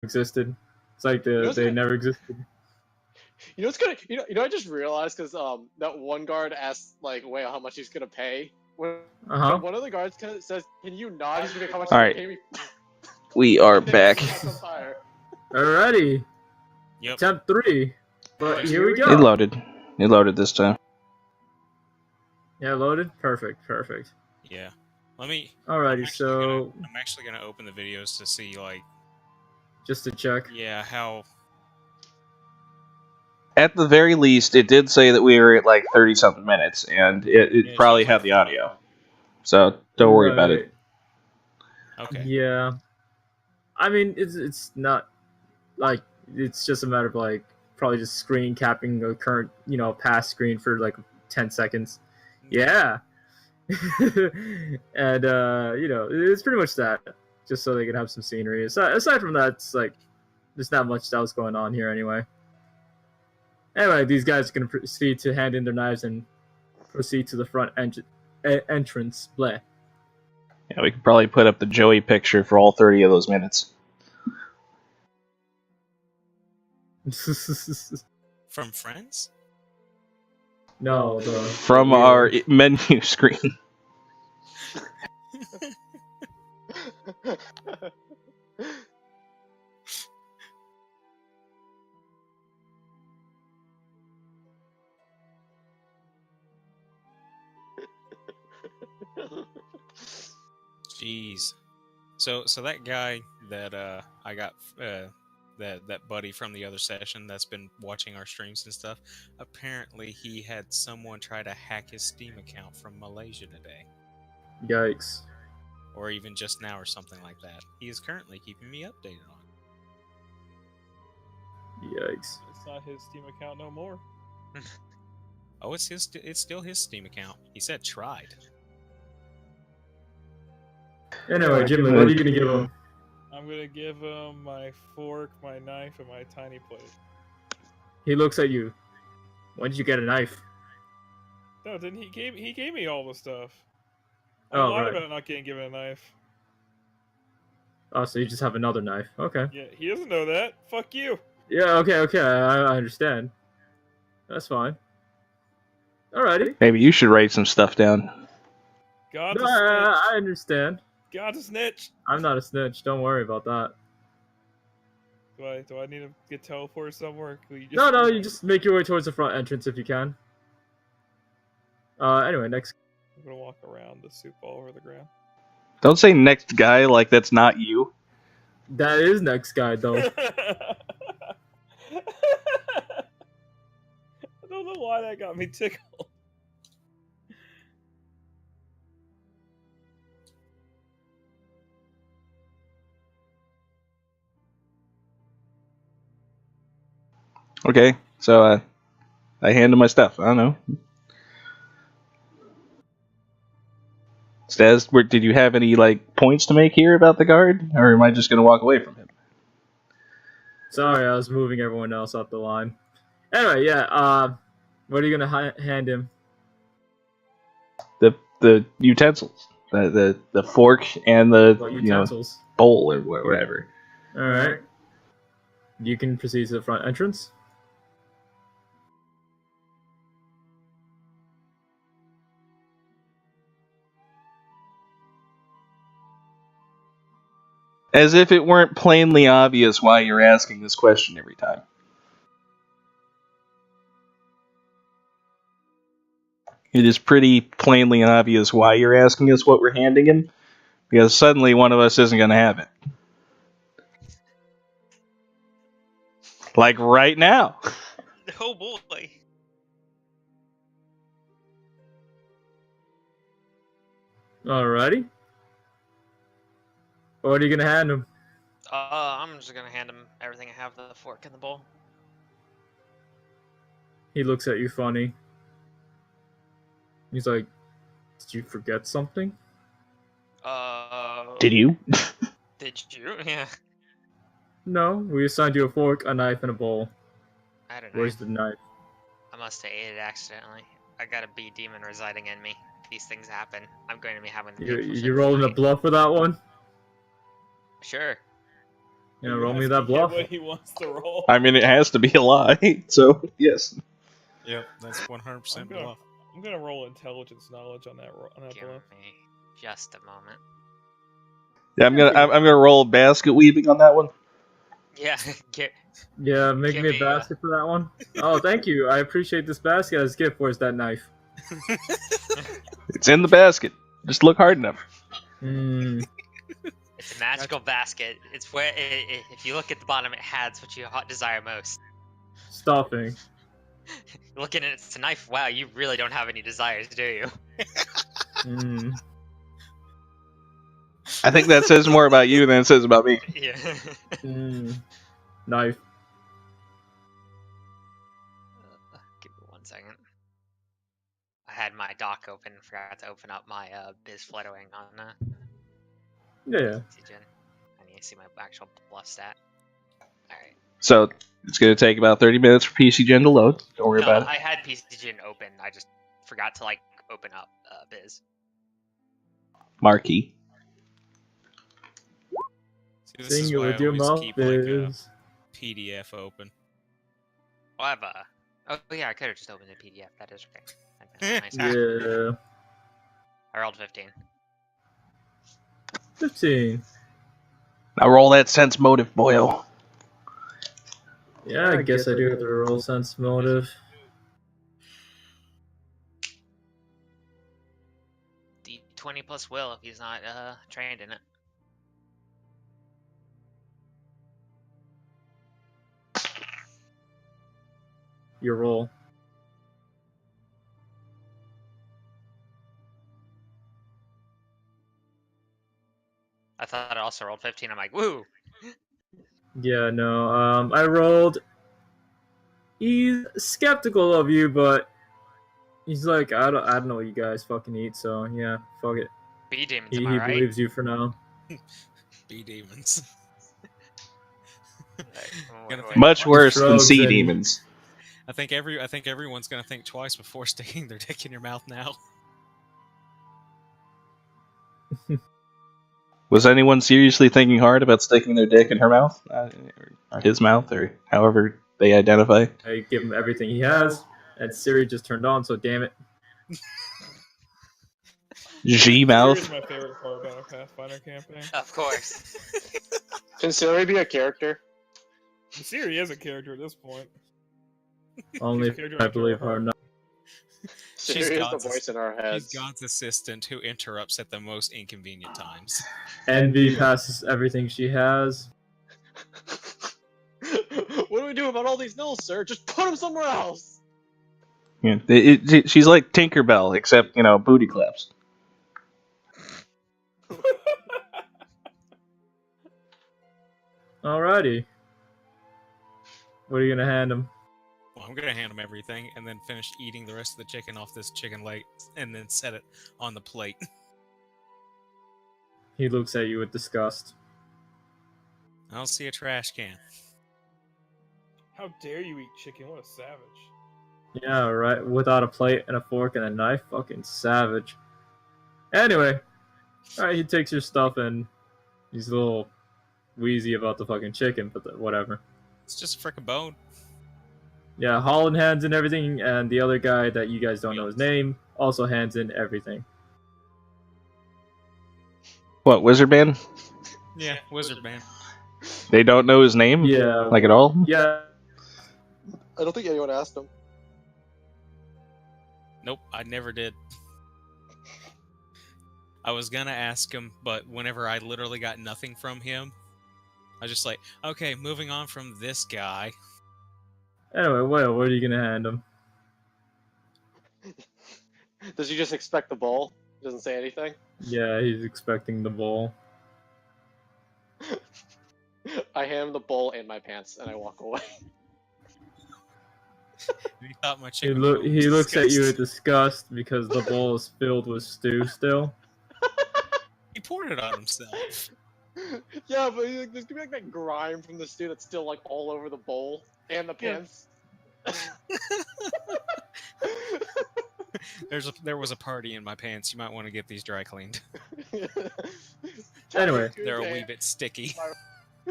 existed. It's like they never existed. You know what's gonna I just realized because that one guard asked like Whale how much he's gonna pay. When one of the guards says, "Can you nod?" He's gonna be how much he's gonna pay me. We are back. Alrighty. Yep. Attempt 3. But here we go. It loaded. It loaded this time. Yeah, loaded. Perfect. Yeah. Let me. Alrighty, I'm actually gonna open the videos to see like. Just to check. Yeah, how. At the very least, it did say that we were at like 30-something minutes, and it probably had the audio. So don't worry about it. Okay. Yeah. I mean, it's not like it's just a matter of like probably just screen capping a current past screen for like 10 seconds. Yeah. And it's pretty much that, just so they can have some scenery. Aside from that, it's like there's not much else going on here anyway. Anyway, these guys are going to proceed to hand in their knives and proceed to the front entrance. Bleh. Yeah, we could probably put up the Joey picture for all 30 of those minutes. From Friends? No, from our menu screen. Jeez. So that guy that I got that buddy from the other session that's been watching our streams and stuff, apparently he had someone try to hack his Steam account from Malaysia today. Yikes. Or even just now or something like that. He is currently keeping me updated on it. Yikes. It's not his Steam account no more. Oh, it's still his Steam account. He said tried. Anyway, Jimmy, what are you gonna give him? I'm gonna give him my fork, my knife, and my tiny plate. He looks at you. When did you get a knife? No, didn't he gave me all the stuff. I Oh, lied right. about not getting given a knife. Oh, so you just have another knife. Okay. Yeah, he doesn't know that. Fuck you. Yeah, okay, I understand. That's fine. Alrighty. Maybe you should write some stuff down. God's No, a snitch. I understand. God's a snitch. I'm not a snitch. Don't worry about that. Do I need to get teleported somewhere? No, you just make your way towards the front entrance if you can. Anyway, next. I'm gonna walk around the soup all over the ground. Don't say next guy like that's not you. That is next guy, though. I don't know why that got me tickled. Okay, so I hand him my stuff. I don't know. Staz, did you have any points to make here about the guard, or am I just gonna walk away from him? Sorry, I was moving everyone else up the line. Anyway, yeah. What are you gonna hand him? The utensils, the fork and the utensils? Bowl or whatever. All right. You can proceed to the front entrance. As if it weren't plainly obvious why you're asking this question every time. It is pretty plainly obvious why you're asking us what we're handing him, because suddenly one of us isn't going to have it. Like right now. Oh boy. Alrighty. What are you gonna hand him? I'm just gonna hand him everything I have, the fork and the bowl. He looks at you funny. He's like, "Did you forget something?" Did you? Did you? Yeah. No, we assigned you a fork, a knife, and a bowl. I had a knife. Where's the knife? I must have ate it accidentally. I got a bee demon residing in me. These things happen. I'm going to be having the You rolling a bluff for that one? Sure. roll me that asking him bluff. what he wants to roll. I mean, it has to be a lie, so yes. Yep, that's 100% bluff. I'm gonna roll intelligence knowledge on that Give bluff. me just a moment. Yeah, I'm gonna roll basket weaving on that one. Yeah, Yeah, make give me a me, basket for that one. Oh, thank you. I appreciate this basket as a gift. Where's that knife? It's in the basket. Just look hard enough. Hmm. it's a magical basket. It's where, if you look at the bottom, it has what you desire most. Stuffing. Looking at it's a knife. Wow, you really don't have any desires, do you? Hmm. I think that says more about you than it says about me. Yeah. Hmm. Knife. Give me 1 second. I had my dock open. Forgot to open up my biz flutterwing on Yeah. Oxygen. I need to see my actual bluff stat. Alright. So it's gonna take about 30 minutes for PC Gen to load. Don't worry about it. I had PCGen open. I just forgot to open up biz. Marquee. See, this is Sing it why I with your always mouth keep like a is. PDF open. Oh, I have a. Oh yeah, I could have just opened a PDF. That is okay. Nice. Yeah. I rolled 15. 15. Now roll that sense motive, boyo. Yeah, I guess I do have to roll sense motive. D20 plus will if he's not trained in it. Your roll. I thought I also rolled 15. I'm like, woo! Yeah, no. I rolled. He's skeptical of you, but he's like, I don't know what you guys fucking eat, so yeah, fuck it. B demons, He am I right? believes you for now. B demons. Much worse than Shrugs sea and- demons. I think everyone's gonna think twice before sticking their dick in your mouth now. Was anyone seriously thinking hard about sticking their dick in her mouth? Or his mouth, or however they identify? I give him everything he has, and Siri just turned on, so damn it. G mouth? Here's my favorite part about our Pathfinder campaign. Of course. Can Siri be a character? Siri is a character at this point. Only She's a if character I after believe our her. heart. No. Siri is the voice in our She's heads. God's assistant who interrupts at the most inconvenient times. Envy passes everything she has. What do we do about all these nulls, sir? Just put them somewhere else. Yeah, she's like Tinkerbell, except, booty claps. Alrighty. What are you gonna hand him? Well, I'm gonna hand him everything and then finish eating the rest of the chicken off this chicken leg and then set it on the plate. He looks at you with disgust. I don't see a trash can. How dare you eat chicken? What a savage. Yeah, right. Without a plate and a fork and a knife, fucking savage. Anyway, alright, he takes your stuff and he's a little wheezy about the fucking chicken, but whatever. It's just a frickin' bone. Yeah, Holland hands in everything, and the other guy that you guys don't know his name also hands in everything. What, Wizard Man? Yeah, wizard man. They don't know his name? Yeah. Like at all? Yeah. I don't think anyone asked him. Nope, I never did. I was gonna ask him, but whenever I literally got nothing from him, I was just like, okay, moving on from this guy. Anyway, what are you gonna hand him? Does he just expect the bowl? He doesn't say anything? Yeah, he's expecting the bowl. I hand him the bowl and my pants, and I walk away. He thought my He, chicken was he looks at you with disgusting. disgust because the bowl is filled with stew still. He poured it on himself. Yeah, but there's gonna be that grime from the stew that's still all over the bowl and the pants. There was a party in my pants. You might want to get these dry cleaned. Anyway. They're a wee bit sticky.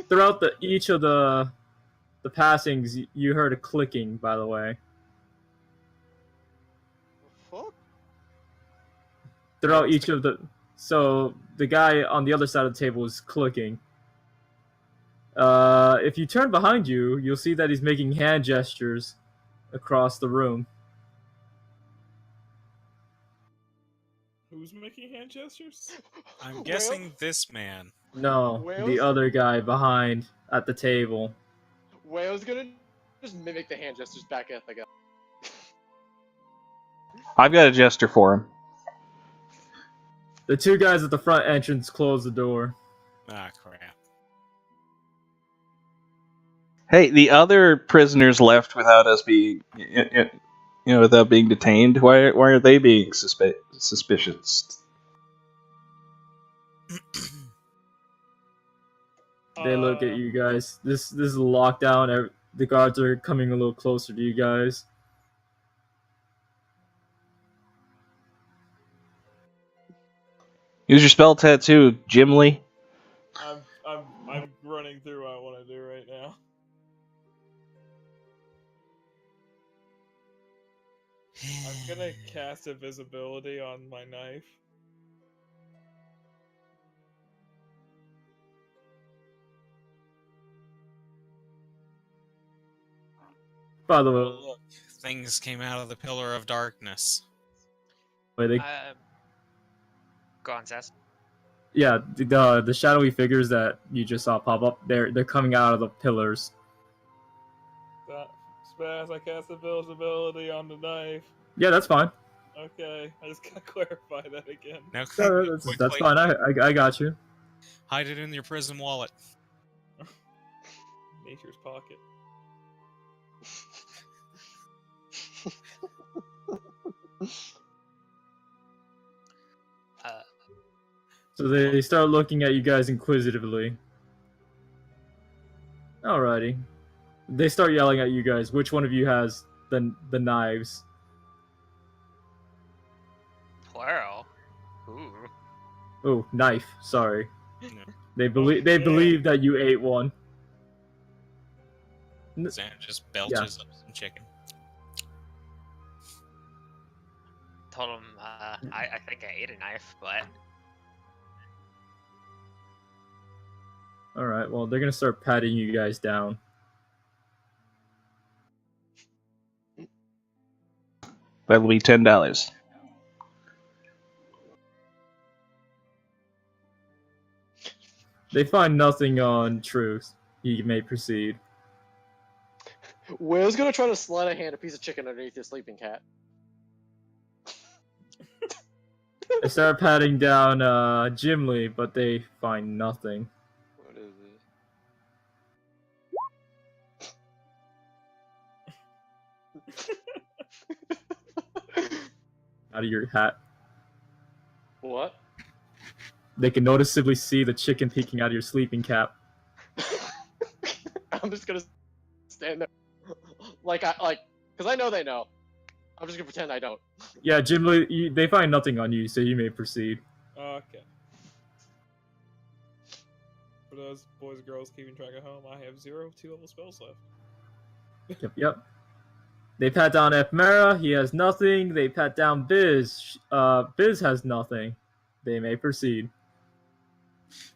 throughout each of the passings, you heard a clicking. By the way, Fuck? throughout each of so the guy on the other side of the table is clicking. If you turn behind you, you'll see that he's making hand gestures across the room. Who's making hand gestures? I'm guessing this man. No, the Whales? other guy behind at the table. Whale's gonna just mimic the hand gestures back at the guy. I've got a gesture for him. The two guys at the front entrance close the door. Ah, crap. Hey, the other prisoners left without us being, without being detained. Why are they being suspicious? They look at you guys. This is a lockdown. The guards are coming a little closer to you guys. Use your spell tattoo, Jim Lee. I'm running through what I want to do right now. I'm gonna cast invisibility on my knife. By the way, Look, things came out of the pillar of darkness. they Go on, Seth. yeah, the shadowy figures that you just saw pop up, they're coming out of the pillars. Spaz, I cast invisibility on the knife. Yeah, that's fine. Okay, I just gotta clarify that again. Now, That's fine. I got you. Hide it in your prison wallet. Nature's pocket. So they start looking at you guys inquisitively. Alrighty. They start yelling at you guys. Which one of you has the knives? Plural. Ooh. Oh, knife. Sorry. Yeah. They believe that you ate one. Xander just belches up some chicken. Told him I think I ate a knife, but Alright, well, they're gonna start patting you guys down. That'll be $10. They find nothing on Truth. You may proceed. Whale's gonna try to sleight of hand a piece of chicken underneath your sleeping cat. They start patting down Jim Lee, but they find nothing. What is it? Out of your hat. What? They can noticeably see the chicken peeking out of your sleeping cap. I'm just gonna stand there, because I know they know. I'm just gonna pretend I don't. Yeah, Jim Lee, they find nothing on you, so you may proceed. Okay. For those boys and girls keeping track at home, I have 0 2-level spells left. Yep. They pat down Ephemera, he has nothing. They pat down Biz. Biz has nothing. They may proceed.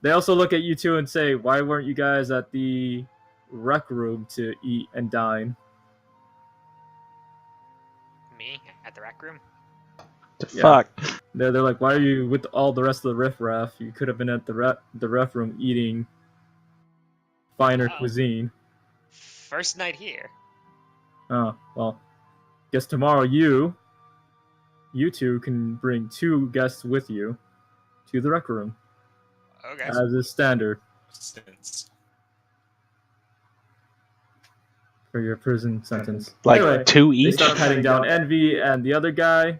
They also look at you two and say, why weren't you guys at the rec room to eat and dine? me at the rec room. Fuck. They're like, why are you with all the rest of the riffraff? You could have been at the ref room eating finer cuisine. First night here. Oh, well. Guess tomorrow you two can bring 2 guests with you to the rec room. Okay. As is standard Since for your prison sentence. Like Anyway, 2 they each? start patting down Envy and the other guy.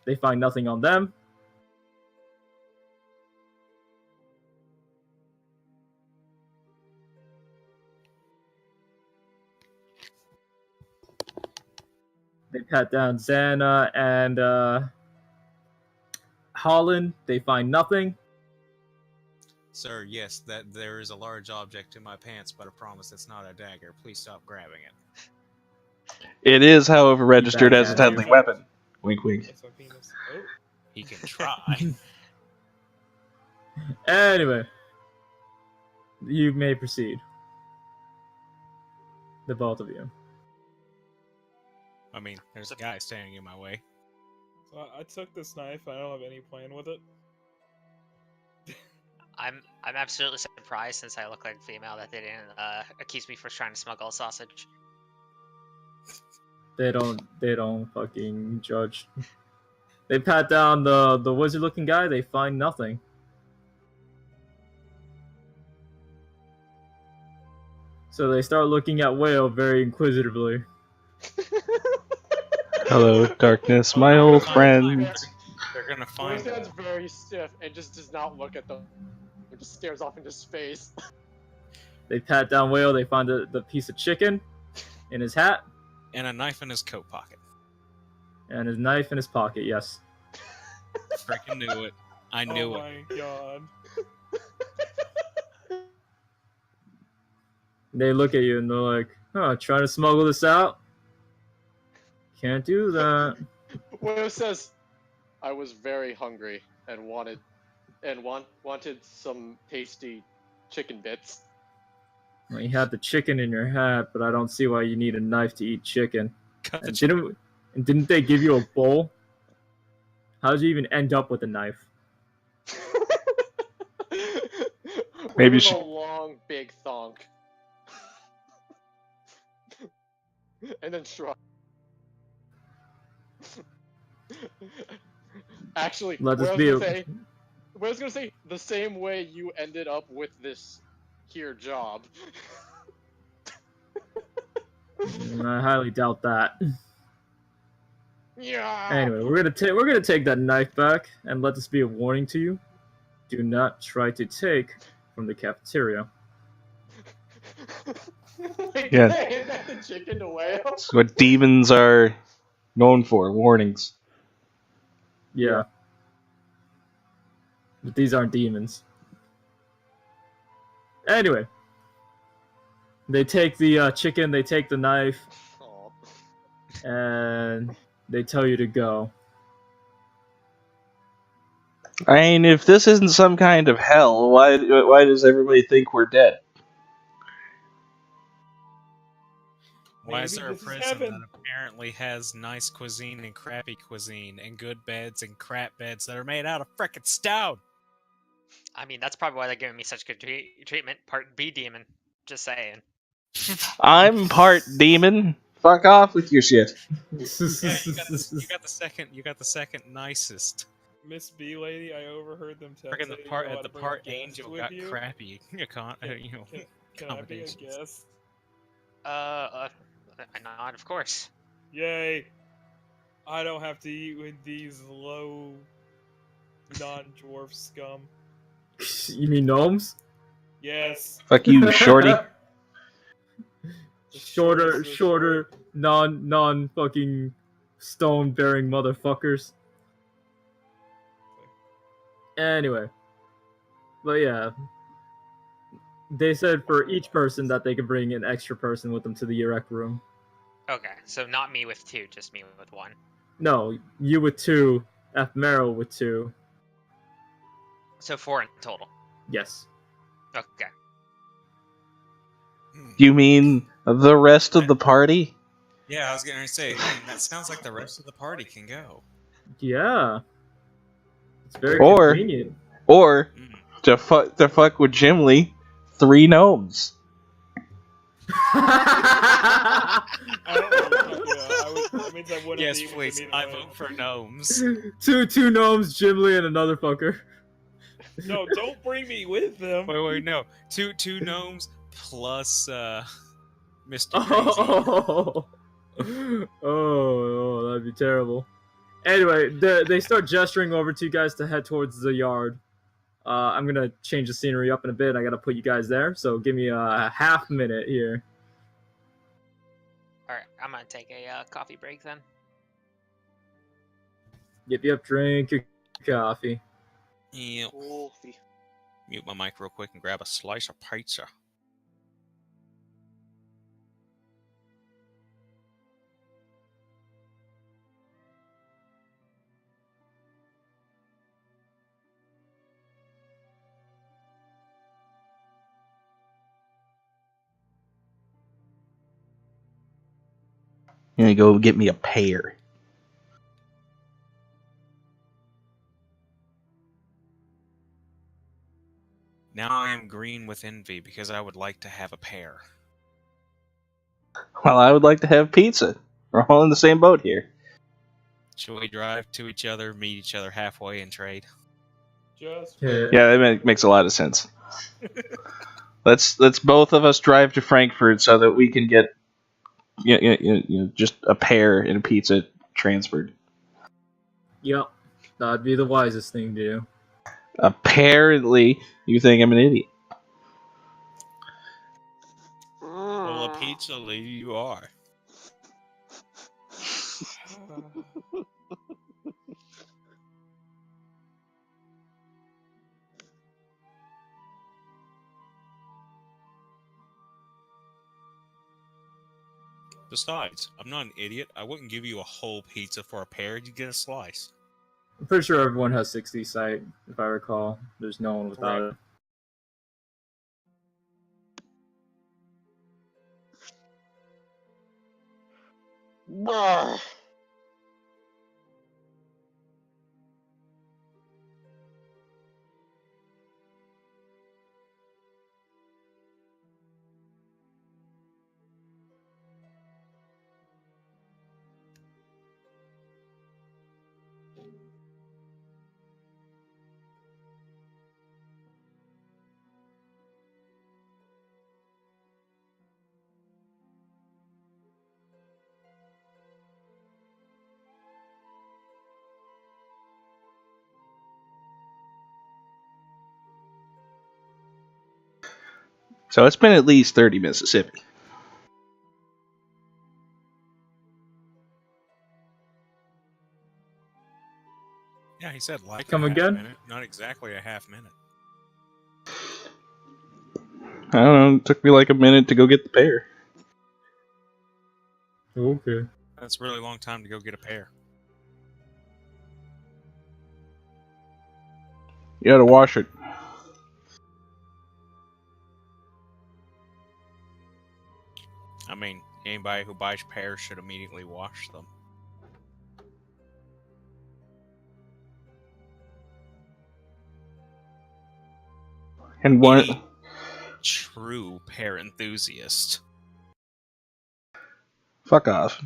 They find nothing on them. They pat down Xana and Holland. They find nothing. Sir, yes, that there is a large object in my pants, but I promise it's not a dagger. Please stop grabbing it. It is, however, registered as a bad deadly weapon. Wink, wink. That's my penis. Oh. He can try. Anyway, you may proceed. The both of you. I mean, there's a guy standing in my way. So I took this knife. I don't have any plan with it. I'm absolutely surprised since I look like a female that they didn't accuse me for trying to smuggle a sausage. They don't fucking judge. They pat down the wizard-looking guy. They find nothing. So they start looking at Whale very inquisitively. Hello, darkness, my old friend. They're gonna find Whale stands very stiff and just does not look at them. He just stares off into space. They pat down Whale. They find the piece of chicken in his hat. and a knife in his coat pocket. And his knife in his pocket, yes. Freaking knew it. I knew Oh my god. They look at you and they're like, huh, trying to smuggle this out? Can't do that. Whale says, I was very hungry and wanted some tasty chicken bits. Well, you have the chicken in your hat, but I don't see why you need a knife to eat chicken. And didn't they give you a bowl? How did you even end up with a knife? Maybe With she- a long, big thonk. And then shrug. Actually, Let this what be I was gonna say the same way you ended up with this here job. I highly doubt that. Yeah. Anyway, we're gonna take that knife back and let this be a warning to you. Do not try to take from the cafeteria. Like, Yeah. they hand that the chicken to Whale. That's what demons are known for, warnings. Yeah. But these aren't demons. Anyway. They take the chicken, they take the knife, Aw. and they tell you to go. I mean, if this isn't some kind of hell, why does everybody think we're dead? Why is Maybe there a this is prison heaven. that apparently has nice cuisine and crappy cuisine and good beds and crap beds that are made out of frickin' stone? I mean, that's probably why they're giving me such good treatment. Part B demon. Just saying. I'm part demon. Fuck off with your shit. Yeah, you got the second nicest. Miss B lady, I overheard them text. Freaking the part angel got crappy. Can I be a accommodations. guest? Not of course. Yay! I don't have to eat with these low, non-dwarf scum. You mean gnomes? Yes. Fuck you, shorty. Shorter, non fucking stone bearing motherfuckers. Anyway. But yeah. They said for each person that they could bring an extra person with them to the erect room. Okay, so not me with two, just me with one. No, you with 2, Ephemeral with 2. So 4 in total. Yes. Okay. You mean the rest of the party? Yeah, I was gonna say, that sounds like the rest of the party can go. Yeah. It's very Or- convenient. Or to fuck with Jim Lee, 3 gnomes. I don't know. That means I wouldn't Yes, be with please. them I either way. vote for gnomes. two gnomes, Ghibli, and another fucker. No, don't bring me with them. Wait, no. Two gnomes plus Mr. Crazy. Oh, that'd be terrible. Anyway, they start gesturing over to you guys to head towards the yard. I'm gonna change the scenery up in a bit. I gotta put you guys there, so give me a half minute here. Alright, I'm gonna take a coffee break then. Yep, drink your coffee. Yeah. Wolfie. Mute my mic real quick and grab a slice of pizza. I'm gonna go get me a pear. Now I am green with envy because I would like to have a pear. Well, I would like to have pizza. We're all in the same boat here. Should we drive to each other, meet each other halfway, and trade? Just Yeah, that makes a lot of sense. Let's both of us drive to Frankfurt so that we can get just a pear and a pizza transferred. Yep, that'd be the wisest thing to do. Apparently, you think I'm an idiot. Well, a pizza lady you are. Besides, I'm not an idiot. I wouldn't give you a whole pizza for a pear. You get a slice. I'm pretty sure everyone has 60 sight, if I recall. There's no one without it. So it's been at least 30 Mississippi. Yeah, he said like Come a half again? minute, not exactly a half minute. I don't know, it took me like a minute to go get the pear. Okay. That's a really long time to go get a pear. You gotta wash it. I mean, anybody who buys pears should immediately wash them. And one. Any true pear enthusiast. Fuck off.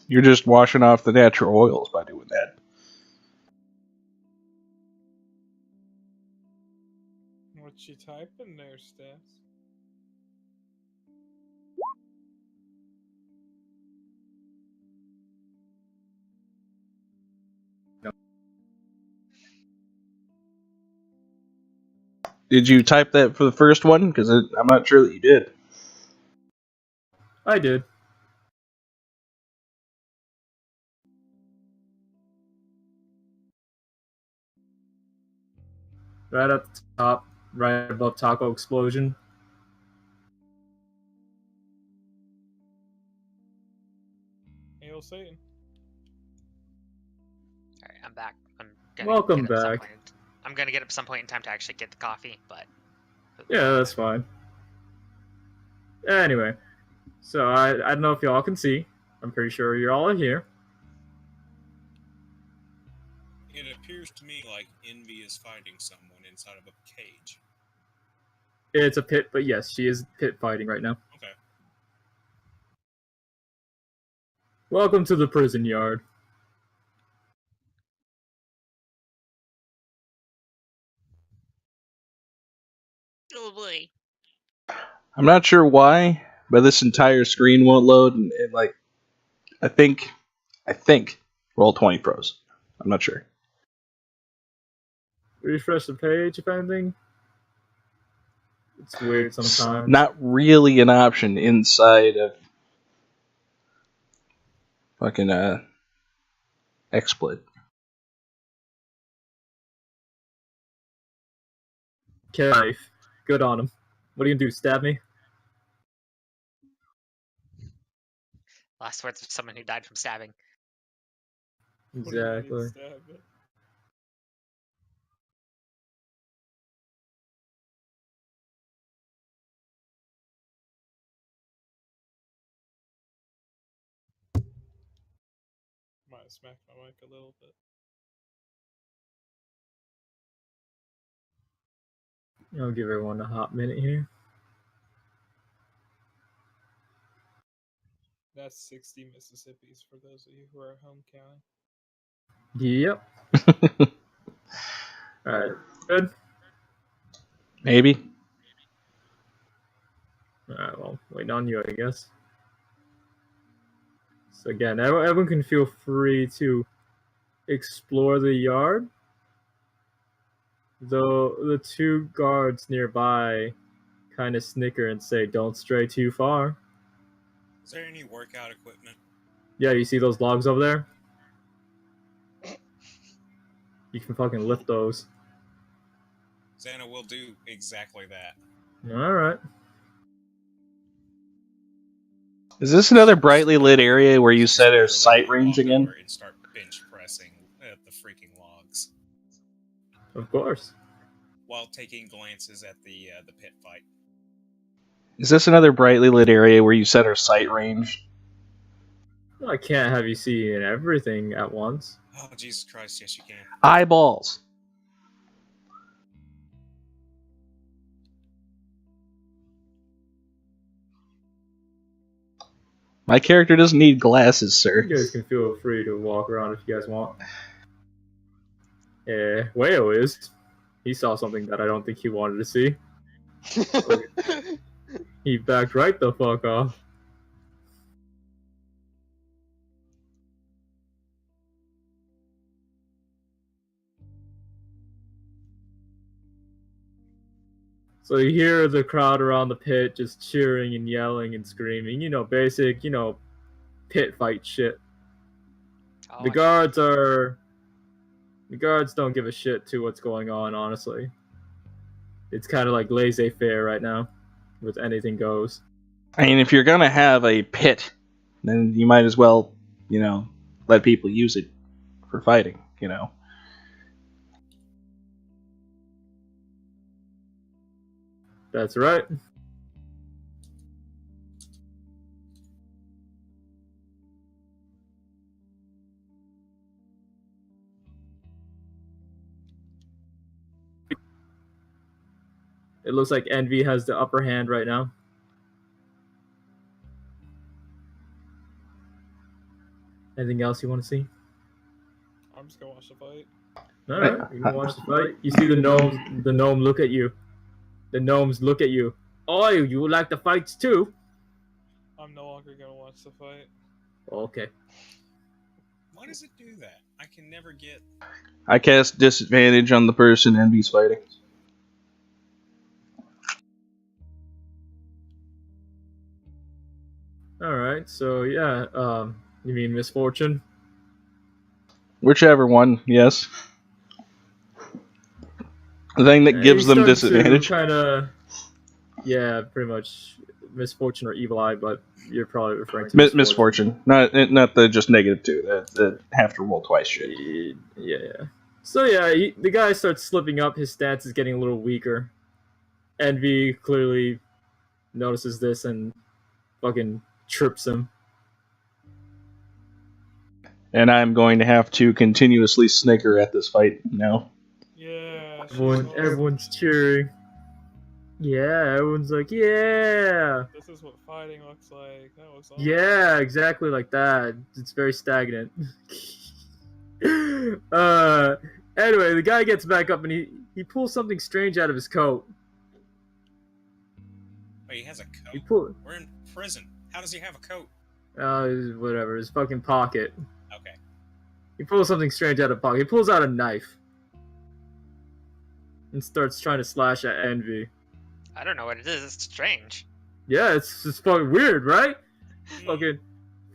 You're just washing off the natural oils by doing that. What you typing there, Stas? Did you type that for the first one? Because I'm not sure that you did. I did. Right at the top, right above Taco Explosion. Hail Satan. Alright, I'm back. I'm Welcome back. I'm gonna get up some point in time to actually get the coffee, but Yeah, that's fine. Anyway, so I don't know if y'all can see. I'm pretty sure you're all here. It appears to me like Envy is fighting someone inside of a cage. It's a pit, but yes, she is pit fighting right now. Okay. Welcome to the prison yard. oh boy. I'm not sure why, but this entire screen won't load, and like, I think, Roll20 froze. I'm not sure. Refresh the page, if anything. It's weird sometimes. Not really an option inside of. Fucking XSplit. Knife. Good on him. What are you gonna do? Stab me? Last words of someone who died from stabbing. What do you mean Exactly. stab it? Might have smacked my mic a little bit. I'll give everyone a hot minute here. That's 60 Mississippis for those of you who are home counting. Yep. Alright. Good. Maybe. Alright, well, waiting on you, I guess. So again, everyone can feel free to explore the yard. Though the two guards nearby kind of snicker and say, "Don't stray too far." Is there any workout equipment? Yeah, you see those logs over there? You can fucking lift those. Xana will do exactly that. Alright. Is this another brightly lit area where you said there's sight range again? And start bench pressing at the freaking logs. Of course. While taking glances at the pit fight. Is this another brightly lit area where you said our sight range? I can't have you seeing everything at once. Oh, Jesus Christ, yes you can. Eyeballs. My character doesn't need glasses, sir. You guys can feel free to walk around if you guys want. Whale is. He saw something that I don't think he wanted to see. He backed right the fuck off. So you hear the crowd around the pit just cheering and yelling and screaming. You know, basic, pit fight shit. Oh, The guards don't give a shit to what's going on, honestly. It's kind of like laissez-faire right now, with anything goes. I mean, if you're gonna have a pit, then you might as well, let people use it for fighting, That's right. It looks like Envy has the upper hand right now. Anything else you want to see? I'm just gonna watch the fight. Alright, you can watch the fight. You see the gnome look at you. The gnomes look at you. Oh, you like the fights too? I'm no longer gonna watch the fight. Okay. Why does it do that? I can never get... I cast disadvantage on the person Envy's fighting. Alright, so yeah, you mean misfortune? Whichever one, yes. The thing that gives them disadvantage. Yeah, pretty much misfortune or evil eye, but you're probably referring to misfortune. Not the just -2. The have to roll twice shit. Yeah. So yeah, the guy starts slipping up. His stance is getting a little weaker. Envy clearly notices this and fucking trips him. And I'm going to have to continuously snicker at this fight now. Yeah. Everyone's cheering. Yeah, everyone's like, yeah. This is what fighting looks like. That was awesome. Yeah, exactly like that. It's very stagnant. Anyway, the guy gets back up and he pulls something strange out of his coat. Wait, he has a coat? We're in prison. How does he have a coat? Whatever, his fucking pocket. Okay. He pulls something strange out of pocket. He pulls out a knife. And starts trying to slash at Envy. I don't know what it is. It's strange. Yeah, it's fucking weird, right? Fucking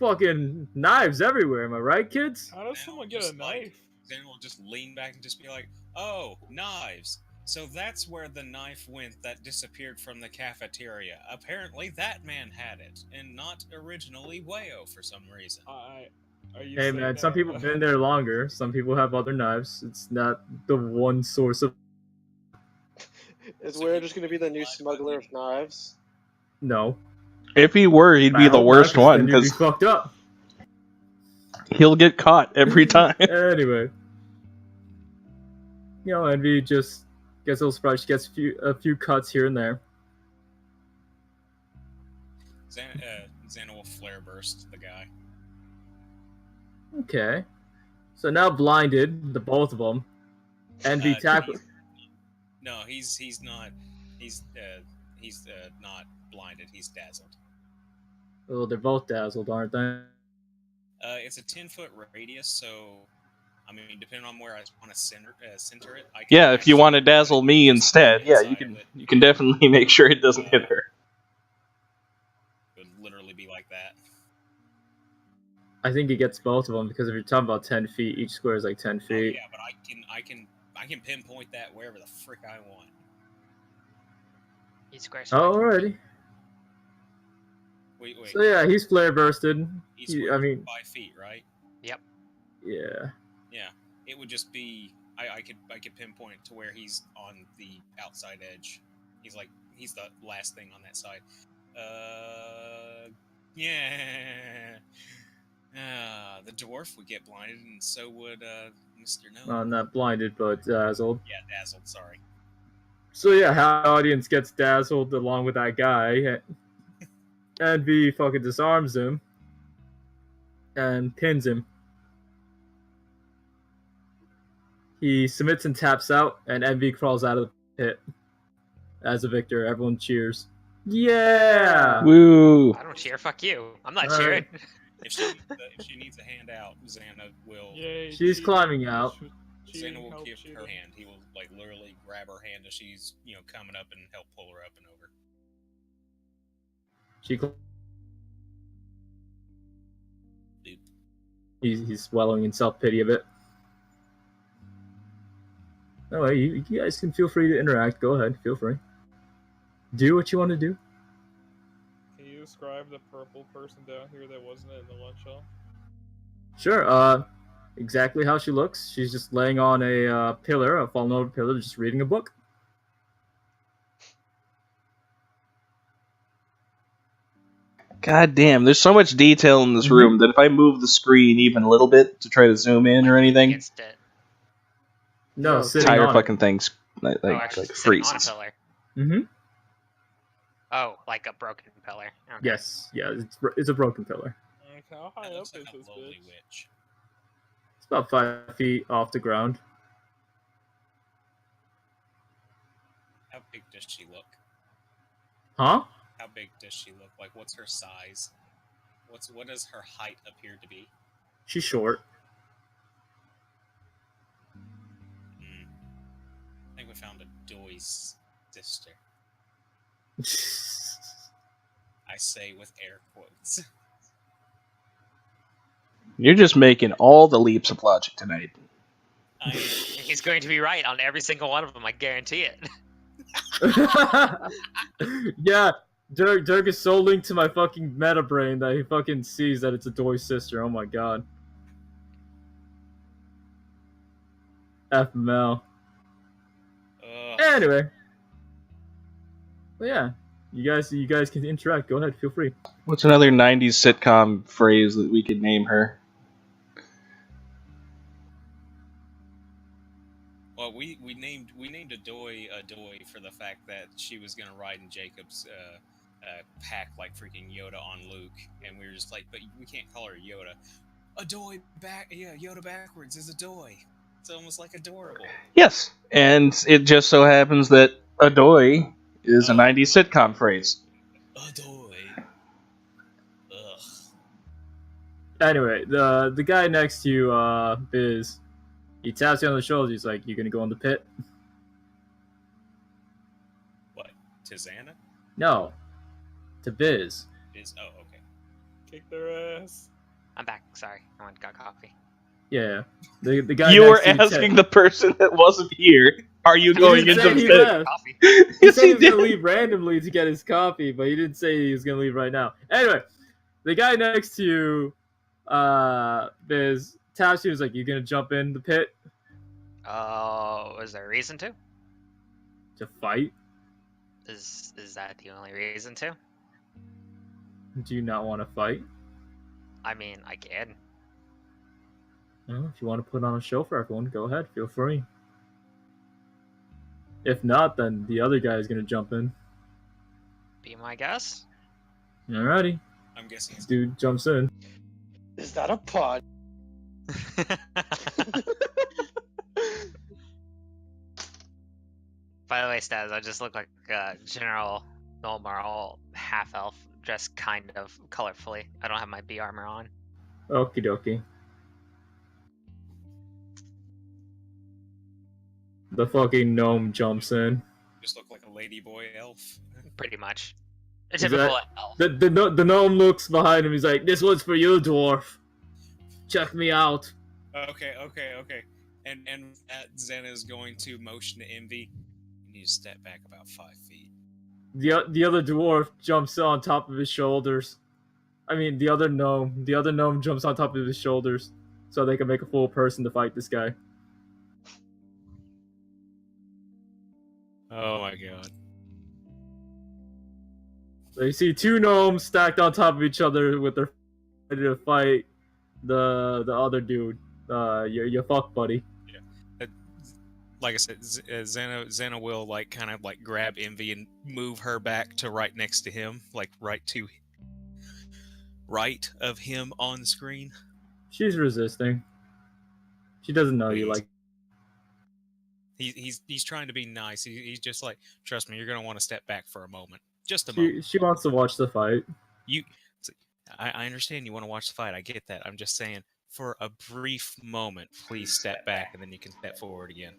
fucking knives everywhere. Am I right, kids? How does someone get a knife? Xander will just lean back and just be like, "Oh, knives. So that's where the knife went that disappeared from the cafeteria. Apparently that man had it, and not originally Wayo for some reason." Are you Hey saying man, that, some people have been there longer. Some people have other knives. It's not the one source of. Is So Ware he- just gonna be the new smuggler of knives? No. If he were, he'd be I the hope worst not, 'cause one then you'd be because fucked up. he'll get caught every time. Anyway, Envy just gets a little surprised. She gets a few cuts here and there. Xander will flare burst the guy. Okay. So now blinded, the both of them. Envy tackles. No, he's not. He's not blinded. He's dazzled. Well, they're both dazzled, aren't they? It's a 10-foot radius, so I mean, depending on where I want to center it, I can. Yeah, if you want to dazzle me instead, yeah, you can definitely make sure it doesn't hit her. It would literally be like that. I think he gets both of them because if you're talking about 10 feet, each square is like 10 feet. Oh, yeah, but I can pinpoint that wherever the frick I want. Each square. Alrighty. Wait. So yeah, he's flare bursted. Each square I mean, 5 feet, right? Yep. Yeah. Yeah. It would just be I could pinpoint to where he's on the outside edge. He's the last thing on that side. Yeah. The dwarf would get blinded, and so would Mr. No. Not blinded, but dazzled. Yeah, dazzled. Sorry. So yeah, how the audience gets dazzled along with that guy. Envy fucking disarms him and pins him. He submits and taps out, and Envy crawls out of the pit. As a victor, everyone cheers. Yeah! Woo! I don't cheer. Fuck you. I'm not All cheering. right. If she needs a hand out, Xana will. Yay, She's climbing out. Xana will give her hand. He will literally grab her hand as she's coming up and help pull her up and over. He's wallowing in self-pity a bit. No, you guys can feel free to interact. Go ahead, feel free. Do what you want to do. Can you describe the purple person down here that wasn't in the lunch hall? Sure, exactly how she looks. She's just laying on a pillar, a fallen over pillar, just reading a book. God damn, there's so much detail in this room that if I move the screen even a little bit to try to zoom in or anything, Against it. No, the sitting entire on fucking thing's Actually, sitting on a freezes. pillar. Mm-hmm. Oh, like a broken pillar. Okay. Yes, yeah, it's a broken pillar. Okay, how high That up looks is like a this lowly bitch? witch. It's about 5 feet off the ground. How big does she look? Huh? How big does she look? Like, what's her size? What does her height appear to be? She's short. I think we found a Doy's sister. I say with air quotes. You're just making all the leaps of logic tonight. He's going to be right on every single one of them. I guarantee it. Yeah, Dirk is so linked to my fucking meta brain that he fucking sees that it's a Doy's sister. Oh my god. FML. Anyway. But yeah, you guys can interact. Go ahead, feel free. What's another 90s sitcom phrase that we could name her? Well, we named a Doy for the fact that she was gonna ride in Jacob's pack like freaking Yoda on Luke, and we were just like, but we can't call her Yoda. A Doy Yoda backwards is a Doy. It's almost like adorable. Yes, and it just so happens that adoy is a 90s sitcom phrase. Adoy. Ugh. Anyway, the guy next to you, Biz, he taps you on the shoulder. He's like, "You gonna go in the pit?" What? To Xana? No, to Biz. Okay. Kick their ass. I'm back. Sorry, I went and got coffee. Yeah. The guy You were next to asking the person that wasn't here, are you He going didn't into say the he pit? left. Coffee. He Yes, said he was did. gonna leave randomly to get his coffee, but he didn't say he was gonna leave right now. Anyway, the guy next to you, Biz, taps you. Was like, "You gonna jump in the pit Oh, is there a reason to? to fight? Is that the only reason to? Do you not want to fight? I mean, I can. Well, if you want to put on a show for everyone, go ahead. Feel free. If not, then the other guy is gonna jump in. Be my guess. Alrighty, I'm guessing this dude jumps in. Is that a pod? By the way, Stas, I just look like a general normal half elf, dressed kind of colorfully. I don't have my B armor on. Okie dokie. The fucking gnome jumps in. just look like a ladyboy elf. Pretty much. A Is typical that- elf. The gnome looks behind him. He's like, "This one's for you, dwarf. Check me out." Okay. And Zen is going to motion to Envy. You need to step back about 5 feet. The other dwarf jumps on top of his shoulders. I mean, the other gnome jumps on top of his shoulders, so they can make a full person to fight this guy. Oh my god. So you see two gnomes stacked on top of each other with their ready to fight the other dude, your fuck buddy. Like I said, Zena will like kind of like grab Envy and move her back to right next to him, like right of him on the screen. She's resisting. She doesn't know you like. He's trying to be nice. He's just like, trust me, you're gonna want to step back for a moment, just a moment. She wants to watch the fight. I understand you want to watch the fight. I get that. I'm just saying, for a brief moment, please step back, and then you can step forward again.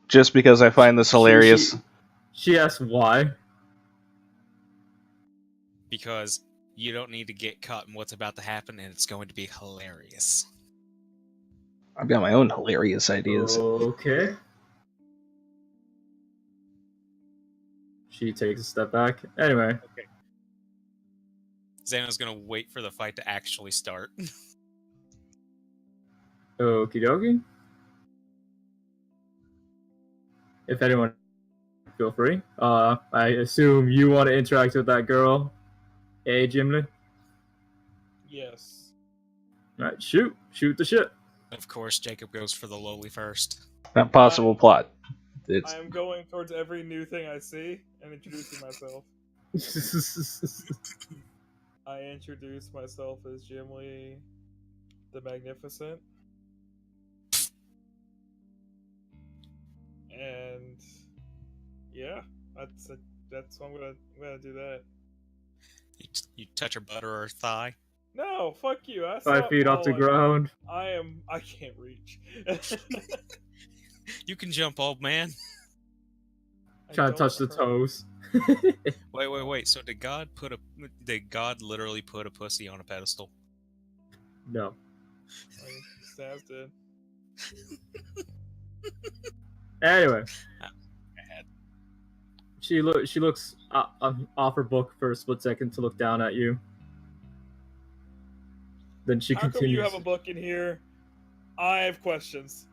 Just because I find this hilarious. She asks why. Because you don't need to get caught in what's about to happen, and it's going to be hilarious. I've got my own hilarious ideas. Okay. She takes a step back. Anyway. Okay. Xana's gonna wait for the fight to actually start. Okie dokie. If anyone, feel free. I assume you want to interact with that girl. Hey, Jimmy. Yes. Alright, shoot the shit. Of course, Jacob goes for the lowly first. Not possible plot. I am going towards every new thing I see and introducing myself. I introduce myself as Jimly the Magnificent. And yeah, that's what I'm gonna do that. You touch her butt or her thigh. No, fuck you. 5 feet off the ground. I can't reach. You can jump, old man. Trying to touch the toes. Wait. So did God literally put a pussy on a pedestal? No. Stas did. Anyway. She looks off her book for a split second to look down at you. Then she continues. How come you have a book in here? I have questions.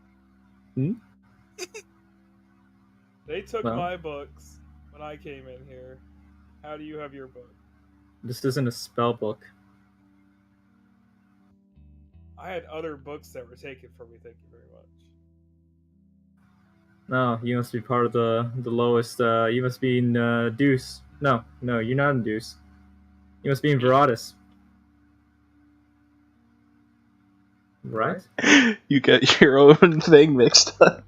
They took my books when I came in here. How do you have your book? This isn't a spell book. I had other books that were taken from me, thank you very much. No, you must be part of the lowest, you must be in Deuce. No, you're not in Deuce. You must be in Veratus. Right? You get your own thing mixed up.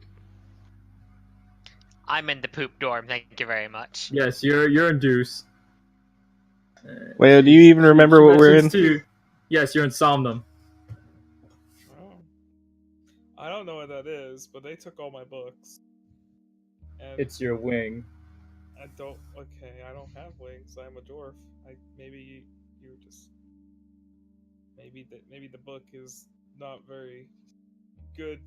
I'm in the poop dorm, thank you very much. Yes, you're in Deuce. Wait, do you even remember what we're in? Yes, you're in Somnum. Oh. I don't know what that is, but they took all my books. And It's your wing. I don't have wings. I'm a dwarf. Maybe you were just maybe the book is not very good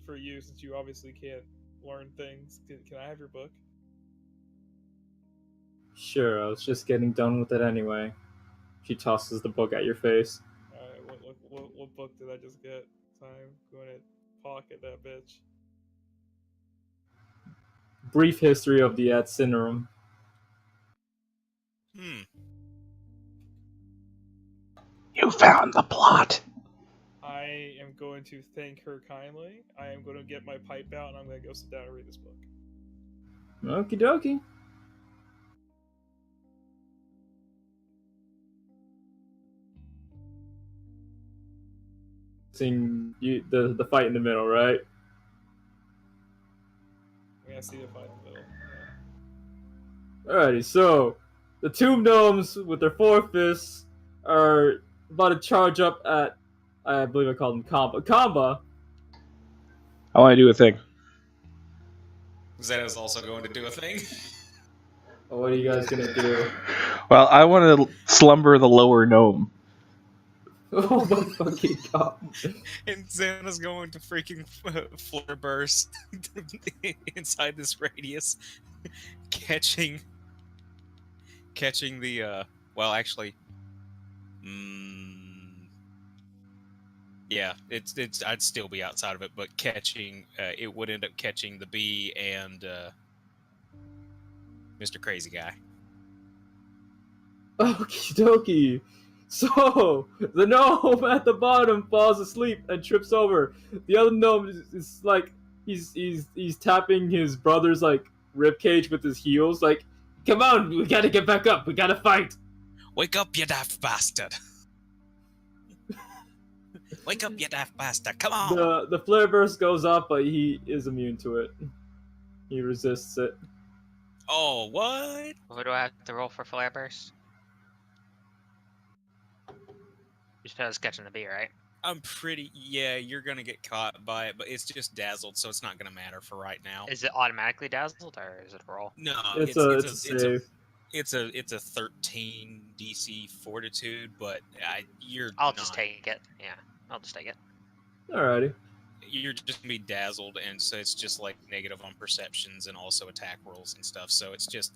for you since you obviously can't learn things. Can I have your book? Sure, I was just getting done with it anyway. She tosses the book at your face. Alright, what book did I just get? I'm going to pocket that bitch. Brief history of the Ad Syndrome. You found the plot. I am going to thank her kindly. I am going to get my pipe out and I'm going to go sit down and read this book. Okie dokie. Seeing you, the fight in the middle, right? I'm going to see the fight in the middle. Yeah. Alrighty, so the Tomb Gnomes with their four fists are about to charge up at, I believe I called him Kamba. I want to do a thing. Zena's also going to do a thing. Oh, what are you guys gonna do? Well, I want to slumber the lower gnome. Oh my fucking god. And Zena's going to freaking flare burst inside this radius, catching the well, actually, yeah, it's I'd still be outside of it, but catching it would end up catching the bee and Mr. Crazy Guy. Okie dokie. So the gnome at the bottom falls asleep and trips over. The other gnome is like he's tapping his brother's like rib cage with his heels. Like, come on, we gotta get back up. We gotta fight. Wake up, you daft bastard! Wake up, you daft bastard! Come on! The flare burst goes up, but he is immune to it. He resists it. Oh, what? What do I have to roll for flare burst? You said I was catching the bee, right? I'm pretty. Yeah, you're gonna get caught by it, but it's just dazzled, so it's not gonna matter for right now. Is it automatically dazzled or is it a roll? No, It's a save. It's a 13 DC Fortitude, but I'll just take it. Yeah, I'll just take it. Alrighty. You're just gonna be dazzled, and so it's just like negative on perceptions and also attack rolls and stuff. So it's just.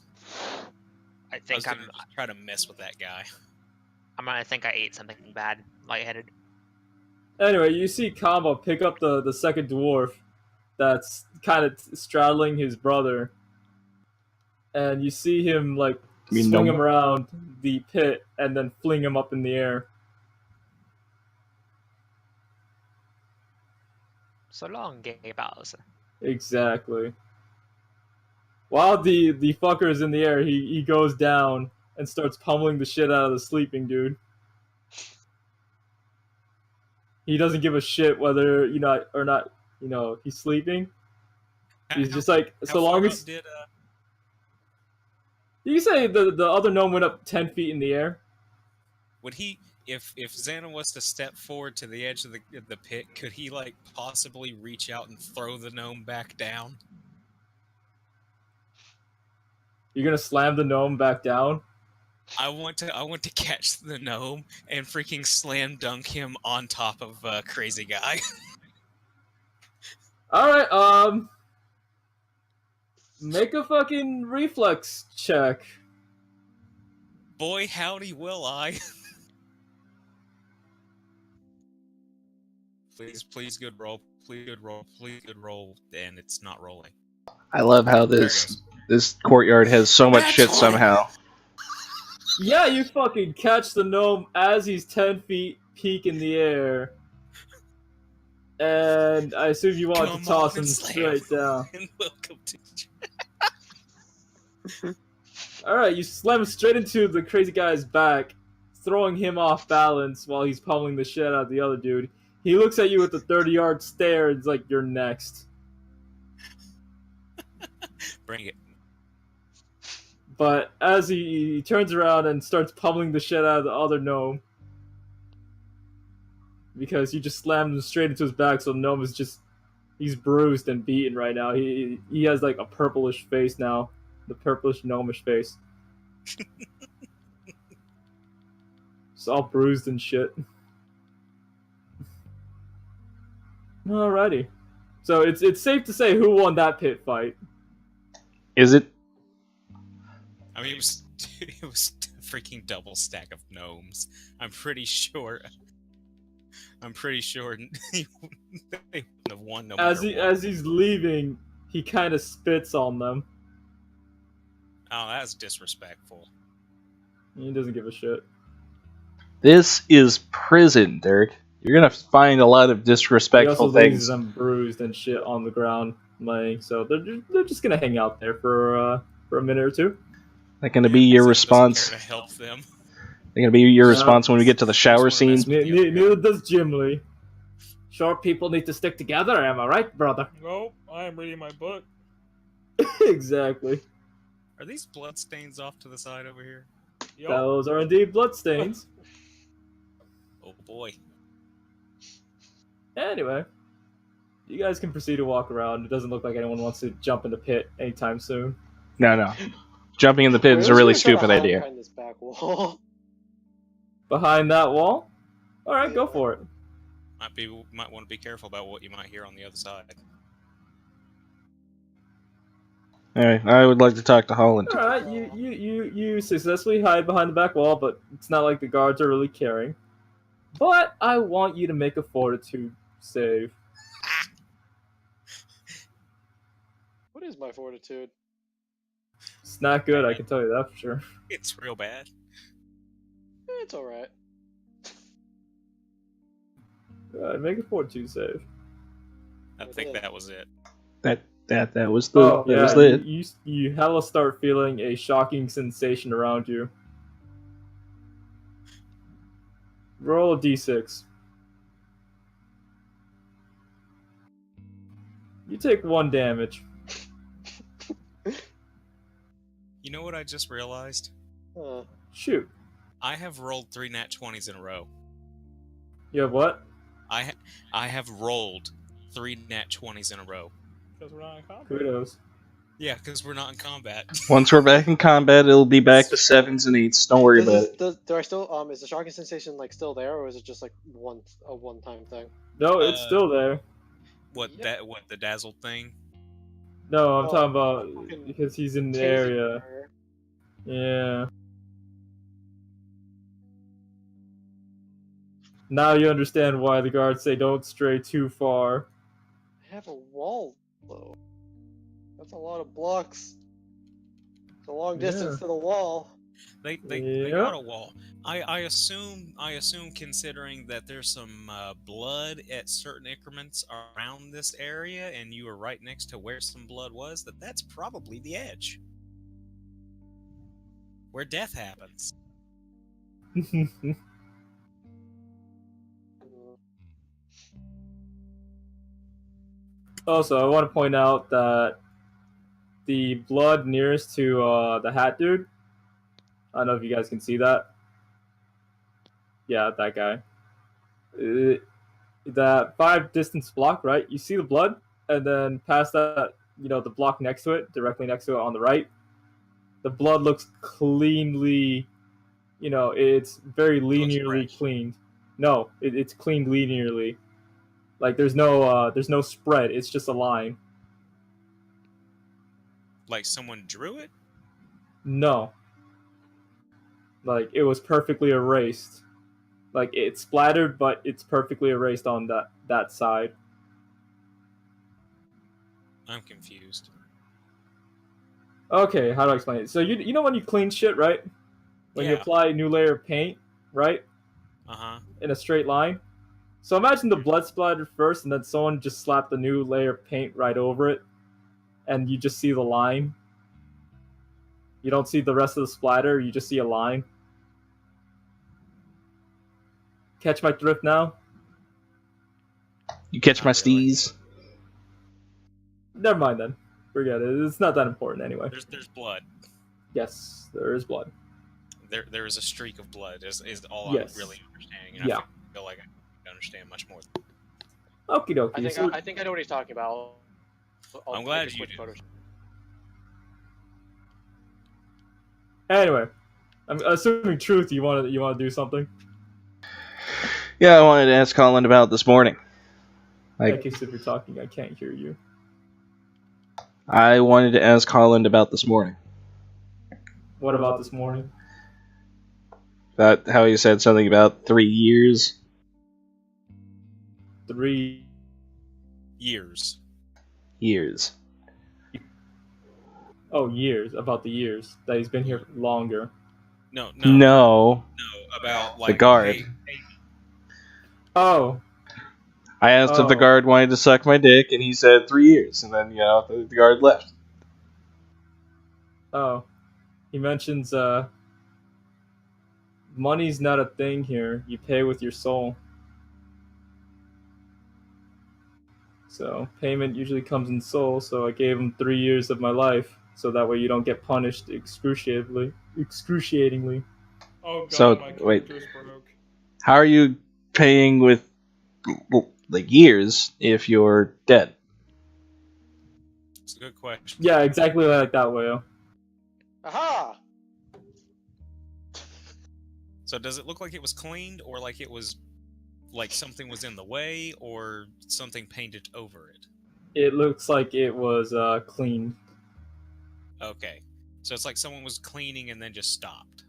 I think I'm gonna try to mess with that guy. I think I ate something bad, lightheaded. Anyway, you see Kamba pick up the second dwarf that's kind of straddling his brother. And you see him, like, swing him around the pit and then fling him up in the air. So long, gay Bowser. Exactly. While the fucker is in the air, he goes down and starts pummeling the shit out of the sleeping dude. He doesn't give a shit whether or not he's sleeping. He's just like, so long as you say the other gnome went up 10 feet in the air. Would he, if Xana was to step forward to the edge of the pit, could he like possibly reach out and throw the gnome back down? You're gonna slam the gnome back down? I want to catch the gnome and freaking slam dunk him on top of Crazy Guy. Alright, make a fucking reflex check. Boy, howdy will I. Please good roll. Please good roll. Please good roll. And it's not rolling. I love how this courtyard has so much shit somehow. Yeah, you fucking catch the gnome as he's 10 feet peak in the air. And I assume you want to toss him straight down. And welcome to... Alright, you slam him straight into the crazy guy's back, throwing him off balance while he's pummeling the shit out of the other dude. He looks at you with a 30-yard stare and is like, you're next. Bring it. But as he turns around and starts pummeling the shit out of the other gnome, because you just slammed him straight into his back, so the gnome is just, he's bruised and beaten right now. He has like a purplish face now, the purplish gnomish face. It's all bruised and shit. Alrighty. So it's safe to say who won that pit fight. Is it? I mean, it was a freaking double stack of gnomes. I'm pretty sure they wouldn't have won no matter what. As he's leaving, he kind of spits on them. Oh, that's disrespectful. He doesn't give a shit. This is prison, Derek. You're gonna find a lot of disrespectful he also things. leaves them bruised and shit on the ground laying, so they're just gonna hang out there for a minute or two. That gonna be your response. To help them. They're gonna be your response when we get to the shower scene. Neither does Jim Lee. Short people need to stick together, am I right, brother? Nope, I am reading my book. Exactly. Are these bloodstains off to the side over here? Yep. Those are indeed bloodstains. Oh boy. Anyway, you guys can proceed to walk around. It doesn't look like anyone wants to jump in the pit anytime soon. No. Jumping in the pit is a really stupid idea. Behind this back wall. Behind that wall? Alright, go for it. Might want to be careful about what you might hear on the other side. Alright, I would like to talk to Holland. Alright, you successfully hide behind the back wall, but it's not like the guards are really caring. But I want you to make a fortitude save. What is my fortitude? It's not good, I can tell you that for sure. It's real bad. It's alright. Make a fortitude save. I think that was it. That was was it. You hella start feeling a shocking sensation around you. Roll a d6. You take 1 damage. You know what I just realized? Shoot. I have rolled 3 nat 20s in a row. You have what? I have rolled 3 nat 20s in a row. Because we're not in combat. Kudos. Yeah, because we're not in combat. Once we're back in combat, it'll be back to 7s and 8s. Don't worry about it. Do I still is the shocking sensation like still there, or is it just like a one-time thing? No, it's still there. What the dazzled thing? No, I'm talking about because he's in the area. Yeah. Now you understand why the guards say don't stray too far. I have a wall though. That's a lot of blocks. It's a long distance to the wall. They got a wall. I assume considering that there's some blood at certain increments around this area, and you were right next to where some blood was, that's probably the edge. Where death happens. Also, I want to point out that the blood nearest to the hat dude, I don't know if you guys can see that. Yeah, that guy. That 5 distance block, right? You see the blood, and then past that, the block next to it, directly next to it on the right, the blood looks cleanly, it's very linearly cleaned. No, it's cleaned linearly. Like there's no spread. It's just a line. Like someone drew it? No. Like it was perfectly erased. Like it's splattered, but it's perfectly erased on that side. I'm confused. Okay, how do I explain it? So you know when you clean shit, right? When you apply a new layer of paint, right? In a straight line. So imagine the blood splattered first, and then someone just slapped a new layer of paint right over it, and you just see the line. You don't see the rest of the splatter, you just see a line. Catch my drift now? You catch my steez? Never mind then. Forget it. It's not that important anyway. There's blood. Yes, there is blood. There is a streak of blood, is all I'm really understanding. And I feel like I don't understand much more. Okie dokie. I think I know what he's talking about. I'm glad you do. Anyway, I'm assuming Truth, you want to do something? Yeah, I wanted to ask Colin about this morning. Like, I guess if you're talking, I can't hear you. I wanted to ask Holland about this morning. What about this morning? About how he said something about 3 years. 3 Years. Years. Oh, years. About the years. That he's been here longer. No. About like The guard. Oh. I asked if the guard wanted to suck my dick, and he said 3 years, and then, the guard left. Oh. He mentions, money's not a thing here. You pay with your soul. So, payment usually comes in soul, so I gave him 3 years of my life, so that way you don't get punished excruciatingly. Oh god, So, my wait. character's broke. How are you paying with, like, years if you're dead? It's a good question. Yeah, exactly like that, Wayo. Aha! So does it look like it was cleaned, or like it was, like something was in the way, or something painted over it? It looks like it was clean. Okay. So it's like someone was cleaning and then just stopped.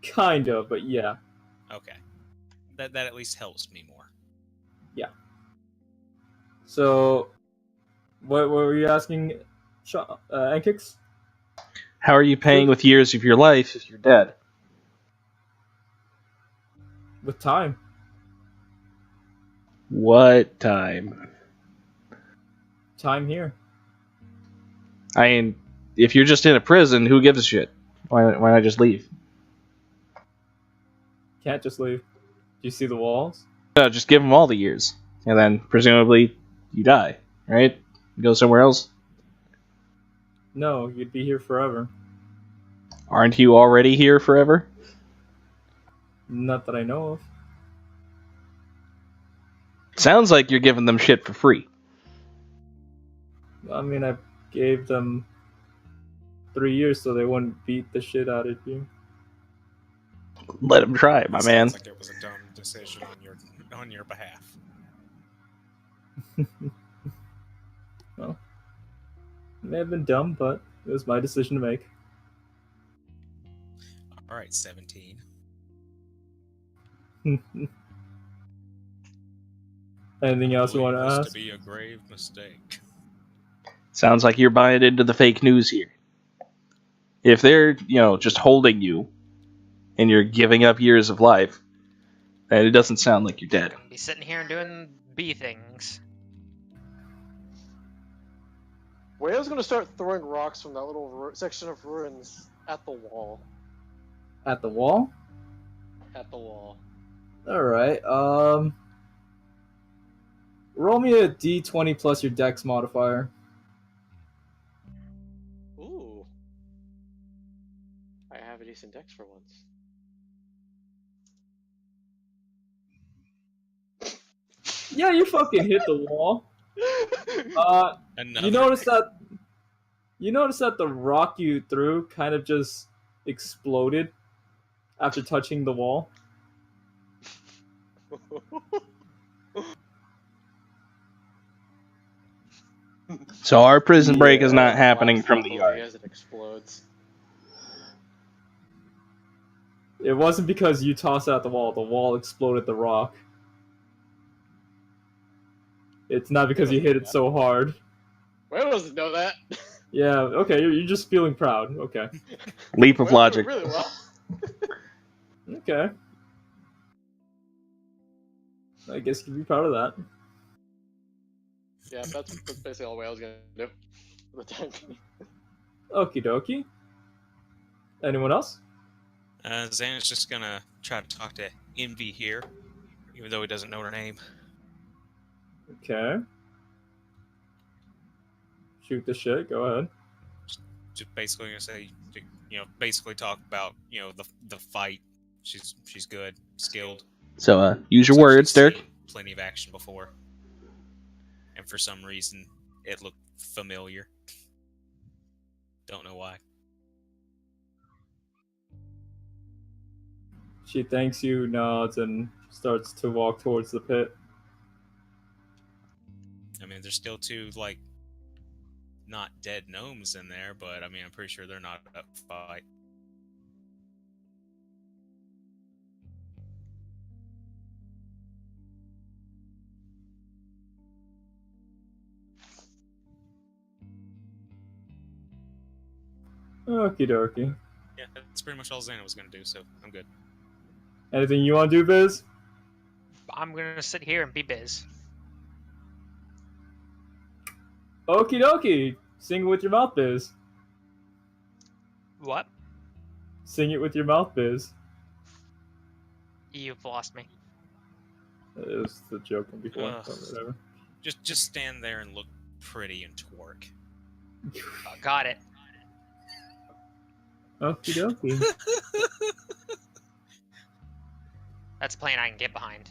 Kind of, but yeah. Okay. That at least helps me more. Yeah. So, what were you asking, Ankix? How are you paying with years of your life if you're dead? With time. What time? Time here. I mean, if you're just in a prison, who gives a shit? Why not just leave? Can't just leave. Do you see the walls? No, just give them all the years, and then presumably you die, right? You go somewhere else. No, you'd be here forever. Aren't you already here forever? Not that I know of. Sounds like you're giving them shit for free. I mean, I gave them 3 years so they wouldn't beat the shit out of you. Let them try it, my man. Sounds like it was a dumb decision on your behalf. Well, it may have been dumb, but it was my decision to make. All right, 17. Anything else you want to Believe this ask? to be a grave mistake. Sounds like you're buying into the fake news here. If they're, just holding you, and you're giving up years of life, then it doesn't sound like you're dead. Be sitting here and doing bee things. Wayo's gonna start throwing rocks from that little section of ruins at the wall. At the wall? At the wall. Alright, roll me a d20 plus your dex modifier. Ooh. I have a decent dex for once. Yeah, you fucking hit the wall. You notice that the rock you threw kind of just exploded after touching the wall? So our prison break is not happening from the yard. As it explodes. It wasn't because you tossed it at the wall exploded the rock. It's not because you hit it so hard. Wayo doesn't know that. Yeah, okay, you're just feeling proud. Okay. Leap of logic. Really well. Okay. I guess you can be proud of that. Yeah, that's basically all Wayo's gonna do for the time being. Okie dokie. Anyone else? Xana's just gonna try to talk to Envy here, even though he doesn't know her name. Okay. Shoot the shit, go ahead. Just basically gonna say, basically talk about, the fight. She's good, skilled. So, use your So words, she's Dirk. seen plenty of action before, and for some reason, it looked familiar. Don't know why. She thanks you, nods, and starts to walk towards the pit. I mean, there's still two, like, not dead gnomes in there, but I mean, I'm pretty sure they're not up to fight. Okie dokie. Yeah, that's pretty much all Xana was gonna do, so I'm good. Anything you want to do, Biz? I'm gonna sit here and be biz. Okie dokie. Sing it with your mouth, Biz. What? Sing it with your mouth, Biz. You've lost me. It was the joke from before. Ugh. But whatever. Just stand there and look pretty and twerk. Got it. Okie dokie. That's a plan I can get behind.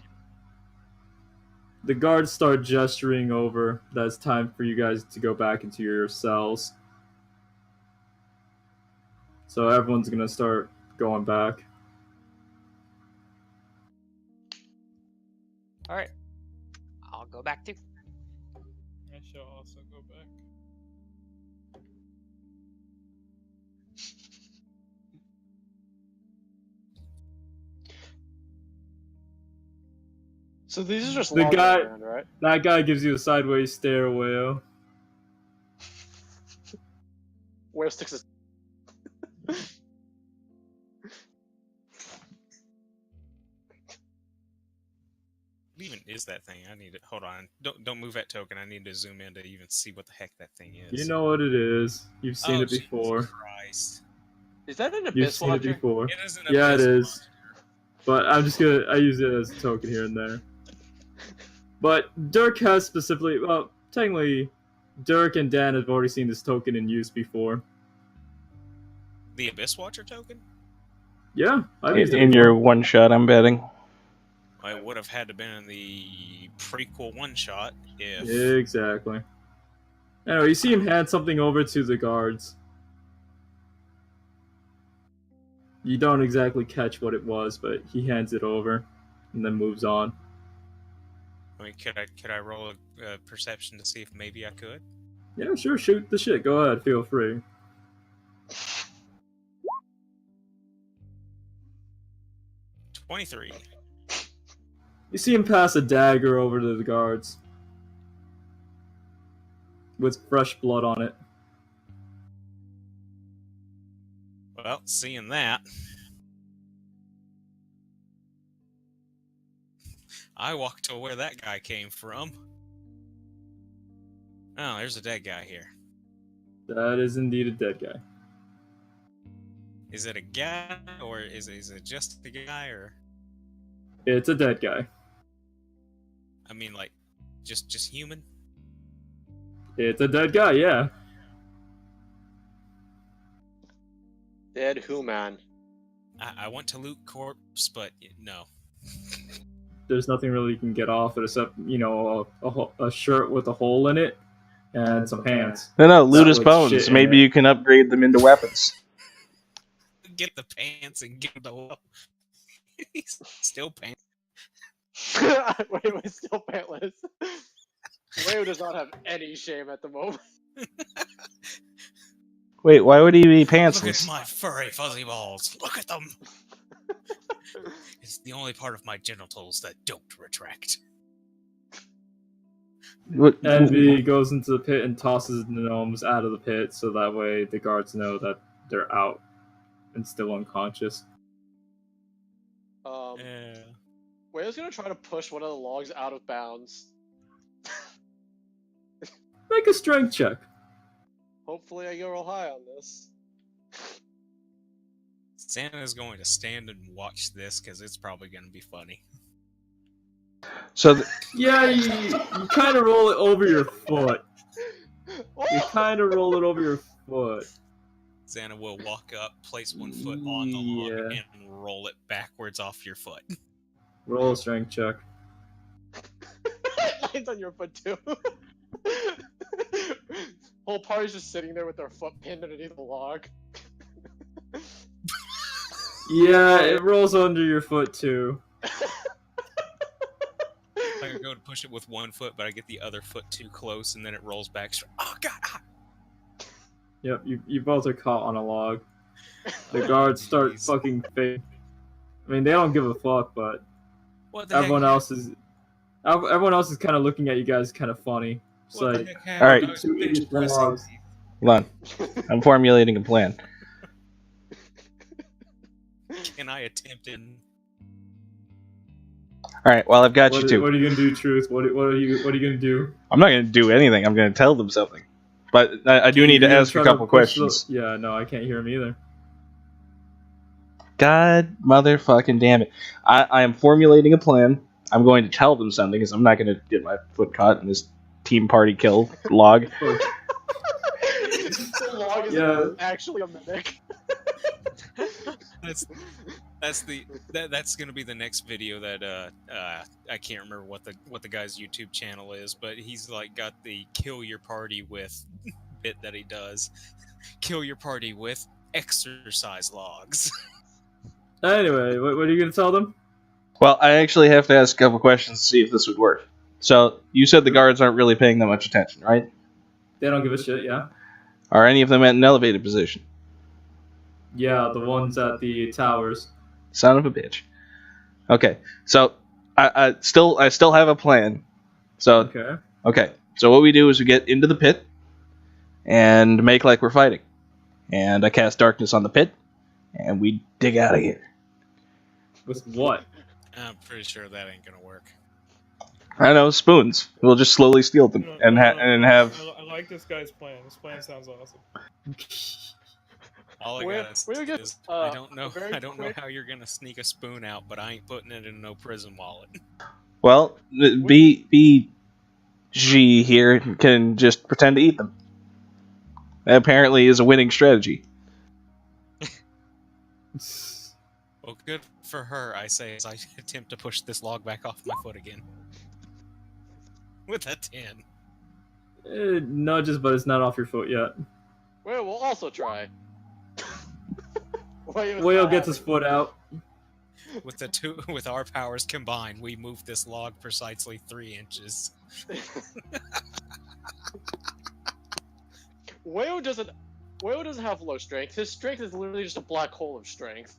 The guards start gesturing over that it's time for you guys to go back into your cells. So everyone's gonna start going back. Alright. I'll go back too. I shall also go back. So these are just The logs guy- around, right? That guy gives you a sideways stare, Wayo. Where sticks his... What even is that thing? I need to hold on. Don't move that token. I need to zoom in to even see what the heck that thing is. You know what it is. You've seen Oh, it before. Jesus Christ. Is that an You've abyss seen it watcher? before. It is an Yeah, it abyss is. monster. But I'm just gonna I use it as a token here and there. But Dirk has specifically technically Dirk and Dan have already seen this token in use before. The Abyss Watcher token? Yeah, I've used it In before. your one shot, I'm betting. I would have had to been in the prequel one shot if Exactly. Anyway, you see him hand something over to the guards. You don't exactly catch what it was, but he hands it over and then moves on. I mean, could I roll a perception to see if maybe I could? Yeah, sure, shoot the shit. Go ahead, feel free. 23. You see him pass a dagger over to the guards. With fresh blood on it. Well, seeing that, I walk to where that guy came from. Oh, there's a dead guy here. That is indeed a dead guy. Is it a guy, or is it just a guy, or... It's a dead guy. I mean, like, just human? It's a dead guy, yeah. Dead who, man? I want to loot corpse, but no. There's nothing really you can get off it except, you know, a shirt with a hole in it and some pants. No, loot his With bones. shit in Maybe it. you can upgrade them into weapons. Get the pants and get the well. He's still pants. Wait, still pantless. Wayo does not have any shame at the moment. Wait, why would he be Look at pantsless? my furry fuzzy balls. Look at them. It's the only part of my genitals that don't retract. Envy goes into the pit and tosses the gnomes out of the pit so that way the guards know that they're out and still unconscious. Yeah. Wayo's gonna try to push one of the logs out of bounds. Make a strength check. Hopefully I get real high on this. Santa's going to stand and watch this because it's probably going to be funny. So, Yeah, you kind of roll it over your foot. You kind of roll it over your foot. Xana will walk up, place one foot on the log, Yeah. and roll it backwards off your foot. Roll a strength check. Mine's on your foot too. Whole party's just sitting there with their foot pinned underneath the log. Yeah, it rolls under your foot too. I go to push it with one foot, but I get the other foot too close, and then it rolls back. Oh God! Ah. Yep, you both are caught on a log. The guards start fucking fake. I mean, they don't give a fuck, but everyone else is kind of looking at you guys kind of funny. It's what like, the heck happened? Alright. Hold on. I'm formulating a plan. Can I attempt it? Alright, well, I've got you two. What are you gonna do, Truth? What are you gonna do? I'm not going to do anything. I'm going to tell them something. But I do need to ask a couple questions. Yeah, no, I can't hear him either. God motherfucking damn it. I am formulating a plan. I'm going to tell them something because I'm not going to get my foot caught in this team party kill log. The log is actually a mimic. That's gonna be the next video that I can't remember what the guy's YouTube channel is, but he's like got the kill your party with bit that he does. Kill your party with exercise logs. Anyway, what are you gonna tell them? Well, I actually have to ask a couple questions to see if this would work. So, you said the guards aren't really paying that much attention, right? They don't give a shit, yeah. Are any of them at an elevated position? Yeah, the ones at the towers. Son of a bitch. Okay, so I still have a plan. So okay. So what we do is we get into the pit and make like we're fighting, and I cast darkness on the pit, and we dig out of here. With what? I'm pretty sure that ain't gonna work. I don't know, spoons. We'll just slowly steal them and have. I like this guy's plan. This plan sounds awesome. All I gotta say is I don't know how you're gonna sneak a spoon out, but I ain't putting it in no prison wallet. Well, BG here can just pretend to eat them. That apparently is a winning strategy. Well, good for her, I say, as I attempt to push this log back off my foot again. With a 10. It nudges, but it's not off your foot yet. Well, we'll also try. Whale gets his foot out. With our powers combined, we move this log precisely 3 inches. Whale doesn't have low strength. His strength is literally just a black hole of strength.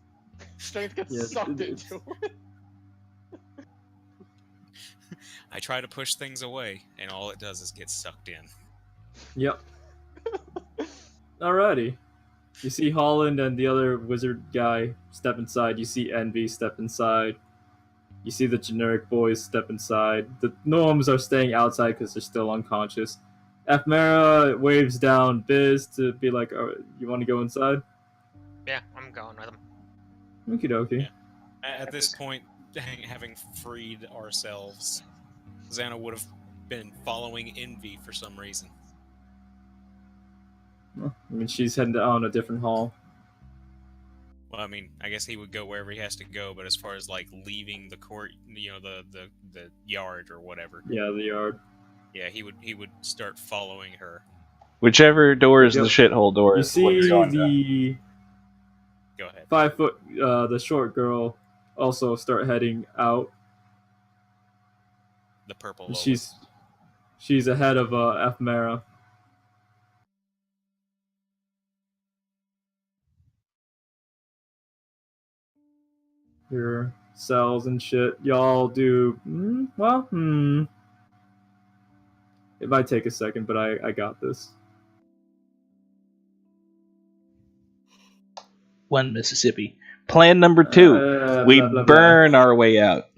Strength gets sucked into it. I try to push things away, and all it does is get sucked in. Yep. Alrighty. You see Holland and the other wizard guy step inside. You see Envy step inside. You see the generic boys step inside. The gnomes are staying outside because they're still unconscious. Ephemera waves down Biz to be like, oh, you want to go inside? Yeah, I'm going with him. Okie dokie. Yeah. At this point, having freed ourselves, Xana would have been following Envy for some reason. I mean, she's heading down a different hall. Well, I mean, I guess he would go wherever he has to go, but as far as like leaving the court, the yard or whatever. Yeah, the yard. Yeah, he would start following her. Whichever door is the shithole door. You see the Go ahead. 5 foot, the short girl, also start heading out. The purple. Lola. She's ahead of Ephemera. Your cells and shit. Y'all do It might take a second, but I got this. 1 Mississippi. Plan number 2. We burn our way out.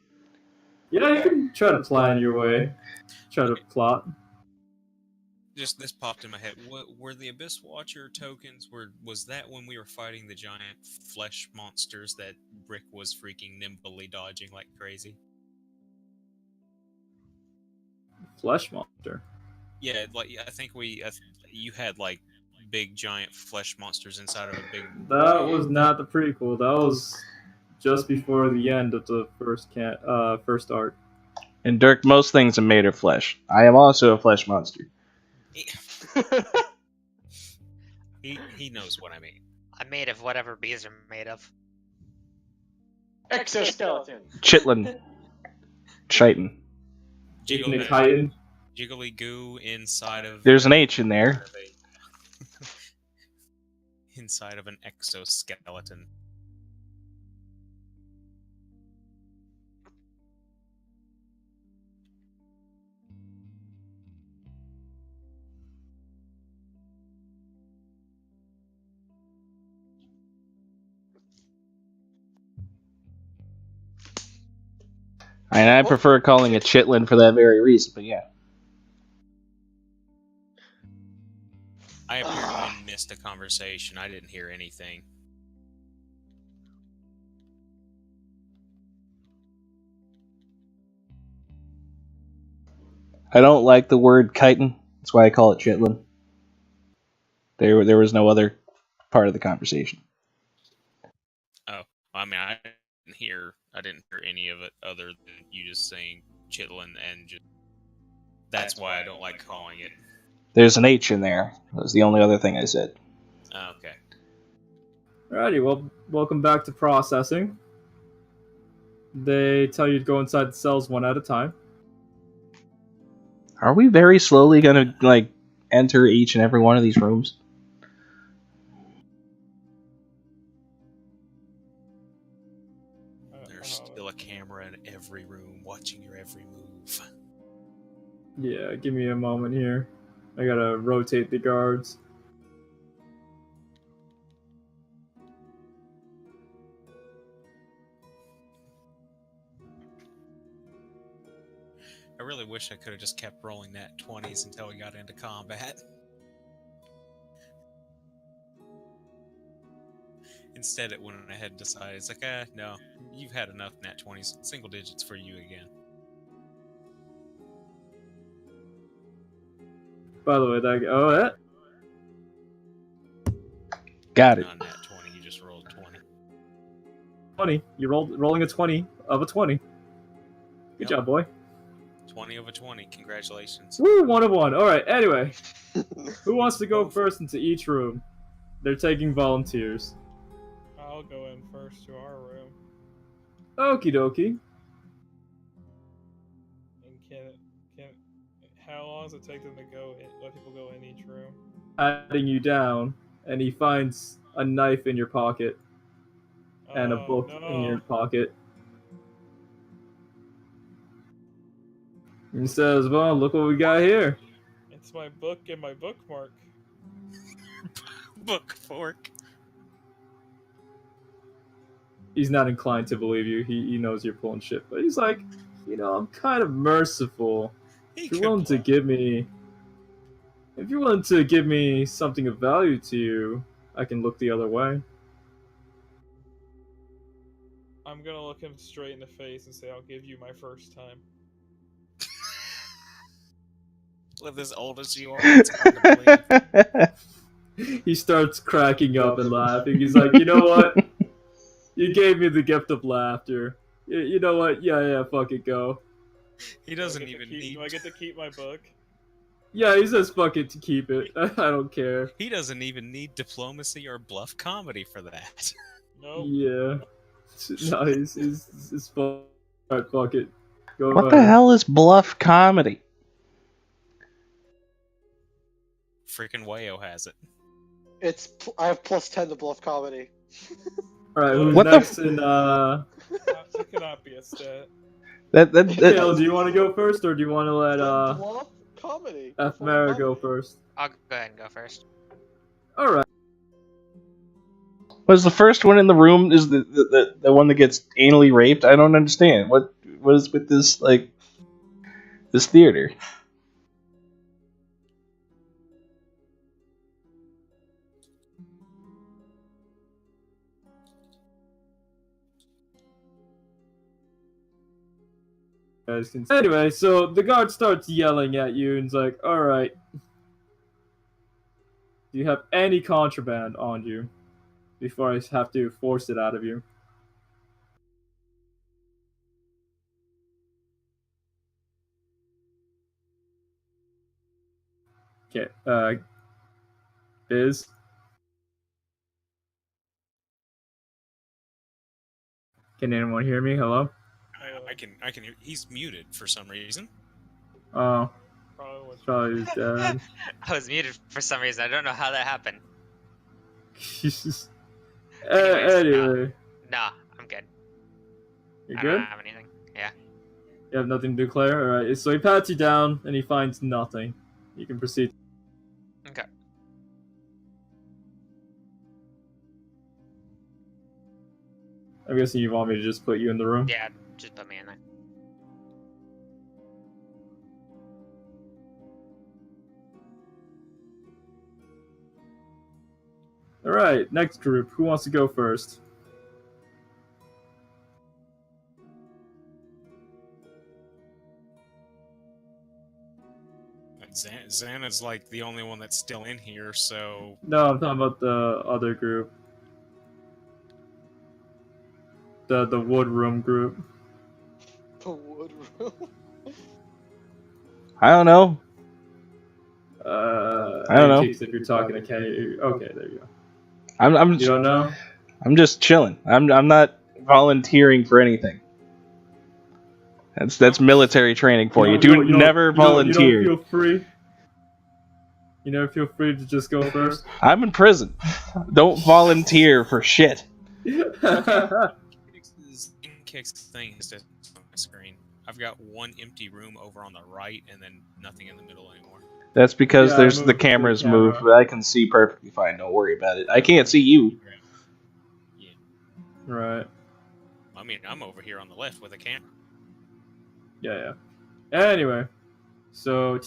Yeah, you can try to plan your way. Try to plot. Just this popped in my head. Were the Abyss Watcher tokens? Was that when we were fighting the giant flesh monsters that Rick was freaking nimbly dodging like crazy? Flesh monster. Yeah, like I think you had like big giant flesh monsters inside of a big. That was not the prequel. That was just before the end of the first arc. And Dirk, most things are made of flesh. I am also a flesh monster. He knows what I mean. I'm made of whatever bees are made of. Exoskeleton. Chitlin. Chitin. jiggly goo inside of. There's an H in there. Inside of an exoskeleton. And I prefer calling it chitlin for that very reason, but yeah. I apparently missed a conversation. I didn't hear anything. I don't like the word chitin. That's why I call it chitlin. There was no other part of the conversation. Oh, I mean, I didn't hear any of it other than you just saying chitlin, and just that's why I don't like calling it. There's an H in there. That was the only other thing I said. Oh, okay. Alrighty, well, welcome back to processing. They tell you to go inside the cells one at a time. Are we very slowly gonna enter each and every one of these rooms? There's still a camera in every room watching your every move. Yeah, give me a moment here. I gotta rotate the guards. I really wish I could have just kept rolling nat 20s until we got into combat. Instead, it went ahead and decided, it's like, no, you've had enough nat 20s. Single digits for you again. By the way, that Got it. Not nat 20, you just rolled 20. 20. You rolling a 20 of a 20. Good job, boy. 20 of a 20. Congratulations. Woo, 1 of 1. All right. Anyway, who wants to go first into each room? They're taking volunteers. I'll go in first to our room. Okie dokie. And how long does it take them to let people go in each room? Patting you down, and he finds a knife in your pocket and a book in your pocket. He says, well, look what we got here. It's my book and my bookmark. Bookmark. He's not inclined to believe you. He knows you're pulling shit, but he's like, I'm kind of merciful. If you're willing to give me something of value to you, I can look the other way. I'm gonna look him straight in the face and say, I'll give you my first time. Live as old as you are, it's hard to believe. He starts cracking up and laughing. He's like, you know what? You gave me the gift of laughter. You know what? Yeah, fuck it, go. He doesn't even need... Do I get to keep my book? Yeah, he says fuck it to keep it. I don't care. He doesn't even need diplomacy or bluff comedy for that. Nope. Yeah. No, he's alright, fuck it. Go what the hell is bluff comedy? Freaking Wayo has it. I have +10 to bluff comedy. Alright, who's next in That cannot be a stat. Kale, do you want to go first, or do you want to let bluff comedy. F. Mara go first? I'll go ahead and go first. Alright. Was the first one in the room is the one that gets anally raped? I don't understand. What is with this this theater? Anyway, so the guard starts yelling at you and is like, alright. Do you have any contraband on you? Before I have to force it out of you. Okay, Biz? Can anyone hear me? Hello? I can hear. He's muted for some reason. Oh, Probably was probably his dad. I was muted for some reason. I don't know how that happened. Anyways, Anyways, anyway, nah, I'm good. you're I don't good? have anything. Yeah. You have nothing to declare? Alright, so he pats you down and he finds nothing. You can proceed. Okay. I'm guessing you want me to just put you in the room? Yeah, just put me in there. Alright, next group. Who wants to go first? Xana's like the only one that's still in here, so No, I'm talking about the other group. The wood room group. The wood room. I don't know. I don't know. If you're talking to Kenny. Okay, there you go. I'm You don't know? I'm just chilling. I'm not volunteering for anything. That's military training for you. Never volunteer. You don't feel free? You never feel free to just go first? I'm in prison. Don't volunteer for shit. Kick's thing is just on my screen. I've got one empty room over on the right, and then nothing in the middle anymore. That's because Yeah, there's I the moved cameras the camera. moved, but I can see perfectly fine. Don't worry about it. I can't see you. Yeah. Right. I mean, I'm over here on the left with a camera. Yeah. Anyway, so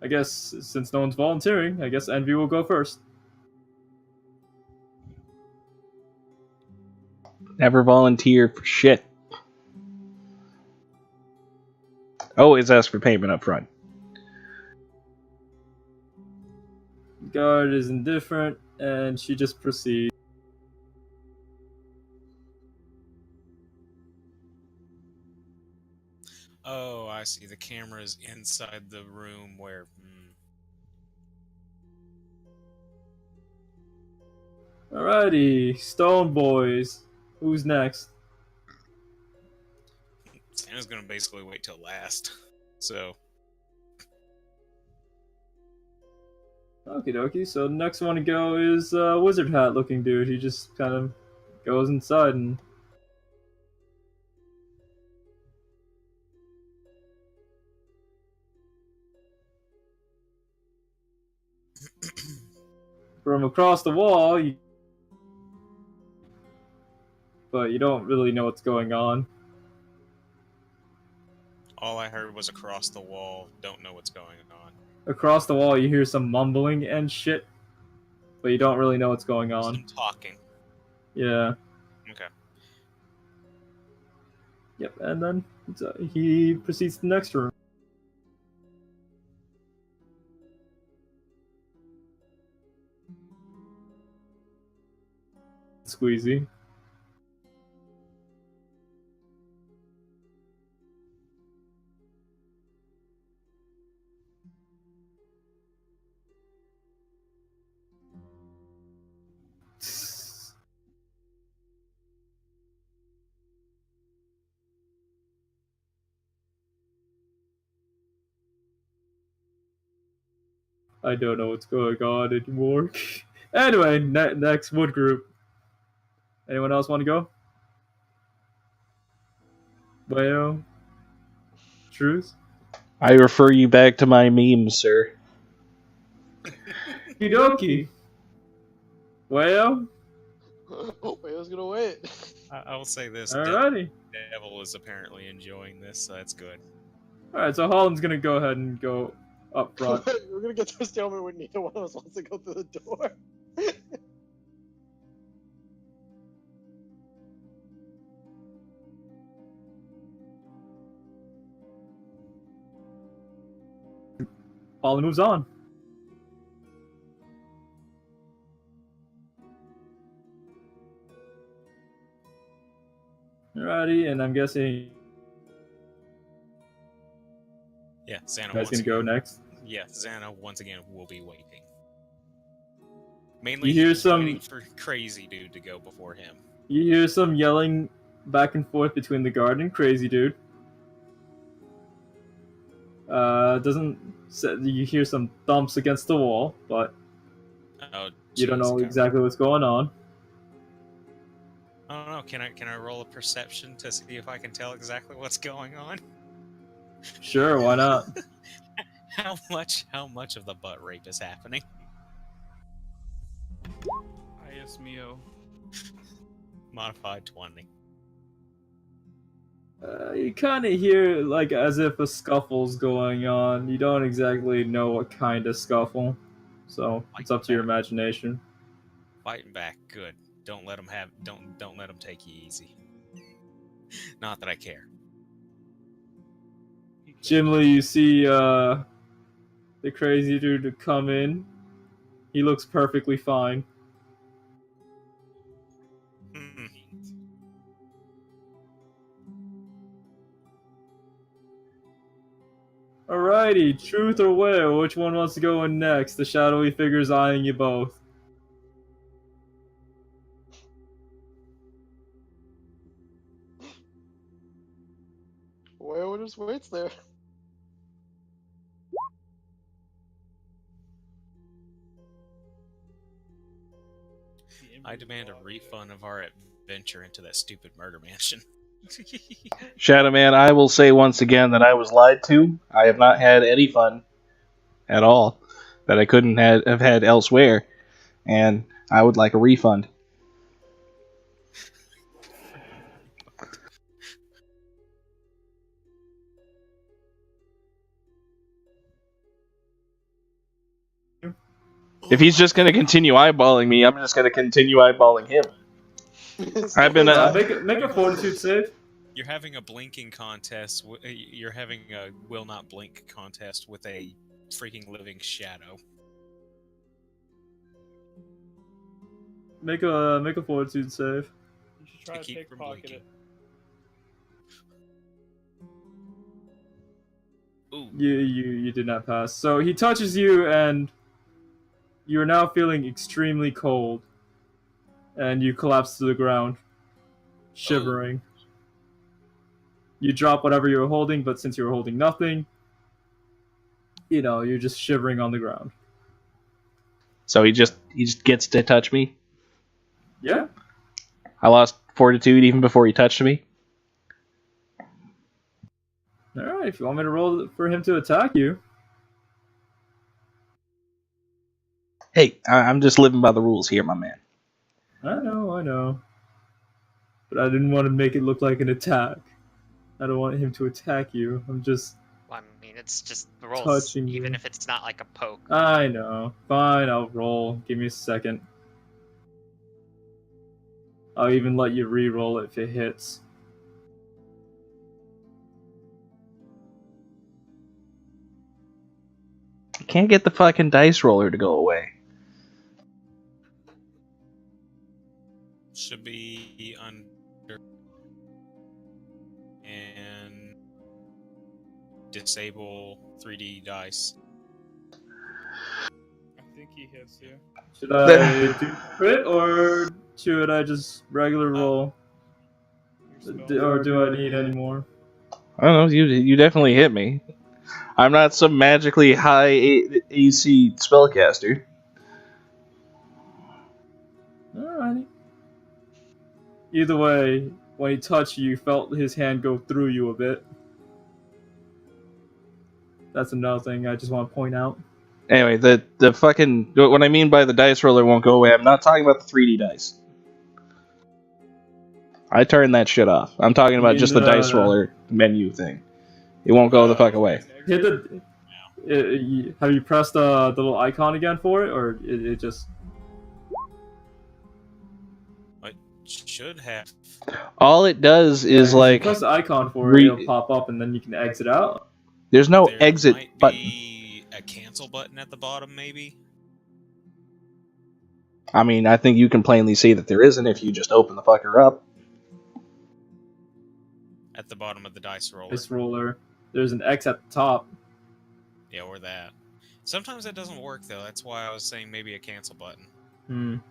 I guess since no one's volunteering, I guess Envy will go first. Never volunteer for shit. Always ask for payment up front. Guard is indifferent, and she just proceeds. Oh, I see. The camera's inside the room where. Alrighty, Stone Boys. Who's next? Santa's gonna basically wait till last. So. Okie dokie. So the next one to go is wizard hat looking dude. He just kind of goes inside and. From across the wall, but you don't really know what's going on. All I heard was across the wall. Don't know what's going on. Across the wall, you hear some mumbling and shit, but you don't really know what's going on. Some talking. Yeah. Okay. Yep, and then he proceeds to the next room. Squeezy. I don't know what's going on anymore. Anyway, next wood group. Anyone else want to go? Well, Truth? I refer you back to my memes, sir. Kidoki. Well, Whale's gonna wait. I will say this. alrighty. Devil is apparently enjoying this, so that's good. Alright, so Holland's gonna go ahead and go up front. We're gonna get to a stalemate where neither one of us wants to go through the door. Holland moves on. Alrighty, and I'm guessing Yeah, Xana you guys can go next. Yeah, Xana once again will be waiting. Mainly, You hear he's some- waiting for Crazy Dude to go before him. You hear some yelling back and forth between the guard and Crazy Dude. Doesn't you hear some thumps against the wall, but Oh, you don't jeez, know okay. exactly what's going on. I don't know. Can I roll a perception to see if I can tell exactly what's going on? Sure, why not? How much of the butt rape is happening? Yes, Mio. Modified 20. You kind of hear like as if a scuffle's going on. You don't exactly know what kind of scuffle, so it's up to your imagination. Fighting back, good. Don't let them take you easy. Not that I care. Jimly, you see the crazy dude come in. He looks perfectly fine. Alrighty, truth or whale, which one wants to go in next? The shadowy figure's eyeing you both. Whale just waits there. I demand a refund of our adventure into that stupid murder mansion. Shadow Man, I will say once again that I was lied to. I have not had any fun at all that I couldn't have had elsewhere, and I would like a refund. If he's just going to continue eyeballing me, I'm just going to continue eyeballing him. I've been make a fortitude save. You're having a blinking contest. You're having a will not blink contest with a freaking living shadow. Make a fortitude save. You should try to pickpocket it. Ooh. You did not pass. So he touches you, and you are now feeling extremely cold, and you collapse to the ground, shivering. Oh. You drop whatever you were holding, but since you were holding nothing, you're just shivering on the ground. So he just gets to touch me? Yeah. I lost fortitude even before he touched me? Alright, if you want me to roll for him to attack you. Hey, I'm just living by the rules here, my man. I know. But I didn't want to make it look like an attack. I don't want him to attack you. I'm just... Well, I mean, it's just the rolls, touching even you. if it's not like a poke. I know. Fine, I'll roll. Give me a second. I'll even let you re-roll it if it hits. I can't get the fucking dice roller to go away. Should be under and disable 3D dice. I think he hits you. Should I do crit or should I just regular roll? Or do I need any more? I don't know. You definitely hit me. I'm not some magically high AC spellcaster. Alrighty. Either way, when he touched you, you felt his hand go through you a bit. That's another thing I just want to point out. Anyway, the fucking... What I mean by the dice roller won't go away, I'm not talking about the 3D dice. I turned that shit off. I'm talking about just the dice roller menu thing. It won't go the fuck away. Hit have you pressed the little icon again for it, or it just... I should have. All it does is like... If you press the icon for it, it'll pop up and then you can exit out. There's no exit button. There might be a cancel button at the bottom, maybe? I mean, I think you can plainly see that there isn't if you just open the fucker up. At the bottom of the dice roller. Dice roller. There's an X at the top. Yeah, or that. Sometimes that doesn't work, though. That's why I was saying maybe a cancel button.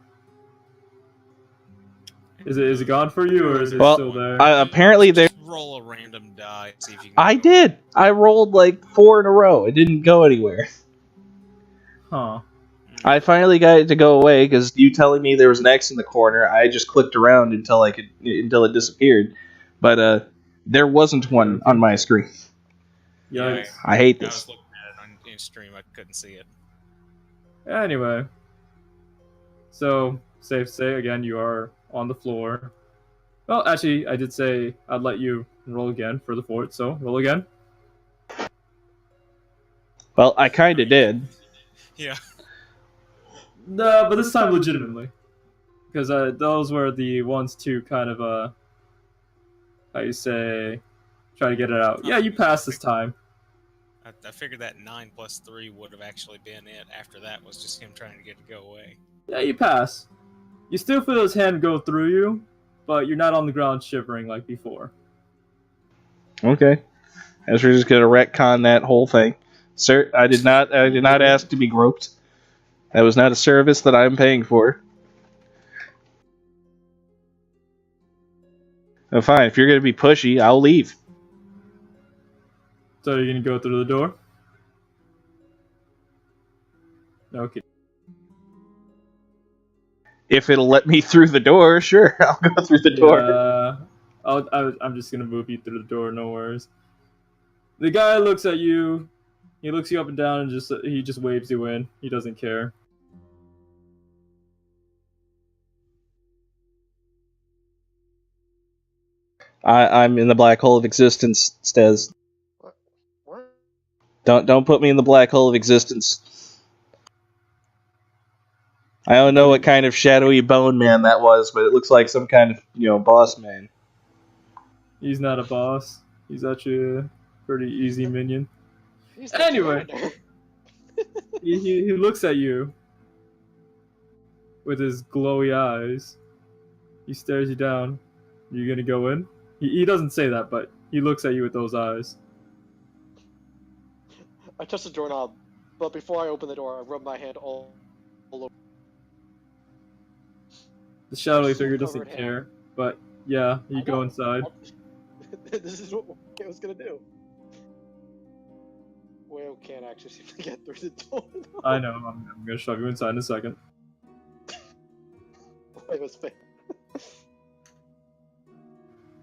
Is it gone for you, or is it still there? Apparently there... roll a random die. See if you can. I did. I rolled like 4 in a row. It didn't go anywhere. Huh. I finally got it to go away because you telling me there was an X in the corner. I just clicked around until it disappeared, but there wasn't one on my screen. Yeah, I hate I this. was looking at it on in stream. I couldn't see it. Anyway, so safe to say again, you are on the floor. Well, actually, I did say I'd let you roll again for the fort, so roll again. Well, I kind of did. Yeah. No, but this time legitimately, because those were the ones to kind of how you say, try to get it out. Yeah, you passed this time. I figured that 9 plus 3 would have actually been it. After that was just him trying to get it to go away. Yeah, you pass. You still feel his hand go through you, but you're not on the ground shivering like before. Okay. As we're just gonna retcon that whole thing, sir. I did not ask to be groped. That was not a service that I'm paying for. Oh, fine. If you're gonna be pushy, I'll leave. So you're gonna go through the door? Okay. If it'll let me through the door, sure, I'll go through the door. I'm just gonna move you through the door. No worries. The guy looks at you. He looks you up and down, and he just waves you in. He doesn't care. I'm in the black hole of existence, Stez. What? Don't put me in the black hole of existence. I don't know what kind of shadowy bone man that was, but it looks like some kind of, boss man. He's not a boss. He's actually a pretty easy minion. Anyway. he looks at you with his glowy eyes. He stares you down. You gonna go in? He doesn't say that, but he looks at you with those eyes. I touch the doorknob, but before I open the door, I rub my hand all over. The shadowy figure doesn't care, but yeah, you go inside. This is what Wayo's gonna do. Wayo can't actually seem to get through the door. I know, I'm gonna shove you inside in a second. Wayo's face.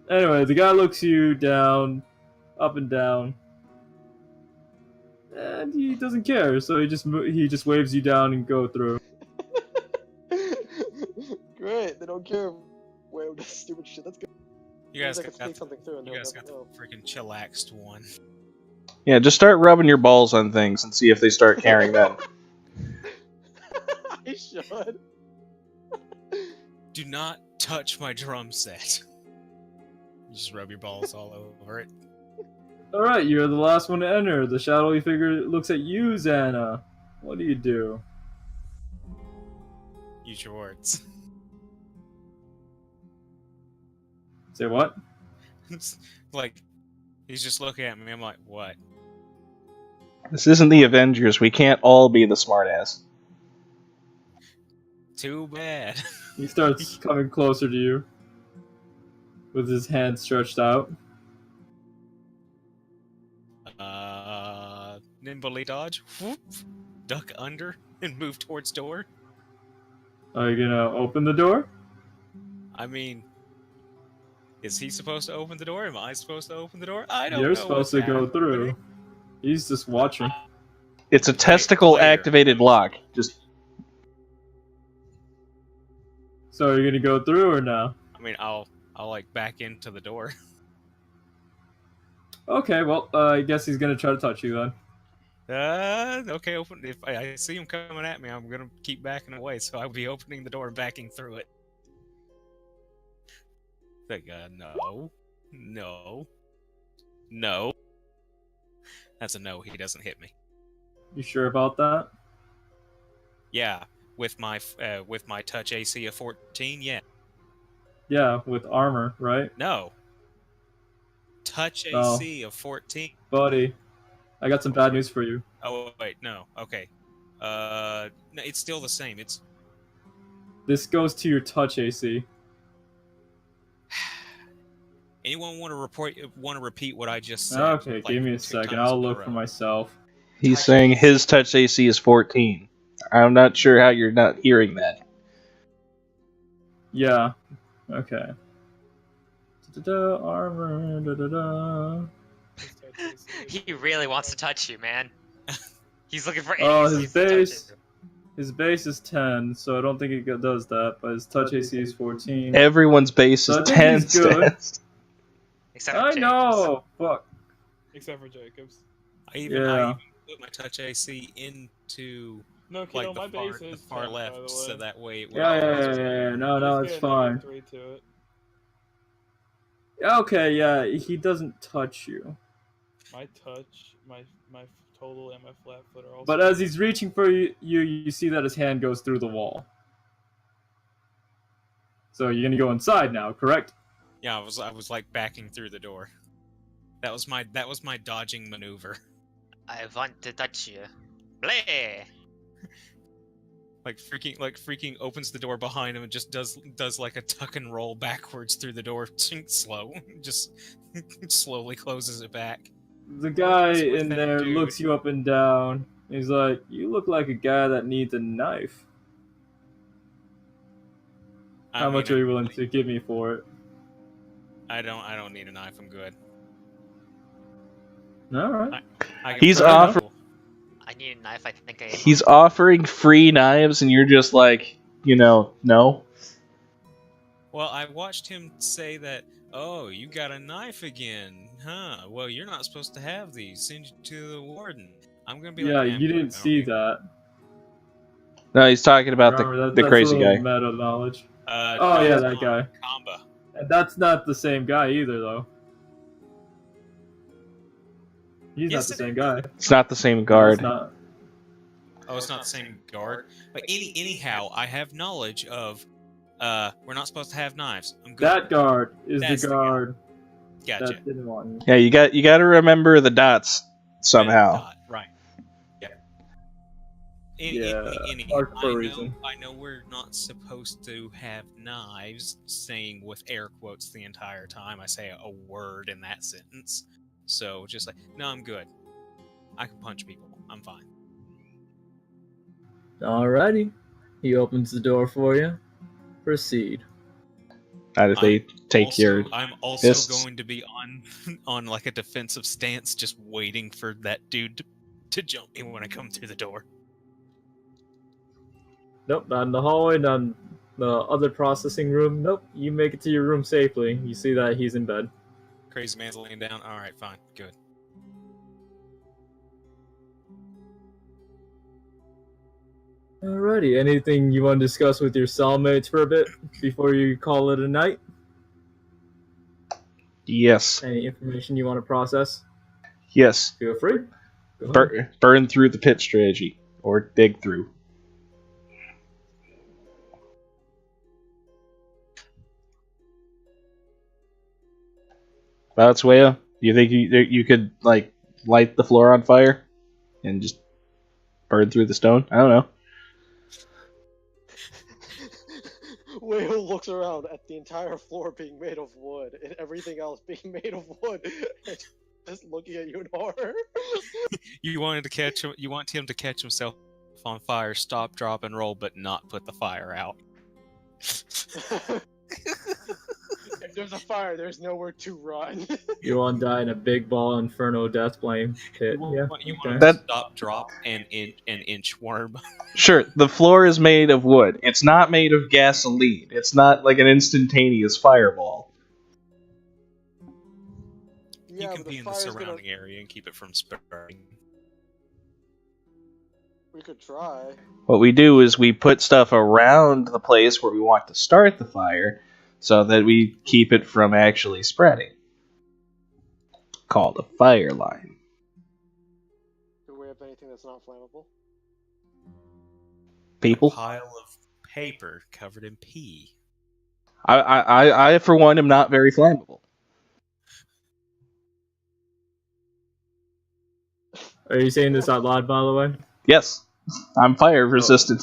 Anyway, the guy looks you down, up and down, and he doesn't care. So he just waves you down and go through. Great, they don't care. Wayo does stupid shit. That's good. You guys got got something through, and you guys got the know. freaking chillaxed one. Yeah, just start rubbing your balls on things and see if they start caring then. I should. Do not touch my drum set. You just rub your balls all over it. Alright, you're the last one to enter. The shadowy figure looks at you, Xana. What do you do? Use your words. Say what? Like, he's just looking at me. I'm like, what? This isn't the Avengers. We can't all be the smartass. Too bad. He starts coming closer to you with his hand stretched out. Nimbly dodge, whoop, duck under, and move towards door. Are you gonna open the door? I mean, is he supposed to open the door? Am I supposed to open the door? I don't know. You're supposed to go through. He's just watching. It's a testicle-activated lock. Just. So are you gonna go through or no? I mean, I'll like back into the door. Okay, well, I guess he's gonna try to touch you then. Okay, open. If I see him coming at me, I'm gonna keep backing away. So I'll be opening the door and backing through it. Like, no. That's a no. He doesn't hit me. You sure about that? Yeah, with my touch AC of 14. Yeah. Yeah, with armor, right? No. Touch AC of 14. Buddy, I got some bad news for you. Oh wait, no. Okay. No, it's still the same. This goes to your touch AC. Anyone want to repeat what I just said? Okay, like, give me a 2 second. times I'll in a look row? for myself. He's saying his touch AC is 14. I'm not sure how you're not hearing that. Yeah. Okay. Armor. His touch AC is He really wants to touch you, man. He's looking for Oh, any his excuse to touch base. you. His base is 10, so I don't think it does that. But his touch AC is 14. Everyone's base So is I think 10. he's good. Stats. Except for I Jacobs. know. Fuck. except for Jacobs. I Yeah. even put my touch AC into No, kiddo, like my base the is far 10, left, by the so way. that way it would. Yeah. No, You just it's get a fine. -3 to it. Okay, yeah, he doesn't touch you. My touch, my total, and my flat foot are also. But as he's reaching for you see that his hand goes through the wall. So you're gonna go inside now, correct? Yeah, I was like backing through the door. That was my dodging maneuver. I want to touch you. Bleh! Like freaking opens the door behind him and just does like a tuck and roll backwards through the door, slow, just slowly closes it back. The guy What's with in that there dude? looks you up and down. He's like, "You look like a guy that needs a knife. How much are you willing to give me for it?" I don't need a knife. I'm good. All right. I can He's probably offer- handle- I need a knife. I think I. He's offering free knives, and you're just like, no. Well, I watched him say that. Oh, you got a knife again, huh? Well, you're not supposed to have these. Send you to the warden. I'm gonna be Yeah, like, you didn't see that. No, he's talking about Remember, the that's crazy a little guy. meta knowledge. Oh Oh yeah, that guy. Kamba. And that's not the same guy either, though. He's Yes, not the it same is. guy. It's not the same No, guard. it's not. Oh, it's not the same guard. But anyhow, I have knowledge of. We're not supposed to have knives. I'm good. That guard is That's the the guard Gotcha. that didn't want you. Yeah, you got to remember the dots somehow. Dot, right. Yeah. Yeah, Anyhow, marked for a reason. I know we're not supposed to have knives, saying with air quotes the entire time I say a word in that sentence. So just like, no, I'm good. I can punch people. I'm fine. Alrighty. He opens the door for you. Proceed. Not if they take your I'm also fists. going to be on like a defensive stance, just waiting for that dude to jump me when I come through the door. Nope, not in the hallway, not in the other processing room. Nope, you make it to your room safely. You see that he's in bed. Crazy man's laying down. All right, fine, good. Alrighty, anything you want to discuss with your cellmates for a bit before you call it a night? Yes. Any information you want to process? Yes. Feel free. Go ahead. Burn through the pit strategy. Or dig through. Valtzwea, do you think you could like light the floor on fire and just burn through the stone? I don't know. Whale looks around at the entire floor being made of wood and everything else being made of wood, and just looking at you in horror. You want him to catch himself on fire, stop, drop, and roll, but not put the fire out. If there's a fire, there's nowhere to run. You want to die in a big ball inferno death flame pit. You Okay. want to stop, drop, and inchworm. Sure, the floor is made of wood. It's not made of gasoline. It's not like an instantaneous fireball. Yeah, You can but be in the fire's surrounding area and keep it from spreading. We could try. What we do is we put stuff around the place where we want to start the fire so that we keep it from actually spreading. Called a fire line. Do we have anything that's not flammable? People? A pile of paper covered in pee. I for one, am not very flammable. Are you saying this out loud, by the way? Yes, I'm fire resistant.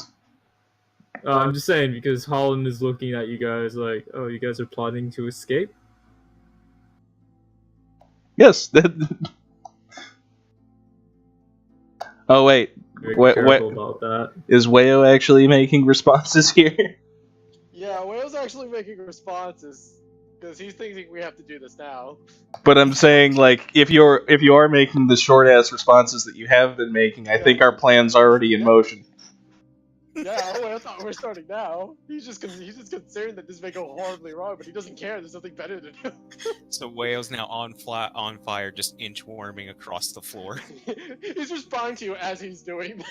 I'm just saying because Holland is looking at you guys like, oh, you guys are plotting to escape? Yes. Oh wait. Be What careful about that. is Wayo actually making responses here? Yeah, Whale's actually making responses because he's thinking we have to do this now. But I'm saying, like, if you are making the short ass responses that you have been making, I think our plan's already in motion. Yeah, I thought we're starting now. He's just concerned that this may go horribly wrong, but he doesn't care. There's nothing better to do. So Whale's now on fire, just inchworming across the floor. He's responding to you as he's doing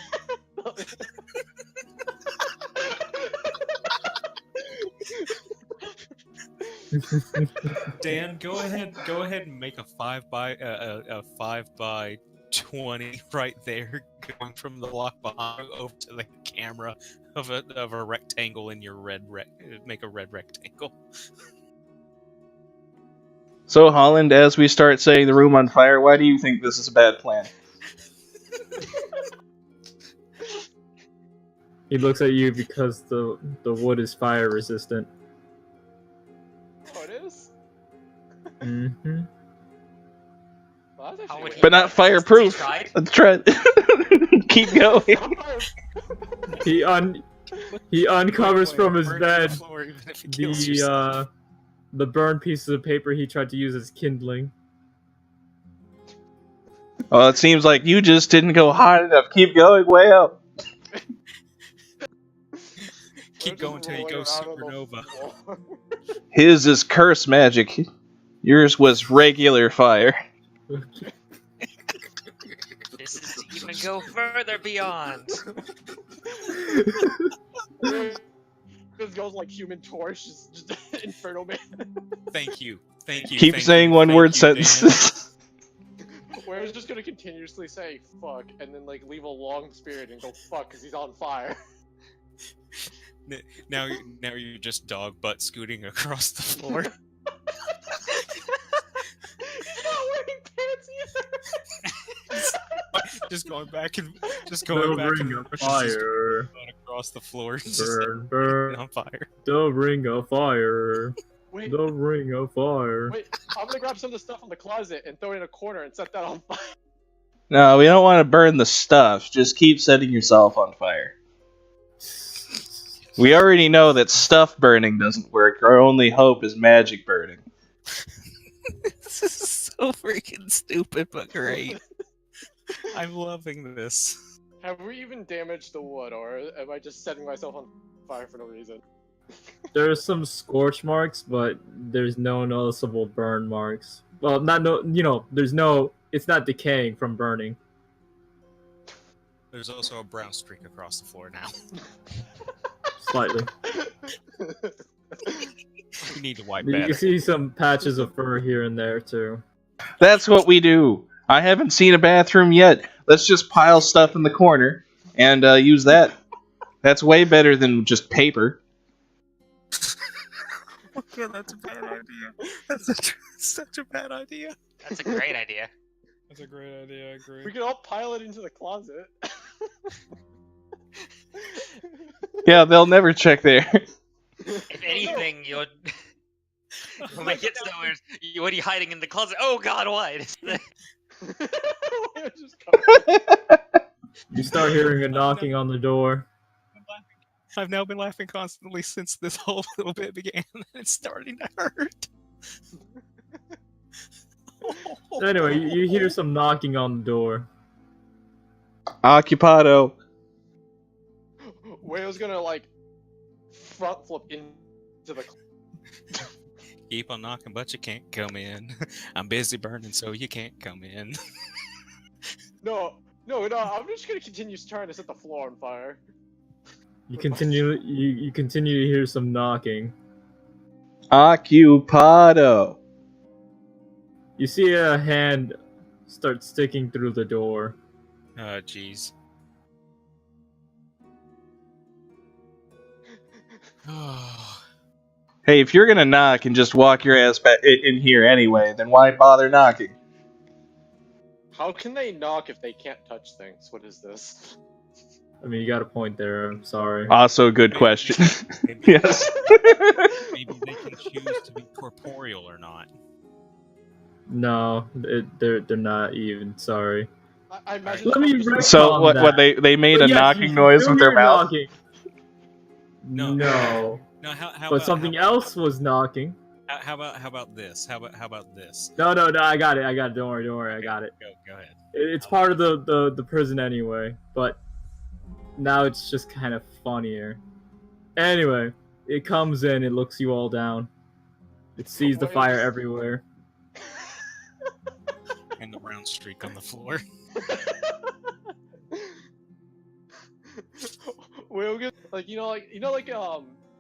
Dan, go ahead and make a 5 by 20 right there, going from the block behind over to the camera of a rectangle in your make a red rectangle. So Holland, as we start setting the room on fire, why do you think this is a bad plan? He looks at you because the wood is fire resistant. Oh, it is? Mm-hmm. Well, that's actually But not fireproof. Let's try it. Keep going. He uncovers from his bed the the burned pieces of paper he tried to use as kindling. Well, it seems like you just didn't go hard enough. Keep going, way up. Keep going till you go supernova. His is curse magic. Yours was regular fire. This is to even go further beyond. This goes like Human Torch, just Inferno Man. Thank you. Keep saying one-word sentences. Where's just gonna continuously say fuck and then like leave a long spirit and go fuck because he's on fire. Now you're just dog butt scooting across the floor. He's not wearing pants either. just going back and fire across the floor. Burn on fire. The ring of fire. Wait. The ring of fire. Wait, I'm gonna grab some of the stuff from the closet and throw it in a corner and set that on fire. No, we don't want to burn the stuff. Just keep setting yourself on fire. We already know that stuff burning doesn't work. Our only hope is magic burning. This is so freaking stupid, but great. I'm loving this. Have we even damaged the wood, or am I just setting myself on fire for no reason? There are some scorch marks, but there's no noticeable burn marks. Well, it's not decaying from burning. There's also a brown streak across the floor now. Slightly. You need to wipe You that. can see some patches of fur here and there, too. That's what we do. I haven't seen a bathroom yet. Let's just pile stuff in the corner and use that. That's way better than just paper. Okay, that's a bad idea. That's such a bad idea. That's a great idea. That's a great idea, I agree. We can all pile it into the closet. Yeah, they'll never check there. If anything, you'll make it so what are you hiding in the closet? Oh god, what? You start hearing a knocking on the door. I've now been laughing constantly since this whole little bit began, and it's starting to hurt. Anyway, you hear some knocking on the door. Occupado. Whale's gonna like front flip into the. Keep on knocking, but you can't come in. I'm busy burning, so you can't come in. No. I'm just gonna continue trying to set the floor on fire. You continue to hear some knocking. Occupado. You see a hand start sticking through the door. Oh, jeez. Hey, if you're gonna knock and just walk your ass back in here anyway, then why bother knocking? How can they knock if they can't touch things? What is this? I mean, you got a point there. I'm sorry. Also a good question. Yes. Maybe they can choose to be corporeal or not. No, they're not even. Sorry. I imagine. Let me So retcon what that. they made But a yes, knocking you noise still with their hear mouth? knocking. No. No. No, how But about, something how about, else was knocking. How about this? How about this? No, I got it. Don't worry. I got it. Go ahead. It's part of the prison anyway, but now it's just kind of funnier. Anyway, it comes in, it looks you all down. It sees the fire everywhere. And the brown streak on the floor. We'll get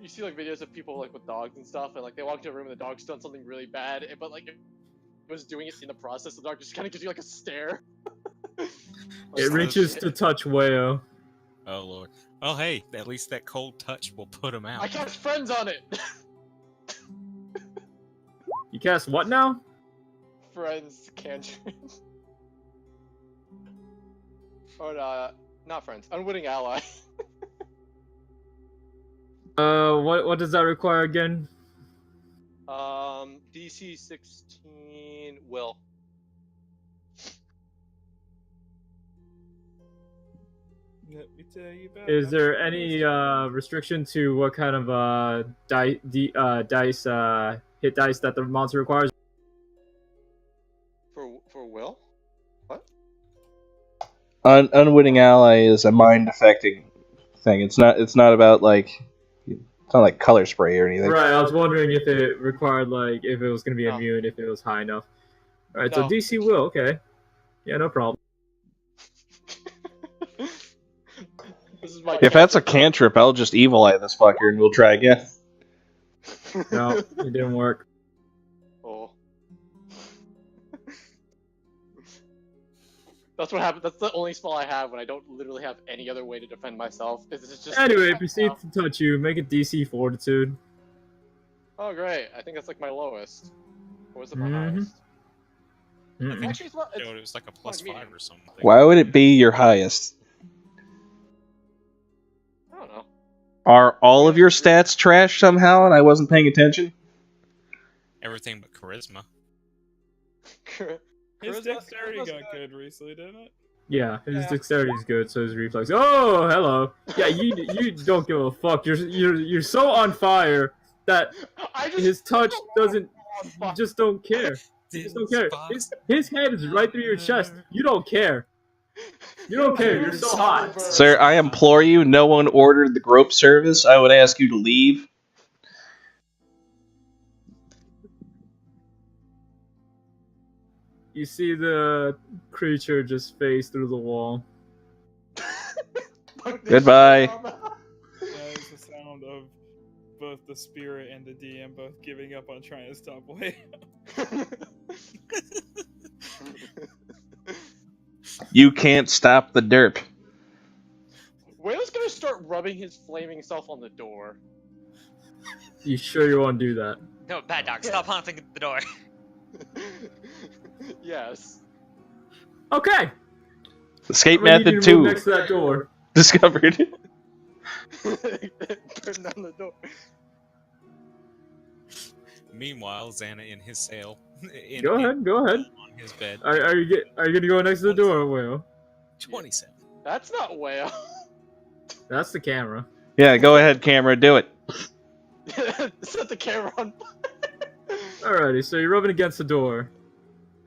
you see like videos of people like with dogs and stuff, and like they walk into a room and the dog's done something really bad, but like it was doing it in the process. The dog just kind of gives you like a stare. It reaches to touch Wayo. Oh lord. Well, hey, at least that cold touch will put him out. I cast friends on it. You cast what now? Friends cantrip. Or not friends. Unwitting ally. What does that require again? DC 16 will. Let me tell you about. Is there any restriction to what kind of dice hit dice that the monster requires? For will? What? Unwitting ally is a mind affecting thing. It's not about like, it's not like color spray or anything. Right, I was wondering if it required like if it was gonna be immune, if it was high enough. Alright, so DC will, okay. Yeah, no problem. If that's a cantrip, I'll just evil eye this fucker and we'll try again. No, it didn't work. Oh. That's what happened. That's the only spell I have when I don't literally have any other way to defend myself. It's just anyway, proceed to touch you. Make a DC Fortitude. Oh great! I think that's like my lowest. Or was it my highest? Actually, It was like a +5 or something. Why would it be your highest? I don't know. Are all of your stats trash somehow and I wasn't paying attention? Everything but charisma. His dexterity got good recently, didn't it? Yeah, his dexterity is good, so his reflex. Oh, hello. Yeah, you don't give a fuck. You're so on fire that his touch doesn't. You just don't care. You just don't care. His head is right through your chest. You don't care. You don't care. You're so hot. Sir, I implore you. No one ordered the grope service. I would ask you to leave. You see the creature just phase through the wall. Goodbye. That is the sound of both the spirit and the DM both giving up on trying to stop Wayo. You can't stop the derp. Wayo's gonna start rubbing his flaming self on the door. You sure you want to do that? No, bad dog, stop haunting the door. Yes. Okay. Escape method 2. Next to that door. Discovered. Turn down the door. Meanwhile, Xana in his cell. Go ahead. On his bed. Are you gonna go next to the door, Wayo? 27. That's not Wayo. That's the camera. Yeah, go ahead, camera, do it. Set the camera on. Alrighty, so you're rubbing against the door,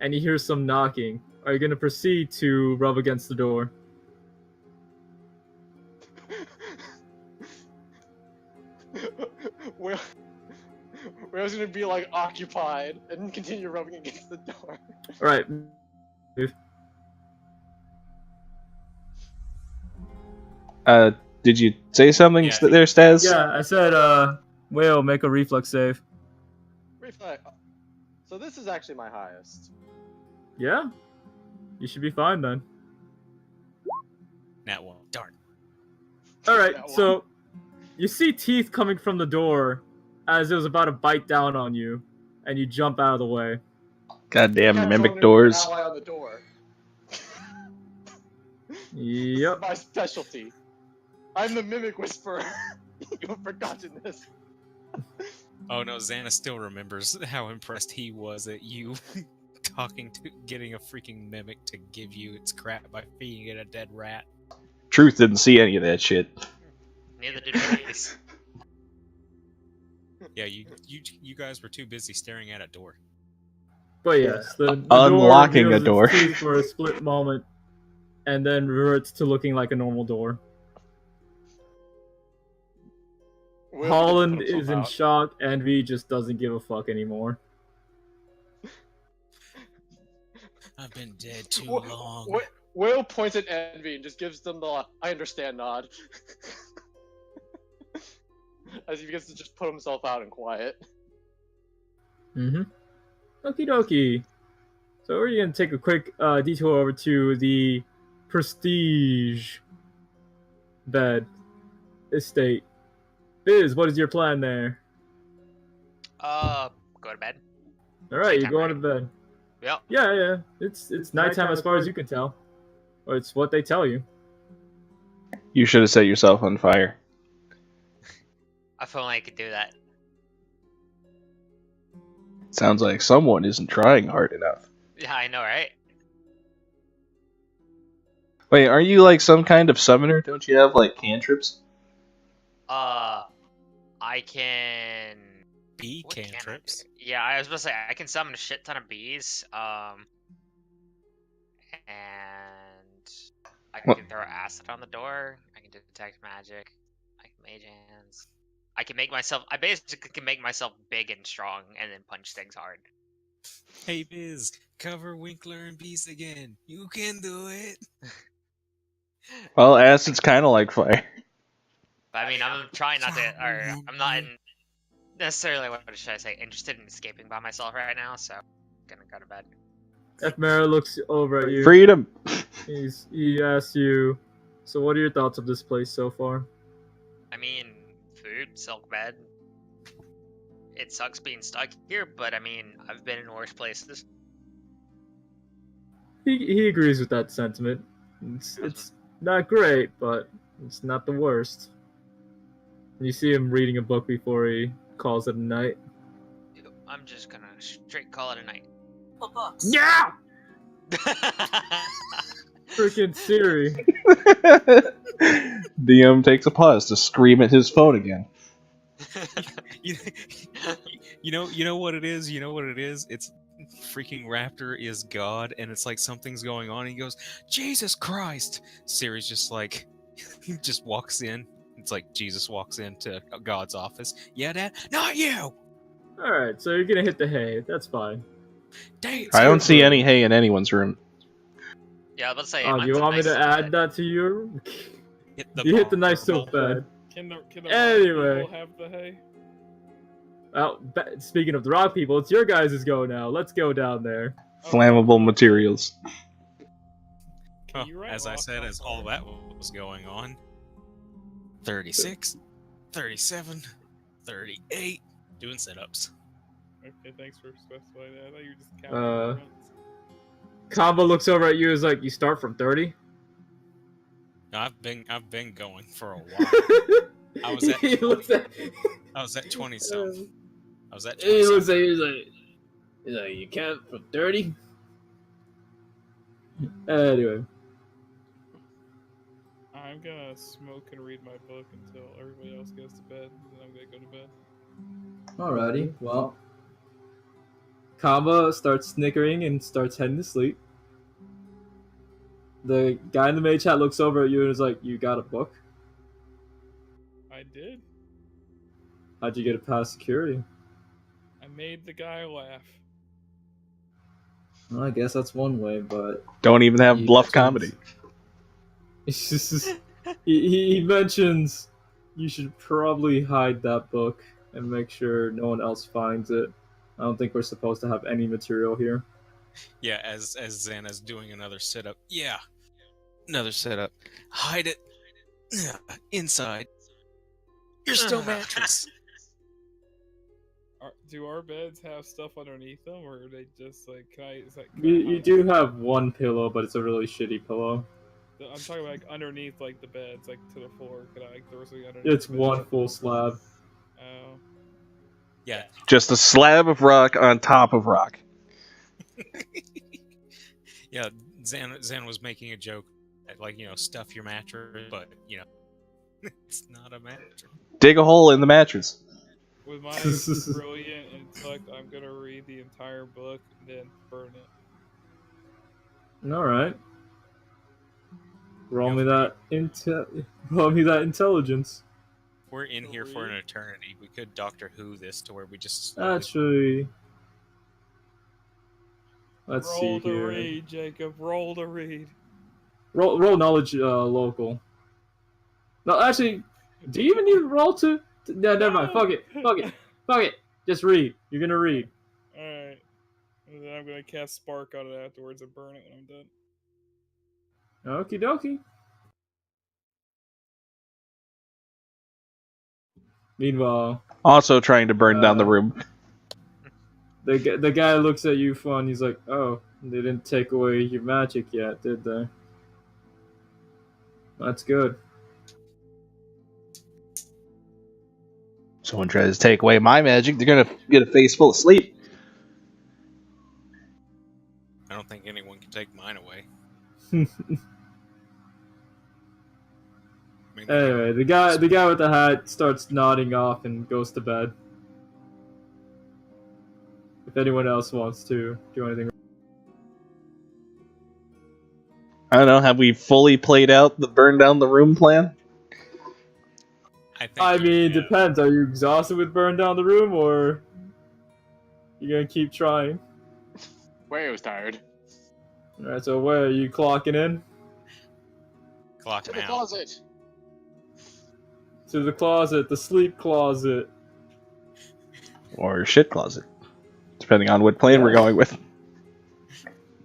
and you hear some knocking. Are you gonna proceed to rub against the door? Wayo's gonna be like occupied and continue rubbing against the door. Alright. Did you say something there, Staz? Yeah, I said, Wayo, make a reflex save. Reflex. So this is actually my highest. Yeah? You should be fine then. Nat 1. Darn. Alright, so you see teeth coming from the door as it was about to bite down on you, and you jump out of the way. Goddamn mimic doors. Ally on the door. Yep. My specialty. I'm the mimic whisperer. You have forgotten this. Oh no, Xana still remembers how impressed he was at you getting a freaking mimic to give you its crap by feeding it a dead rat. Truth didn't see any of that shit. Neither did Face. Yeah, you guys were too busy staring at a door. But yes, the Unlocking door a door. reveals its teeth for a split moment, and then reverts to looking like a normal door. Holland is in shock. Envy just doesn't give a fuck anymore. I've been dead too long. Will points at Envy and just gives them the "I understand" nod, as he gets to just put himself out in quiet. Okie dokie. So we're gonna take a quick detour over to the Prestige bed estate. Biz, what is your plan there? Go to bed. All right, you're going to bed. Yep. Yeah. It's nighttime as far as you can tell, or it's what they tell you. You should have set yourself on fire. If only I could do that. Sounds like someone isn't trying hard enough. Yeah, I know, right? Wait, are you like some kind of summoner? Don't you have like cantrips? I can... Bee cantrips? Yeah, I was supposed to say, I can summon a shit ton of bees, and I can throw acid on the door, I can detect magic, I can mage hands, I basically can make myself big and strong, and then punch things hard. Hey Biz, cover Winkler and Beast again. You can do it. Well, acid's kind of like fire. But I mean, I'm trying not to, or I'm not necessarily, what should I say, interested in escaping by myself right now, so I'm gonna go to bed. Ephemera looks over at you. Freedom! He asks you, so what are your thoughts of this place so far? I mean, food, silk bed. It sucks being stuck here, but I mean, I've been in worse places. He agrees with that sentiment. It's not great, but it's not the worst. You see him reading a book before he calls it a night. I'm just gonna straight call it a night. Yeah! Freaking Siri. DM takes a pause to scream at his phone again. You know what it is? You know what it is? It's freaking Raptor is God, and it's like something's going on, and he goes, Jesus Christ! Siri's just like, he just walks in. It's like Jesus walks into God's office. Yeah, Dad? Not you! Alright, so you're gonna hit the hay. That's fine. Dang, I don't see any hay in anyone's room. Yeah, let's say. Oh, you want me to add that to your room? You hit the nice silk bed. Can the Anyway. people have the hay? Well, speaking of the rock people, it's your guys' go now. Let's go down there. Flammable materials. Oh, as I said, as all that was going on, 36, 37, 38, doing sit-ups. Okay, thanks for specifying that. I thought you were just counting runs. Kamba looks over at you and is like, you start from 30? No, I've been going for a while. I was at 20. I was at 20 something. I was at 20 he's like, you count from 30? Anyway. I'm gonna smoke and read my book until everybody else goes to bed, and then I'm gonna go to bed. Alrighty, well. Kamba starts snickering and starts heading to sleep. The guy in the main chat looks over at you and is like, you got a book? I did. How'd you get it past security? I made the guy laugh. Well, I guess that's one way, but... Don't even have bluff comedy. He mentions you should probably hide that book and make sure no one else finds it. I don't think we're supposed to have any material here. Yeah, as Xana's doing another sit-up. Yeah, another sit-up. Hide it. Inside. Your stone mattress. Do our beds have stuff underneath them, or are they just like? You do have one pillow, but it's a really shitty pillow. I'm talking about like underneath, like the beds, like to the floor. Can I throw something underneath? It's one full slab. Oh. Yeah. Just a slab of rock on top of rock. Yeah, Zan was making a joke, like, stuff your mattress, but, it's not a mattress. Dig a hole in the mattress. With my brilliant intellect, I'm gonna read the entire book and then burn it. All right. Roll me that intelligence. We're in here for an eternity. We could Doctor Who this to where we just Actually, let's roll see here. Roll to read, Jacob. Roll to read. Roll knowledge local. No, actually, do you even need to roll to? No, never mind. Fuck it. Just read. You're gonna read. All right. And then I'm gonna cast spark on it afterwards and burn it when I'm done. Okie dokie. Meanwhile, also trying to burn down the room. The guy looks at you fun. He's like, "Oh, they didn't take away your magic yet, did they? That's good." Someone tries to take away my magic, they're gonna get a face full of sleep. I don't think anyone can take mine away. Anyway, the guy with the hat starts nodding off and goes to bed. If anyone else wants to do anything. I don't know, have we fully played out the burn down the room plan? I mean, it depends. Are you exhausted with burn down the room, or you gonna keep trying? Wario's tired. Alright, so where are you clocking in? Clocking to the out. closet. To the closet, the sleep closet. Or shit closet. Depending on what plan we're going with.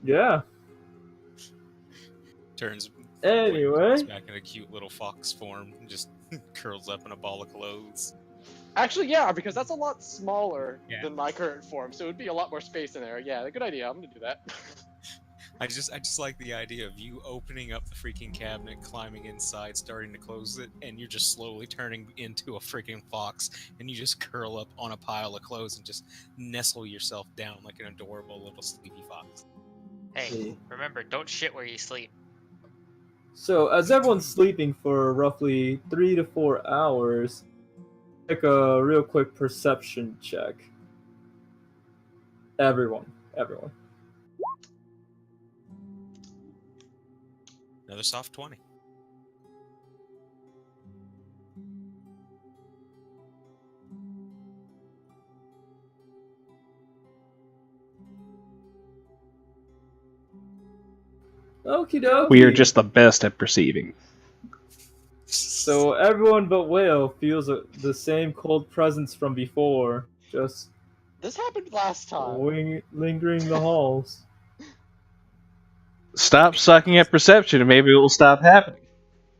Yeah. Turns anyway back in a cute little fox form and just curls up in a ball of clothes. Actually, yeah, because that's a lot smaller than my current form, so it would be a lot more space in there. Yeah, good idea. I'm gonna do that. I just like the idea of you opening up the freaking cabinet, climbing inside, starting to close it, and you're just slowly turning into a freaking fox, and you just curl up on a pile of clothes and just nestle yourself down like an adorable little sleepy fox. Hey, remember, don't shit where you sleep. So, as everyone's sleeping for roughly 3 to 4 hours, take a real quick perception check. Everyone. Another soft 20. Okie dokie. We are just the best at perceiving. So everyone but Whale feels the same cold presence from before. Just this happened last time. Lingering the halls. Stop sucking at perception and maybe it will stop happening.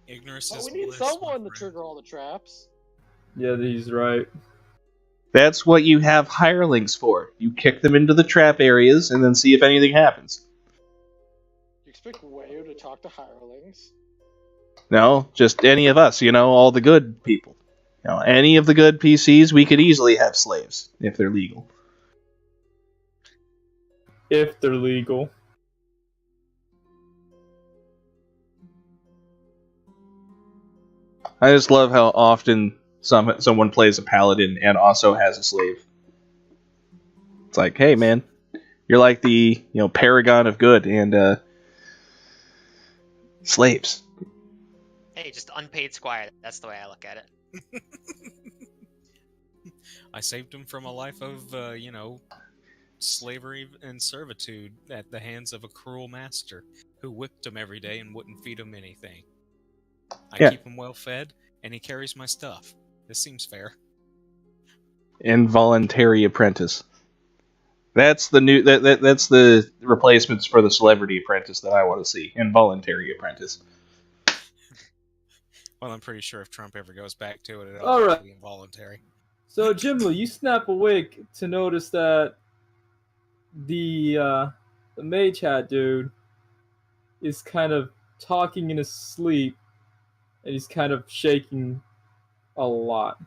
Ignorance well, is we need bliss, someone to trigger all the traps. Yeah, he's right. That's what you have hirelings for. You kick them into the trap areas and then see if anything happens. You expect Wayo to talk to hirelings? No, just any of us, all the good people. Any of the good PCs, we could easily have slaves, if they're legal. If they're legal. I just love how often someone plays a paladin and also has a slave. It's like, hey man, you're like the paragon of good and slaves. Hey, just unpaid squire. That's the way I look at it. I saved him from a life of, slavery and servitude at the hands of a cruel master who whipped him every day and wouldn't feed him anything. I keep him well fed, and he carries my stuff. This seems fair. Involuntary apprentice. That's the new. That's the replacements for the celebrity apprentice that I want to see. Involuntary apprentice. Well, I'm pretty sure if Trump ever goes back to it, it'll be involuntary. So, Jimlo, you snap awake to notice that the mage hat dude is kind of talking in his sleep, and he's kind of shaking a lot.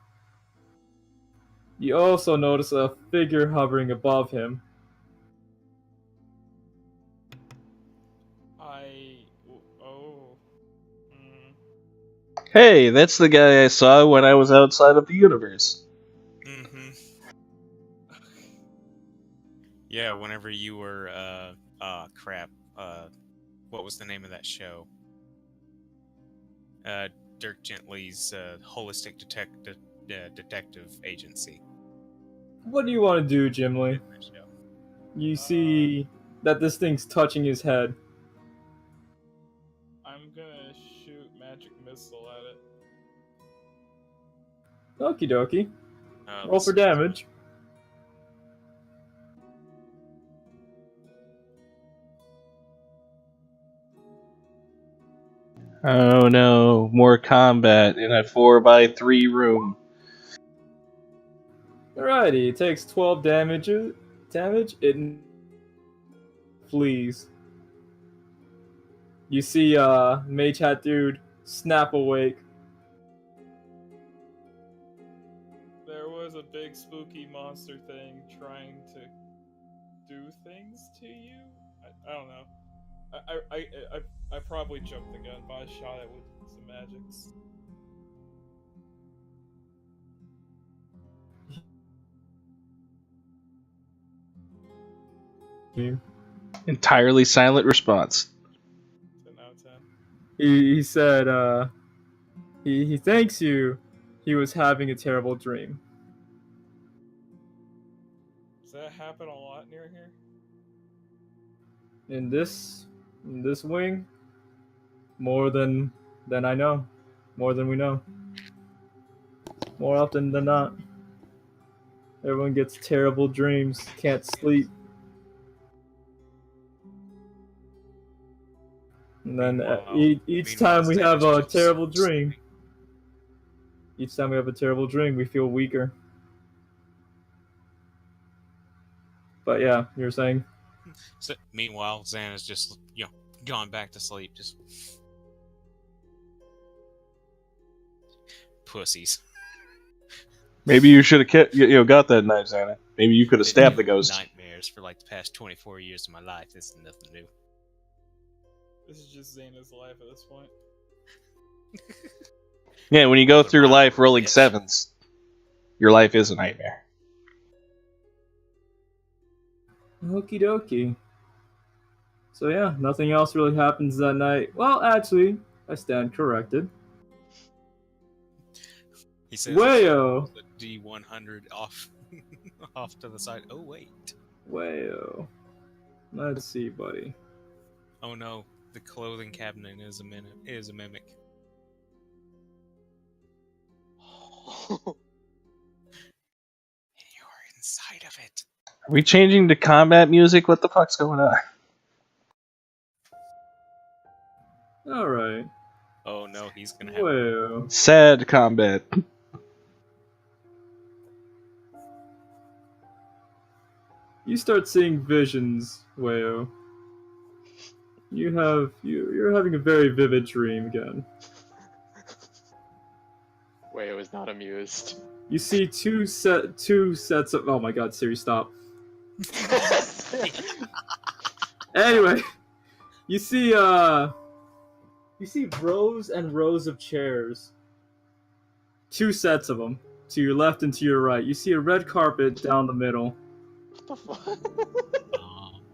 You also notice a figure hovering above him. Hey, that's the guy I saw when I was outside of the universe. Mm-hmm. Yeah, whenever you were, crap. What was the name of that show? Dirk Gently's Holistic Detective Agency. What do you want to do, Gimli? You see that this thing's touching his head. I'm gonna shoot magic missile at it. Okie dokie. Roll for damage. Oh no, more combat in a 4x3 room. Alrighty, it takes 12 damage. It flees. You see Mage Hat Dude snap awake. There was a big spooky monster thing trying to do things to you. I don't know. I probably jumped the gun, but I shot it with some magics. Entirely silent response. 10 out of 10. He said he thanks you. He was having a terrible dream. Does that happen a lot near here? In this wing, more than I know, more than we know. More often than not, everyone gets terrible dreams, can't sleep. And then each time we have a terrible dream, we feel weaker. But yeah, you were saying? So, meanwhile, Xana's just, gone back to sleep. Just pussies. Maybe you should have got that knife, Xana. Maybe you could have stabbed the ghost. Nightmares for like the past 24 years of my life. This is nothing new. This is just Xana's life at this point. Yeah, when you go through life rolling sevens, your life is a nightmare. Okie dokie. So yeah, nothing else really happens that night. Well, actually, I stand corrected. He says Wayo! The D100 off off to the side. Oh wait. Wayo. Let's see, buddy. Oh no, the clothing cabinet is a mimic. Oh. And you're inside of it. Are we changing to combat music? What the fuck's going on? Alright. Oh no, he's gonna have. Well. Sad combat. You start seeing visions, Wayo. You're having a very vivid dream again. Wayo is not amused. You see two sets of. Oh my god, Siri, stop. Anyway, you see rows and rows of chairs. Two sets of them, to your left and to your right. You see a red carpet down the middle. What the fuck?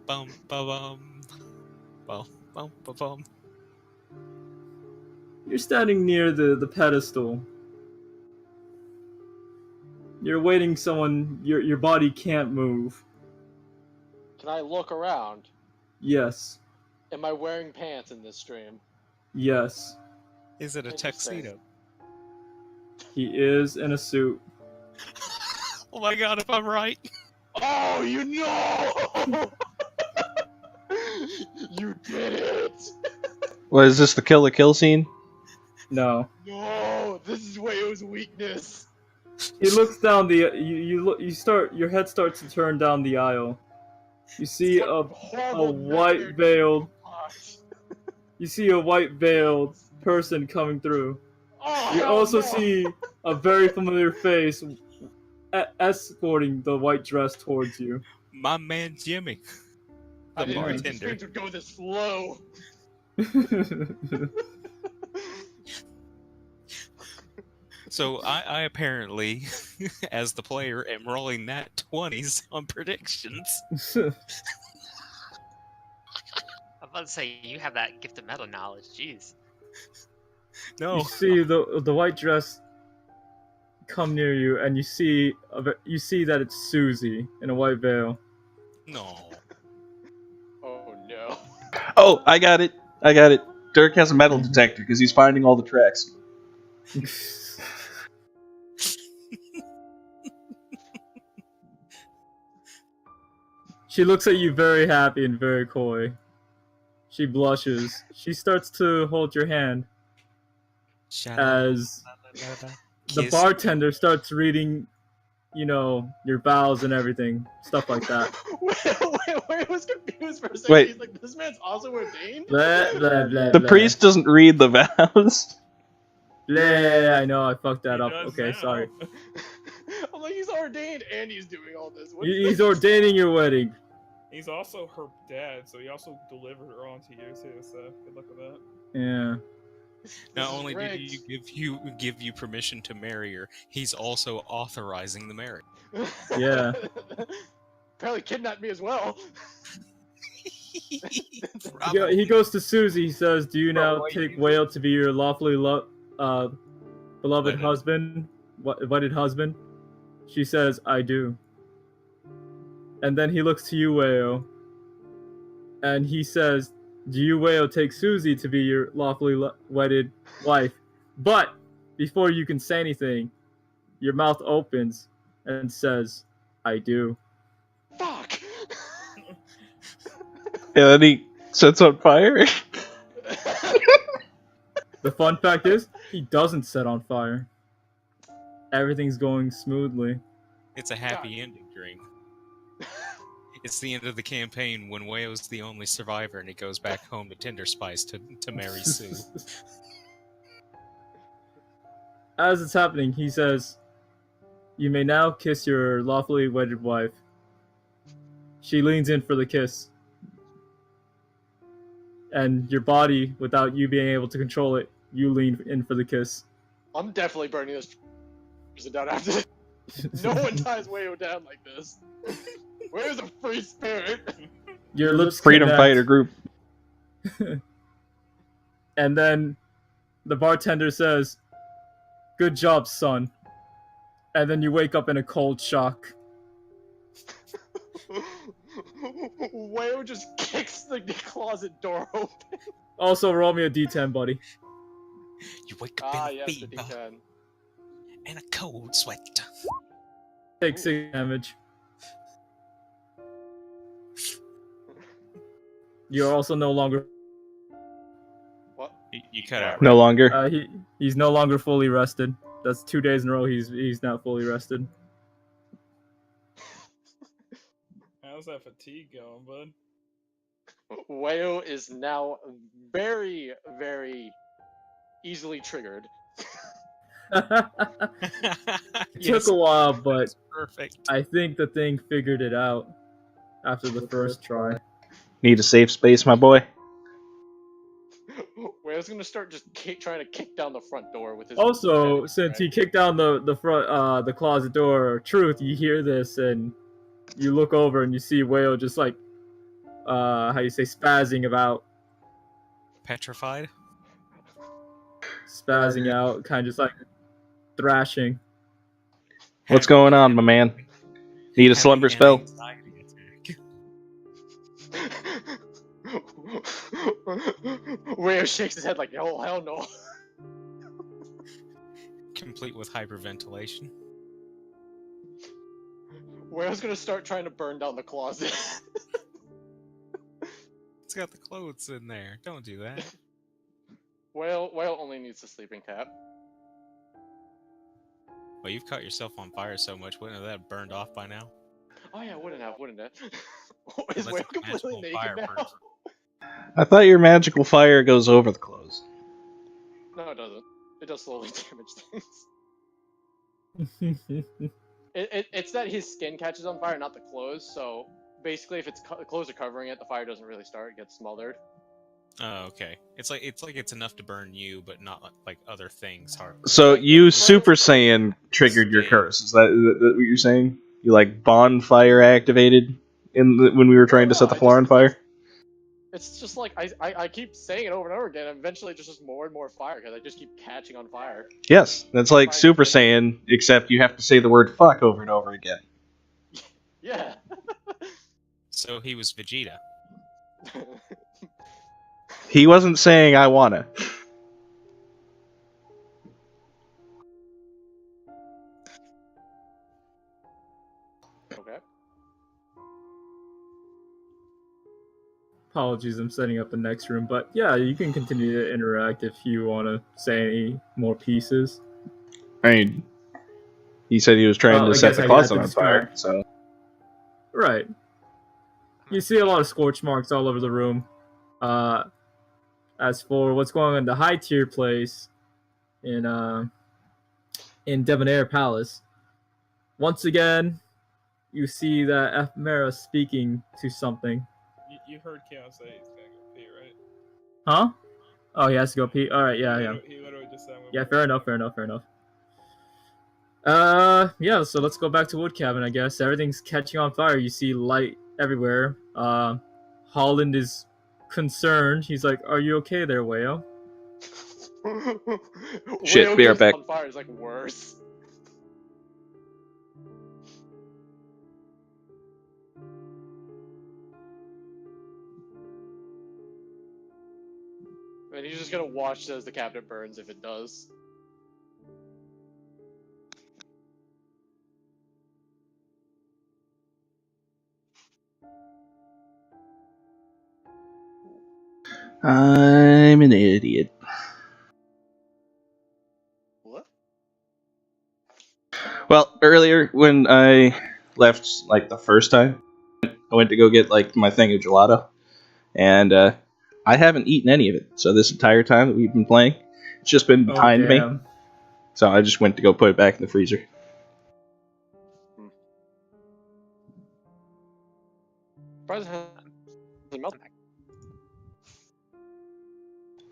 Bum bum bum bum bum bum. You're standing near the pedestal. You're waiting someone. Your body can't move. Can I look around? Yes. Am I wearing pants in this stream? Yes. Is it a tuxedo? He is in a suit. Oh my god, if I'm right. Oh, you know! You did it! What is this? The kill scene? No. No, this is Wayo's weakness. He looks down the. Your head starts to turn down the aisle. You see a white veiled. You see a white veiled person coming through. Oh, You also see a very familiar face escorting the white dress towards you. My man Jimmy. I The didn't think the bartender. streams would go this slow. So I apparently, as the player, am rolling nat 20s on predictions. I'm about to say you have that gift of meta knowledge. Jeez. No. You see the white dress come near you, and you see that it's Susie in a white veil. No. Oh no. Oh, I got it. Dirk has a metal detector because he's finding all the tracks. She looks at you very happy and very coy. She blushes. She starts to hold your hand as the Kiss. bartender starts reading, your vows and everything, stuff like that. Wait, I was confused for a second. Wait. He's like, this man's also ordained? Blah, blah, blah, The blah. priest doesn't read the vows. Blah, I know, I fucked that He up. does Okay, now. sorry. I'm like, he's ordained and he's doing all this. What He's ordaining your wedding. He's also her dad, so he also delivered her on to you too. So good luck with that. Yeah. Not only did he give you permission to marry her, he's also authorizing the marriage. Yeah. Apparently kidnapped me as well. He goes to Susie. He says, "Do you now Bro, take Whale to be your lawfully beloved Wedded. husband, wedded husband?" She says, "I do." And then he looks to you, Whale, and he says, "Do you, Whale, take Susie to be your lawfully wedded wife?" But before you can say anything, your mouth opens and says, "I do." Fuck! And then he sets on fire. The fun fact is, he doesn't set on fire. Everything's going smoothly. It's a happy ending dream. It's the end of the campaign when Wayo's the only survivor and he goes back home to Tinder Spice to marry Sue. As it's happening, he says, "You may now kiss your lawfully wedded wife." She leans in for the kiss. And your body, without you being able to control it, you lean in for the kiss. I'm definitely burning this person down after this. No one ties Wayo down like this. Wayo's a free spirit. Your lips Freedom connect, Fighter group. and then the bartender says, "Good job, son." And then you wake up in a cold shock. Wayo just kicks the closet door open. Also, roll me a d10, buddy. You wake up in a Yes, the fever D10. and a cold sweat. Take 6 damage. You're also no longer. What? You cut out. No longer. He's no longer fully rested. That's 2 days in a row. He's not fully rested. How's that fatigue going, bud? Wayo is now very, very easily triggered. Took a while, but perfect. I think the thing figured it out after the first try. Need a safe space, my boy. Wayo's gonna start just trying to kick down the front door with his. Also, since he kicked down the front the closet door, Truth, you hear this and you look over and you see Wayo just like spazzing about. Petrified? Spazzing out, kind of just like thrashing. What's going on, my man? Need a slumber spell? Wayo shakes his head like, oh, hell no. Complete with hyperventilation. Wayo's gonna start trying to burn down the closet. It's got the clothes in there. Don't do that. Wayo only needs a sleeping cap. Well, you've caught yourself on fire so much, wouldn't that have burned off by now? Oh yeah, wouldn't it? Is Unless Wayo it's completely magical naked fire now? person. I thought your magical fire goes over the clothes. No, it doesn't. It does slowly damage things. It's that his skin catches on fire, not the clothes. So basically, if the clothes are covering it, the fire doesn't really start. It gets smothered. Oh, okay. It's like it's enough to burn you, but not like other things. So Right, you right. Super Saiyan triggered your curse. Is that what you're saying? You like bonfire activated when we were trying to set the floor on fire? It's just like I keep saying it over and over again. And eventually, it's just more and more fire because I just keep catching on fire. Yes, that's like Super Saiyan, except you have to say the word "fuck" over and over again. Yeah. So he was Vegeta. He wasn't saying "I wanna." Okay. Apologies, I'm setting up the next room, but yeah, you can continue to interact if you want to say any more pieces. I mean, he said he was trying to set the closet on fire, so... Right. You see a lot of scorch marks all over the room. As for what's going on in the high tier place in Debonair Palace, once again, you see that Ephemera speaking to something. You heard Keon say he's gonna go pee, right? Huh? Oh, he has to go pee? Alright, yeah. He literally just said... Yeah, fair enough. Yeah, so let's go back to Wood Cabin, I guess. Everything's catching on fire. You see light everywhere. Holland is concerned. He's like, "Are you okay there, Wayo?" Shit, be right back. On fire is like worse. And he's just gonna watch as the cabinet burns if it does. I'm an idiot. What? Well, earlier when I left, like the first time, I went to go get like my thing of gelato, and I haven't eaten any of it. So this entire time that we've been playing, it's just been behind me. So I just went to go put it back in the freezer.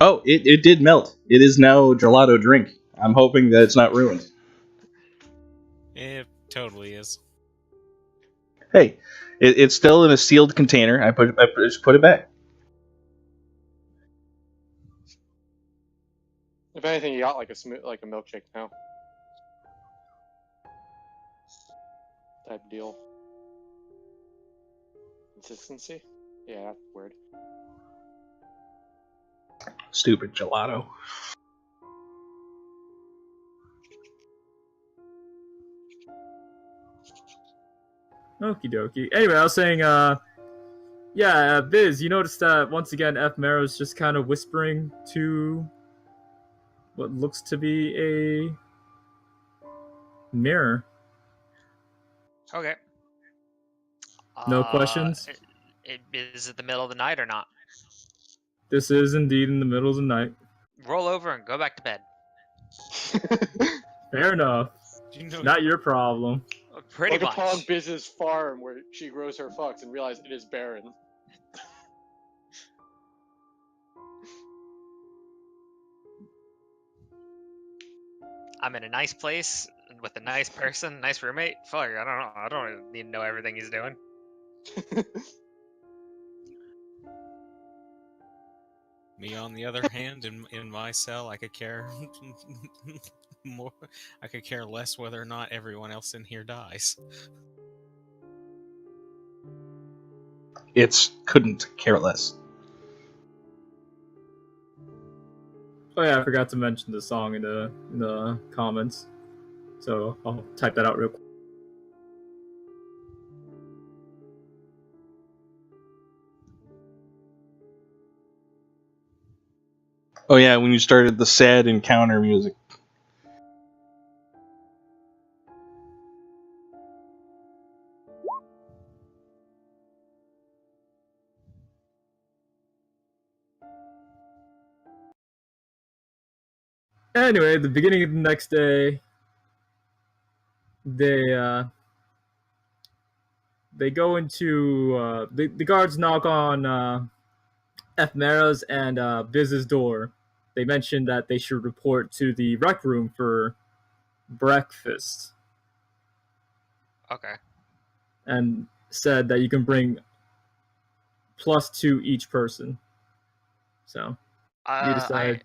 Oh, it did melt. It is now gelato drink. I'm hoping that it's not ruined. It totally is. Hey, it's still in a sealed container. I just put it back. If anything, you got like a milkshake now. Type deal. Consistency? Yeah, that's weird. Stupid gelato. Okie dokie. Anyway, I was saying, Biz, you noticed that once again, Ephemera's just kind of whispering to what looks to be a mirror. Okay. No questions? Is it the middle of the night or not? This is indeed in the middle of the night. Roll over and go back to bed. Fair enough. Not your problem. Pretty much. Upon Biz's farm where she grows her fucks and realize it is barren. I'm in a nice place with a nice person, nice roommate. Fuck, I don't know. I don't need to know everything he's doing. Me, on the other hand, in my cell, I could care more. I could care less whether or not everyone else in here dies. It's couldn't care less. Oh yeah, I forgot to mention the song in the comments. So I'll type that out real quick. Oh yeah, when you started the sad encounter music. Anyway, the beginning of the next day, they go into the guards knock on Ephemera's and Biz's door. They mentioned that they should report to the rec room for breakfast. Okay. And said that you can bring +2 each person. So you decide.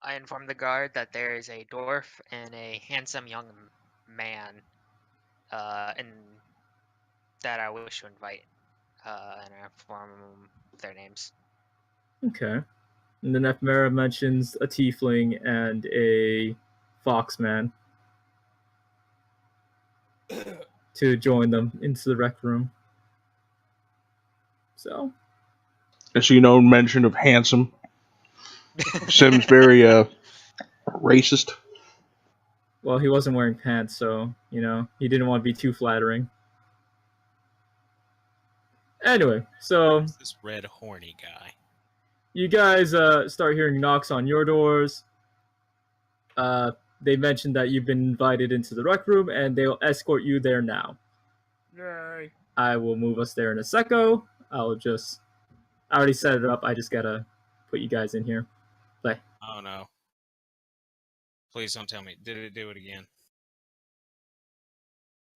I informed the guard that there is a dwarf and a handsome young man, and that I wish to invite, and I inform their names. Okay. And then Ephemera mentions a tiefling and a foxman to join them into the rec room. So. I see no mention of handsome. Seems very racist. Well, he wasn't wearing pants, so, you know, he didn't want to be too flattering. Anyway, so... Who's this red horny guy? You guys start hearing knocks on your doors. They mentioned that you've been invited into the rec room, and they'll escort you there now. Yay. I will move us there in a secco. I already set it up. I just gotta put you guys in here. Play. Oh no. Please don't tell me. Did it do it again?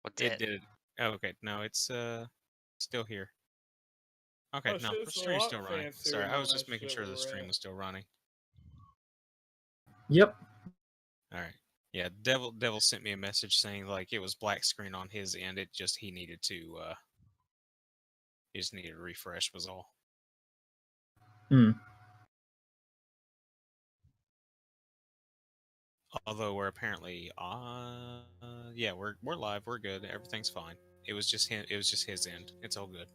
What's it? Did it. Oh, okay. No, it's still here. Okay, no, the stream's still running. Sorry, I was just making sure the stream was still running. Yep. Alright. Yeah, Devil sent me a message saying like it was black screen on his end. It just he just needed a refresh was all. Although we're apparently yeah, we're live, we're good, everything's fine. It was just his end. It's all good.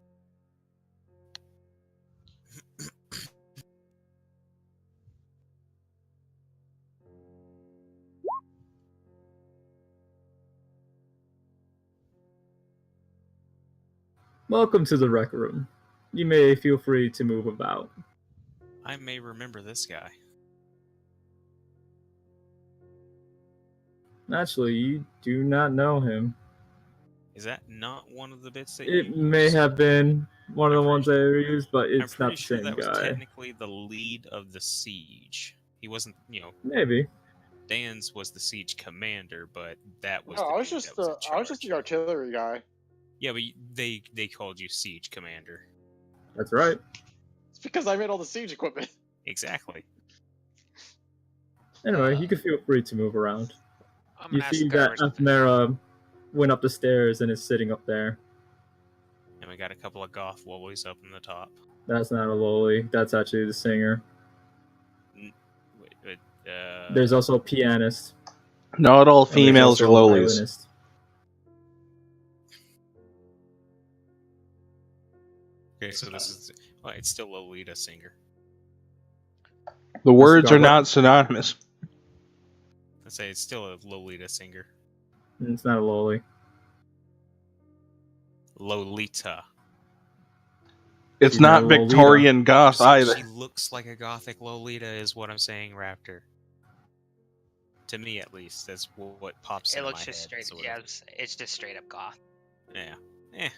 Welcome to the rec room. You may feel free to move about. I may remember this guy. Actually, you do not know him. Is that not one of the bits that it may have been one of the ones that I used, but it's not the same that guy. was technically the lead of the siege. He wasn't, Maybe. Dan's was the siege commander, but that was. No, I was just the artillery guy. Yeah, but they called you siege commander. That's right. It's because I made all the siege equipment. Exactly. Anyway, you can feel free to move around. You see that Ephemera went up the stairs and is sitting up there. And we got a couple of goth lollies up in the top. That's not a lolly. That's actually the singer. There's also a pianist. Not all females are lollies. Okay, so this is... Well, it's still Lolita singer. The words are not synonymous. I say it's still a Lolita singer. It's not a lolly. Lolita. It's not Victorian goth either. She looks like a gothic Lolita is what I'm saying, Raptor. To me, at least, that's what pops in my head. It looks just straight, yeah, it's just straight up goth. Yeah.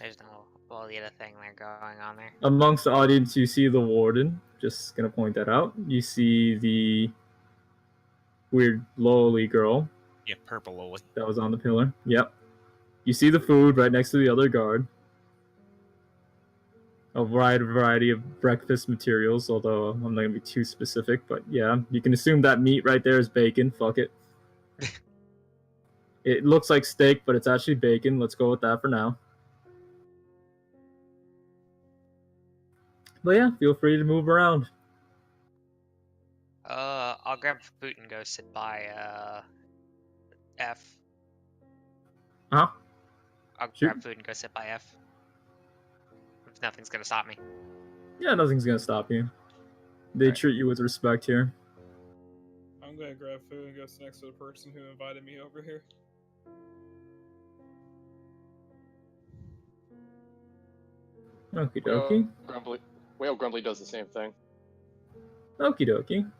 There's no Lolita thing there going on there. Amongst the audience, you see the warden. Just gonna point that out. You see the weird lolly girl. Yeah, purple lolly. That was on the pillar. Yep. You see the food right next to the other guard. A variety of breakfast materials, although I'm not going to be too specific, but yeah, you can assume that meat right there is bacon. Fuck it. It looks like steak, but it's actually bacon. Let's go with that for now. But yeah, feel free to move around. I'll grab food and go sit by, F. Huh? I'll grab food and go sit by F. If nothing's gonna stop me. Yeah, nothing's gonna stop you. They treat you with respect here. I'm gonna grab food and go sit next to the person who invited me over here. Okie dokie. Whale Grumbly does the same thing. Okie dokie.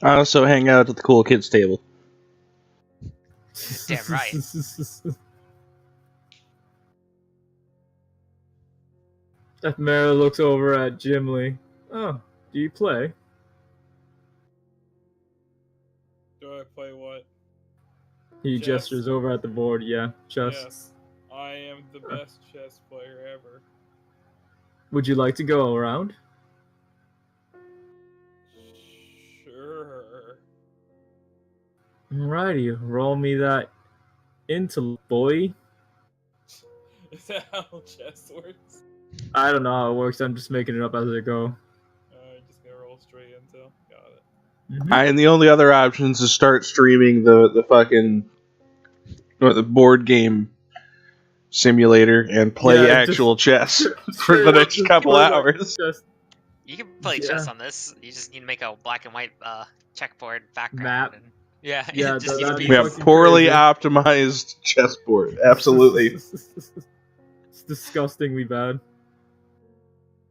I also hang out at the cool kids table. Damn right. Ephemera looks over at Gimli. Oh, do you play? Do I play what? He Chess. gestures over at the board. Yeah, chess. Yes. I am the best chess player ever. Would you like to go around? Sure. Alrighty, roll me that intellect, boy. Is that how chess works? I don't know how it works. I'm just making it up as I go. Just gonna roll straight into. Got it. Mm-hmm. And the only other option is to start streaming the fucking the board game simulator and play actual chess for the next couple hours. You can play chess on this. You just need to make a black and white checkboard background. Map. And, yeah, Yeah, it just needs to be. We have poorly optimized chessboard. Absolutely. It's disgustingly bad.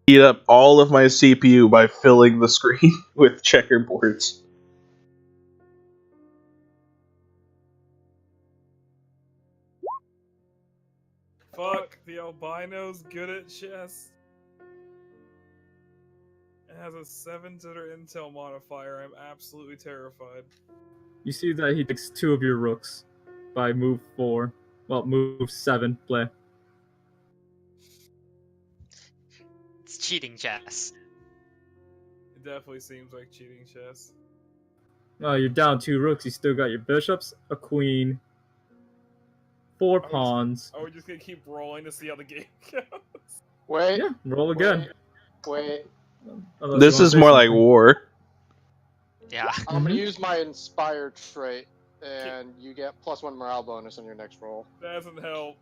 Eat up all of my CPU by filling the screen with checkerboards. Fuck, the albino's good at chess. It has a 7 to their intel modifier. I'm absolutely terrified. You see that he takes 2 of your rooks by move 4. Well, move 7. Play. It's cheating chess. It definitely seems like cheating chess. Oh, you're down 2 rooks. You still got your bishops, a queen, 4 pawns. Are we just gonna keep rolling to see how the game goes? Wait. Yeah, roll again. Wait. This is more like war. Yeah. I'm gonna use my inspired trait, and you get +1 morale bonus on your next roll. That doesn't help.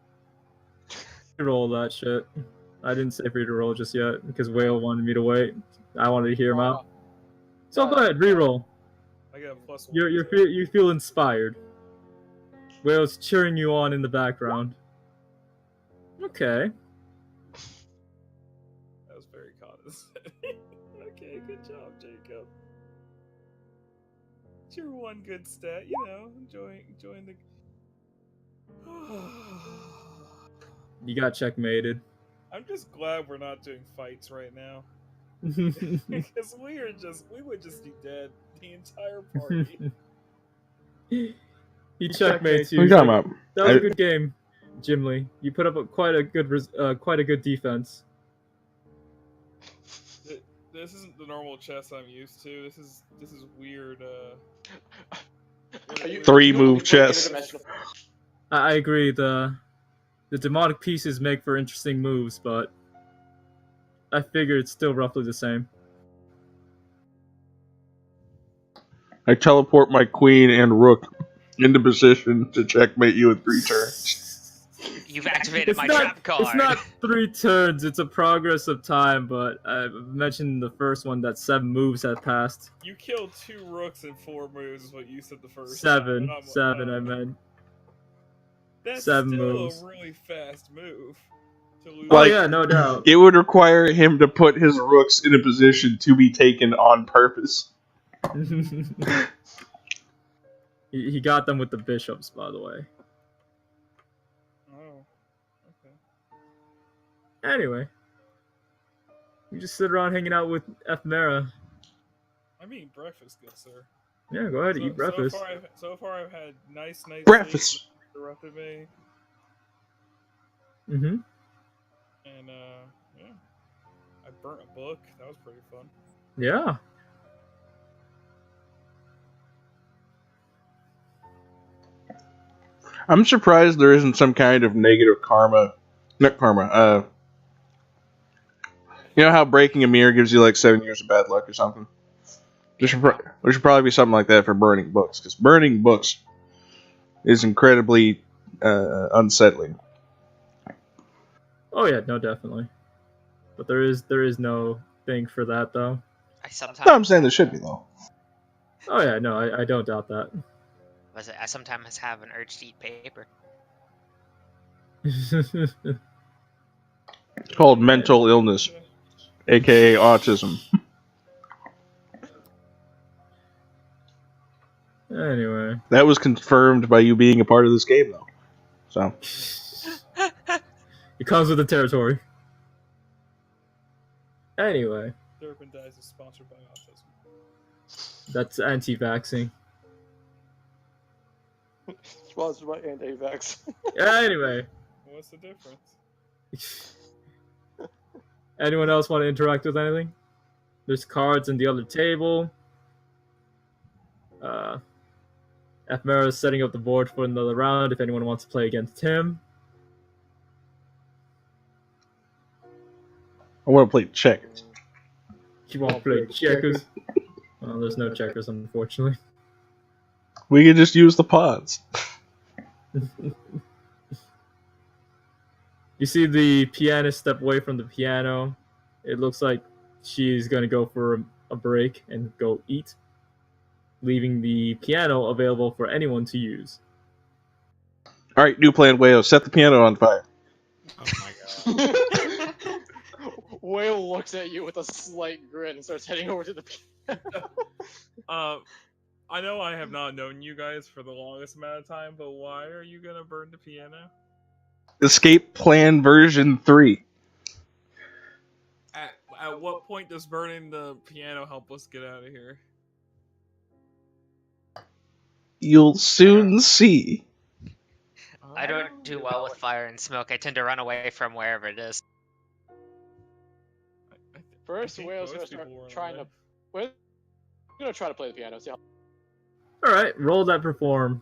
Roll that shit. I didn't say for you to roll just yet because Whale wanted me to wait. I wanted to hear him out. So go ahead, reroll. I get a +1. You feel inspired. Whale's cheering you on in the background. Okay. That was very condescending. Okay, good job, Jacob. It's your one good stat, you know, enjoying the. You got checkmated. I'm just glad we're not doing fights right now. Because we would just be dead, the entire party. He checkmates you. What are you talking about? That was a good game, Gimli. You put up quite a good defense. This isn't the normal chess I'm used to. This is weird. 3-move chess. I agree. The demonic pieces make for interesting moves, but I figure it's still roughly the same. I teleport my queen and rook into position to checkmate you in 3 turns. You've activated my trap card. It's not 3 turns, it's a progress of time, but I mentioned in the first one that 7 moves have passed. You killed 2 rooks in 4 moves is what you said the first 7. time. 7, I meant. That's 7 still moves. a really fast move. To lose. Oh yeah, no doubt. It would require him to put his rooks in a position to be taken on purpose. He got them with the bishops, by the way. Oh, okay. Anyway. You just sit around hanging out with Ephemera. I mean breakfast, good sir. Yeah, go ahead, eat breakfast. So far I've had nice breakfast. Interrupted me. Mm-hmm. And yeah. I burnt a book. That was pretty fun. Yeah. I'm surprised there isn't some kind of negative karma. Not karma. You know how breaking a mirror gives you like 7 years of bad luck or something? There should probably be something like that for burning books, because burning books is incredibly unsettling. Oh yeah, no, definitely. But there is no thing for that though. No, I'm saying there should be though. Oh yeah, no, I don't doubt that. I sometimes have an urge to eat paper. It's called mental illness, aka autism. Anyway. That was confirmed by you being a part of this game, though. So. It comes with the territory. Anyway. Durban Dice is sponsored by autism. That's anti-vaxxing. Sponsored by anti-vax. Anyway. What's the difference? Anyone else want to interact with anything? There's cards in the other table. Ephemera is setting up the board for another round if anyone wants to play against him. I want to play checkers. You want to play checkers? Well, there's no checkers, unfortunately. We can just use the pods. You see the pianist step away from the piano. It looks like she's going to go for a break and go eat, leaving the piano available for anyone to use. Alright, new plan, Wayo. Set the piano on fire. Oh my god. Whale looks at you with a slight grin and starts heading over to the piano. I know I have not known you guys for the longest amount of time, but why are you gonna burn the piano? Escape Plan version 3. At what point does burning the piano help us get out of here? You'll soon see. I don't do well with fire and smoke. I tend to run away from wherever it is. First, Whale's gonna start trying to. We're gonna try to play the piano. See how. All right, roll that perform.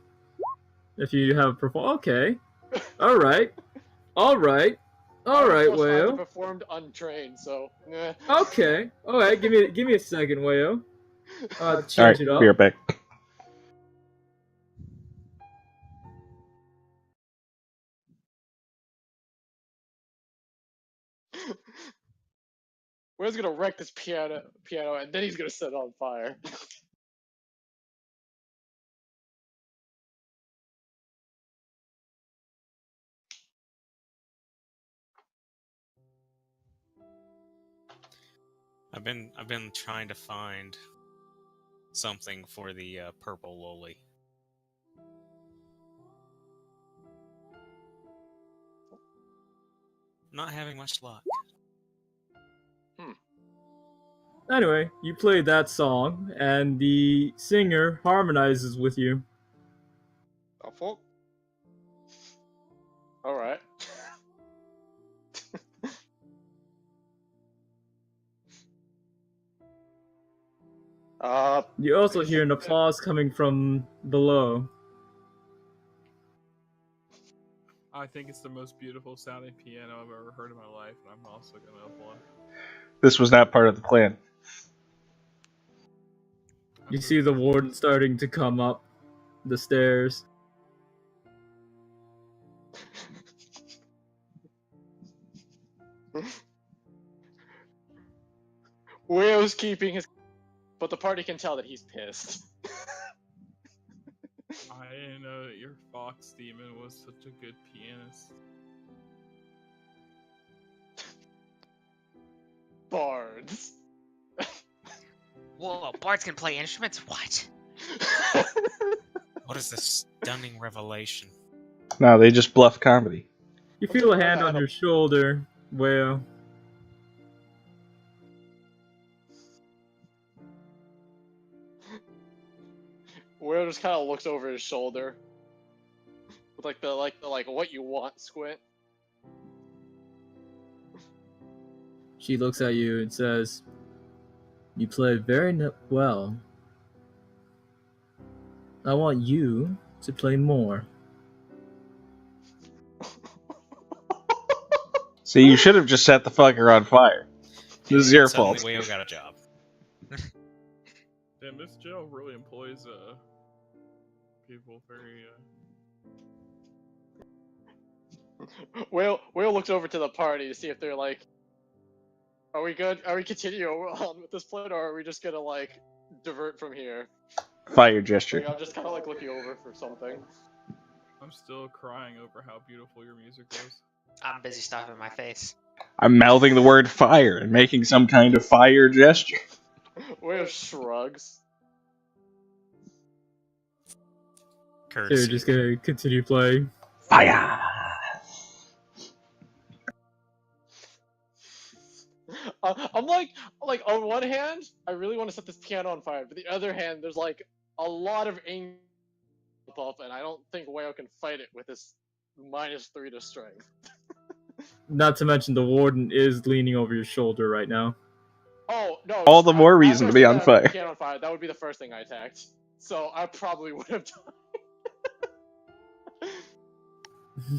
If you have perform, okay. All right, Wayo. Performed untrained, so. Okay, all right. Give me a second, Wayo. Change Alright, it up. be right back. Where's gonna wreck this piano, and then he's gonna set it on fire. I've been trying to find something for the purple loli. Not having much luck. Anyway, you play that song, and the singer harmonizes with you. Oh, fuck. All right. You also hear an applause coming from below. I think it's the most beautiful sounding piano I've ever heard in my life, and I'm also gonna applaud. This was not part of the plan. You see the warden starting to come up the stairs. Will's keeping his, but the party can tell that he's pissed. I didn't know that your fox demon was such a good pianist. Bards. Whoa, bards can play instruments? What? What is this stunning revelation? No, they just bluff comedy. You feel a hand on your shoulder, Wayo. Will just kind of looks over his shoulder with the what you want squint. She looks at you and says, "You played very well. I want you to play more." See, you should have just set the fucker on fire. This is your fault. Suddenly Wayo got a job. Damn, this jail really employs people very Will looks over to the party to see if they're like, are we good? Are we continuing on with this plan, or are we just gonna divert from here? Fire gesture. I'm just kind of looking over for something. I'm still crying over how beautiful your music was. I'm busy stuffing my face. I'm mouthing the word fire and making some kind of fire gesture. Will shrugs. So you're just gonna continue playing. Fire! I'm like on one hand, I really want to set this piano on fire, but the other hand, there's like a lot of anger up, and I don't think Wayo can fight it with his -3 to strength. Not to mention the warden is leaning over your shoulder right now. Oh no! All the more reason to be on fire. Piano on fire. That would be the first thing I attacked. So I probably would have done.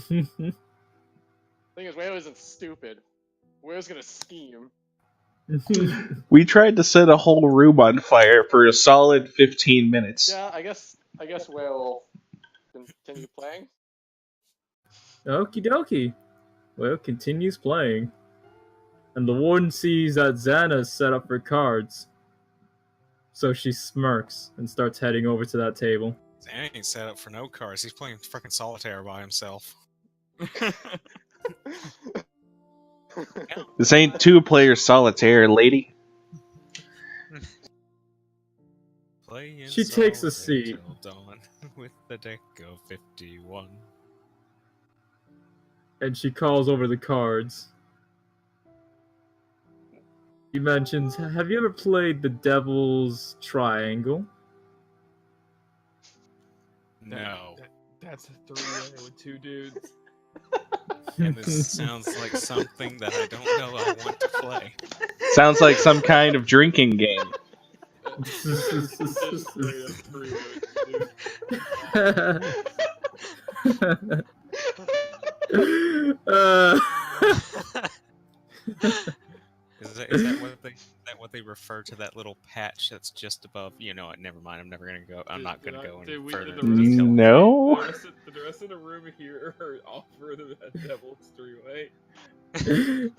Thing is, Wayo isn't stupid. Wayo's gonna scheme. We tried to set a whole room on fire for a solid 15 minutes. Yeah, I guess Wayo will continue playing. Okie dokie. Wayo continues playing. And the warden sees that Xana's set up for cards. So she smirks and starts heading over to that table. Xana ain't set up for no cards. He's playing fucking solitaire by himself. This ain't two-player solitaire, lady. She takes a seat. Dawn with the deck of 51. And she calls over the cards. He mentions, have you ever played the Devil's Triangle? No. That's a 3-way with 2 dudes. And this sounds like something that I don't know I want to play. Sounds like some kind of drinking game. Just straight up 3-way with 2 dudes. Is that what they refer to that little patch that's just above? You know what? Never mind. I'm not gonna go any further. No. The rest of the room here are all further than Devil's 3-way.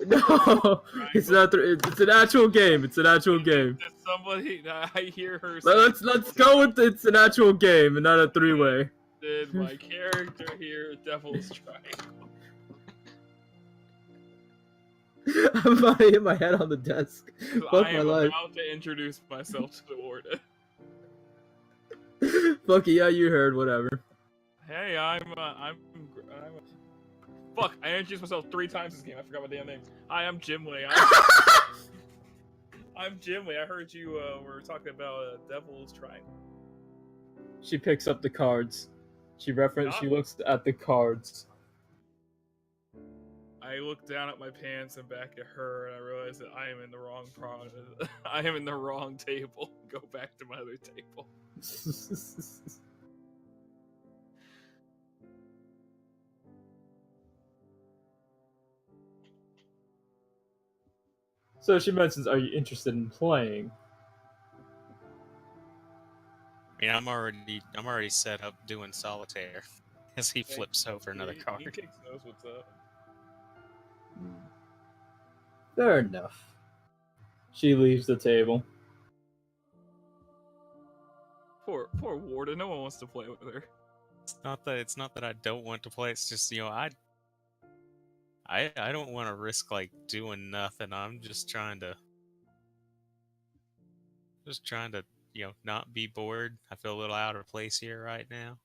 No, it's not. It's an actual game. It's an actual game. Did somebody? I hear her. Let's go with it's an actual game and not a 3-way. Did my character hear Devil's Triangle? I'm about to hit my head on the desk. Fuck I my am life. about to introduce myself to the warden. Fuck it, yeah, you heard, whatever. Hey, Fuck, I introduced myself 3 times this game. I forgot my damn name. Hi, I'm Jimway. I'm Jimway. I heard you were talking about Devil's Triangle. She picks up the cards. She looks at the cards. I look down at my pants and back at her, and I realize that I am in the wrong I am in the wrong table. Go back to my other table. So she mentions, "Are you interested in playing?" I mean, I'm already set up doing solitaire as he flips over another card. He knows what's up. Fair enough. She leaves the table. Poor Warden. No one wants to play with her. It's not that I don't want to play. It's just I don't want to risk like doing nothing. I'm just trying to not be bored. I feel a little out of place here right now.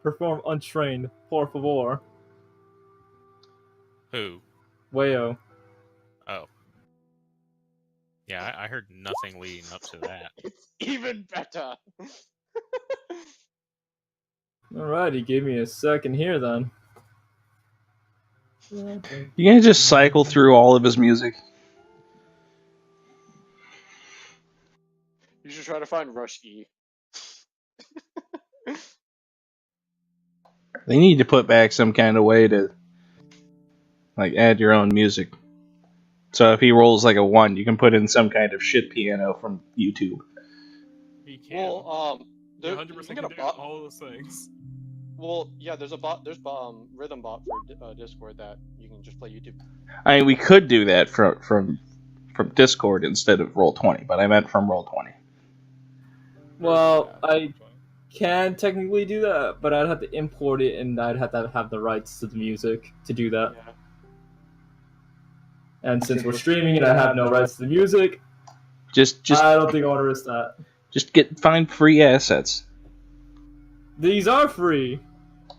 Perform untrained, por favor. Who? Wayo. Oh. Yeah, I heard nothing leading up to that. It's even better. Alrighty, give me a second here then. You gonna just cycle through all of his music? You should try to find Rush E. They need to put back some kind of way to like add your own music. So if he rolls like a 1, you can put in some kind of shit piano from YouTube. He can. Well, You're 100% can do all those things. Well, yeah, there's Rhythm Bot for Discord that you can just play YouTube. I mean, we could do that from Discord instead of Roll20, but I meant from Roll20. Well, I can technically do that, but I'd have to import it and I'd have to have the rights to the music to do that. Yeah. And since we're streaming and I have no rights to the music, Just I don't think I want to risk that. just find free assets. These are free.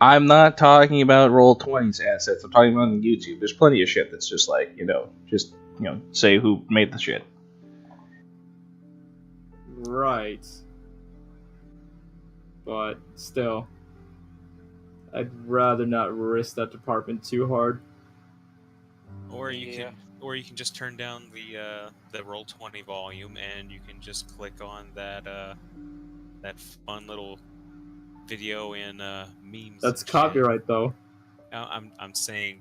I'm not talking about Roll20's assets. I'm talking about on YouTube. There's plenty of shit that's just like, say who made the shit. Right. But still, I'd rather not risk that department too hard. Or you can just turn down the Roll20 volume and you can just click on that fun little video in memes. That's and shit. copyright though. I'm saying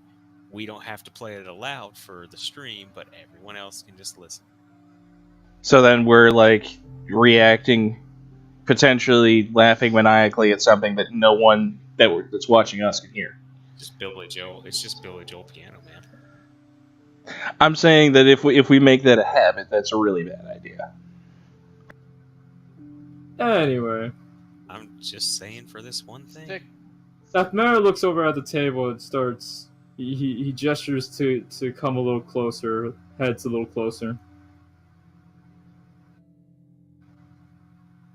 we don't have to play it aloud for the stream, but everyone else can just listen. So then we're like reacting, potentially laughing maniacally at something that no one that's watching us can hear. Just Billy Joel. It's just Billy Joel piano, man. I'm saying that if we make that a habit, that's a really bad idea. Anyway, I'm just saying for this one thing. Stick. Mara looks over at the table and starts. He gestures to come a little closer, heads a little closer.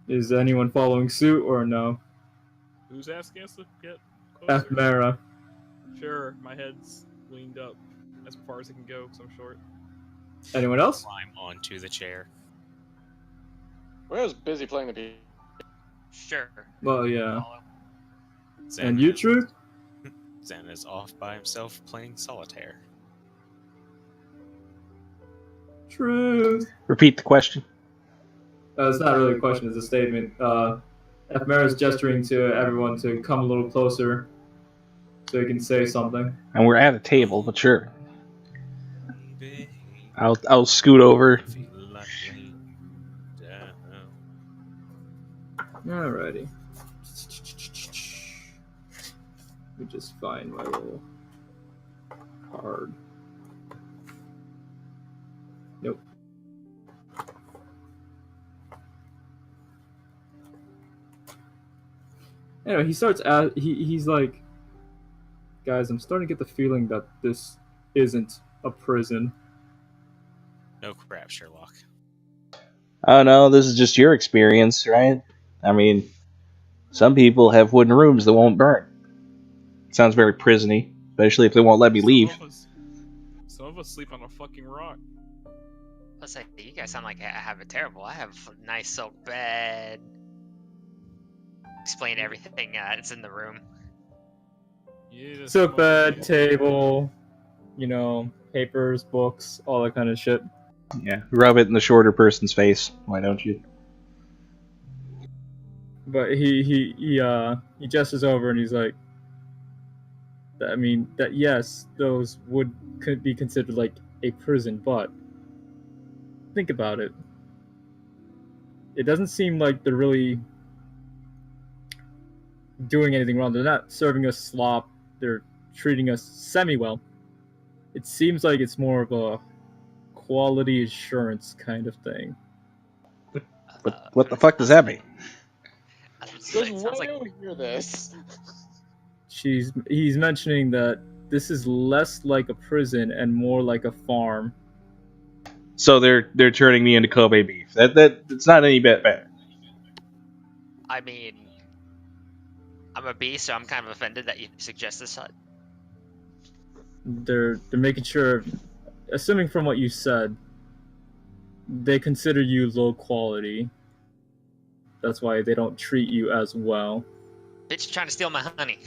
Is anyone following suit or no? Who's asking us to get closer? Mara. Sure, my head's leaned up as far as it can go because I'm short. Anyone else? Climb onto the chair. I was busy playing the piano. Sure. Well, yeah. Follow. And you, Truth? Zen is off by himself playing solitaire. Truth. Repeat the question. It's not really a question, it's a statement. Mara is gesturing to everyone to come a little closer so he can say something. And we're at a table, but sure. I'll scoot over. Alrighty. Let me just find my little card. Nope. Anyway, he starts he's like, guys, I'm starting to get the feeling that this isn't a prison. No crap, Sherlock. Oh no, this is just your experience, right? I mean, some people have wooden rooms that won't burn. Sounds very prison-y, especially if they won't let me leave. Some of us sleep on a fucking rock. Let's say you guys sound like I have it terrible. I have a nice silk bed. Explain everything that's in the room. Silk bed, table, papers, books, all that kind of shit. Yeah, rub it in the shorter person's face. Why don't you? But he gestures over and he's like, I mean, that yes, those could be considered like a prison, but think about it. It doesn't seem like they're really doing anything wrong. They're not serving us slop. They're treating us semi-well. It seems like it's more of a quality assurance kind of thing. What the fuck does that mean? There's Sounds way like to hear this. He's mentioning that this is less like a prison and more like a farm. So they're turning me into Kobe beef. That's not any bit bad. I mean, I'm a beast, so I'm kind of offended that you suggest this. They're making sure, assuming from what you said, they consider you low quality. That's why they don't treat you as well. Bitch, trying to steal my honey.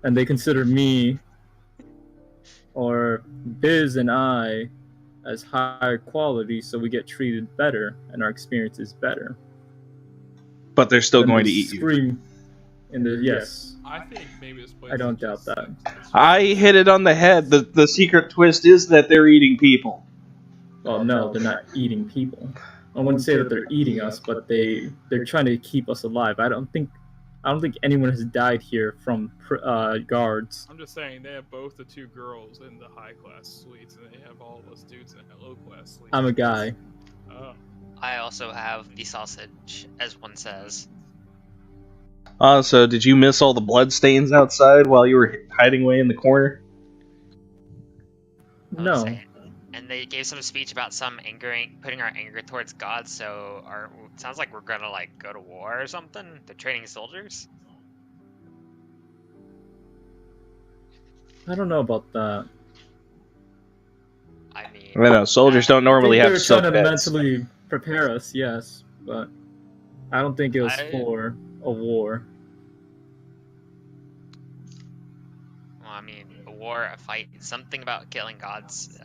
And they consider me, or Biz and I, as higher quality, so we get treated better, and our experience is better. But they're still And going they to eat you. scream in the yes. I think maybe this place. I don't is doubt just- that. I hit it on the head. The secret twist is that they're eating people. Well, no, they're not eating people. I wouldn't say that they're eating us, but they're trying to keep us alive. I don't think anyone has died here from guards. I'm just saying they have both the two girls in the high class suites, and they have all of us dudes in the low class suites. I'm a guy. Oh, I also have the sausage, as one says. So did you miss all the blood stains outside while you were hiding away in the corner? I was No. saying. And they gave some speech about putting our anger towards God. So it sounds like we're gonna like go to war or something. They're training soldiers. I don't know about that. I mean, I know soldiers don't I normally think have they're trying silk to beds. mentally prepare us, yes, but I don't think it was I- for a war. well, I mean, a war, a fight, something about killing gods.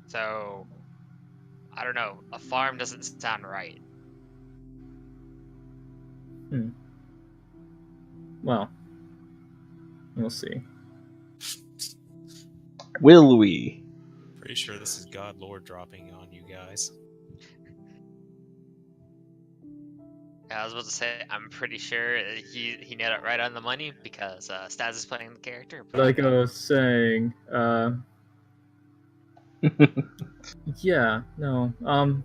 So I don't know. A farm doesn't sound right. Well, we'll see. Will we? Pretty sure this is God Lord dropping on you guys. I was about to say, I'm pretty sure he nailed it right on the money because Staz is playing the character. But Like I was saying, yeah, no,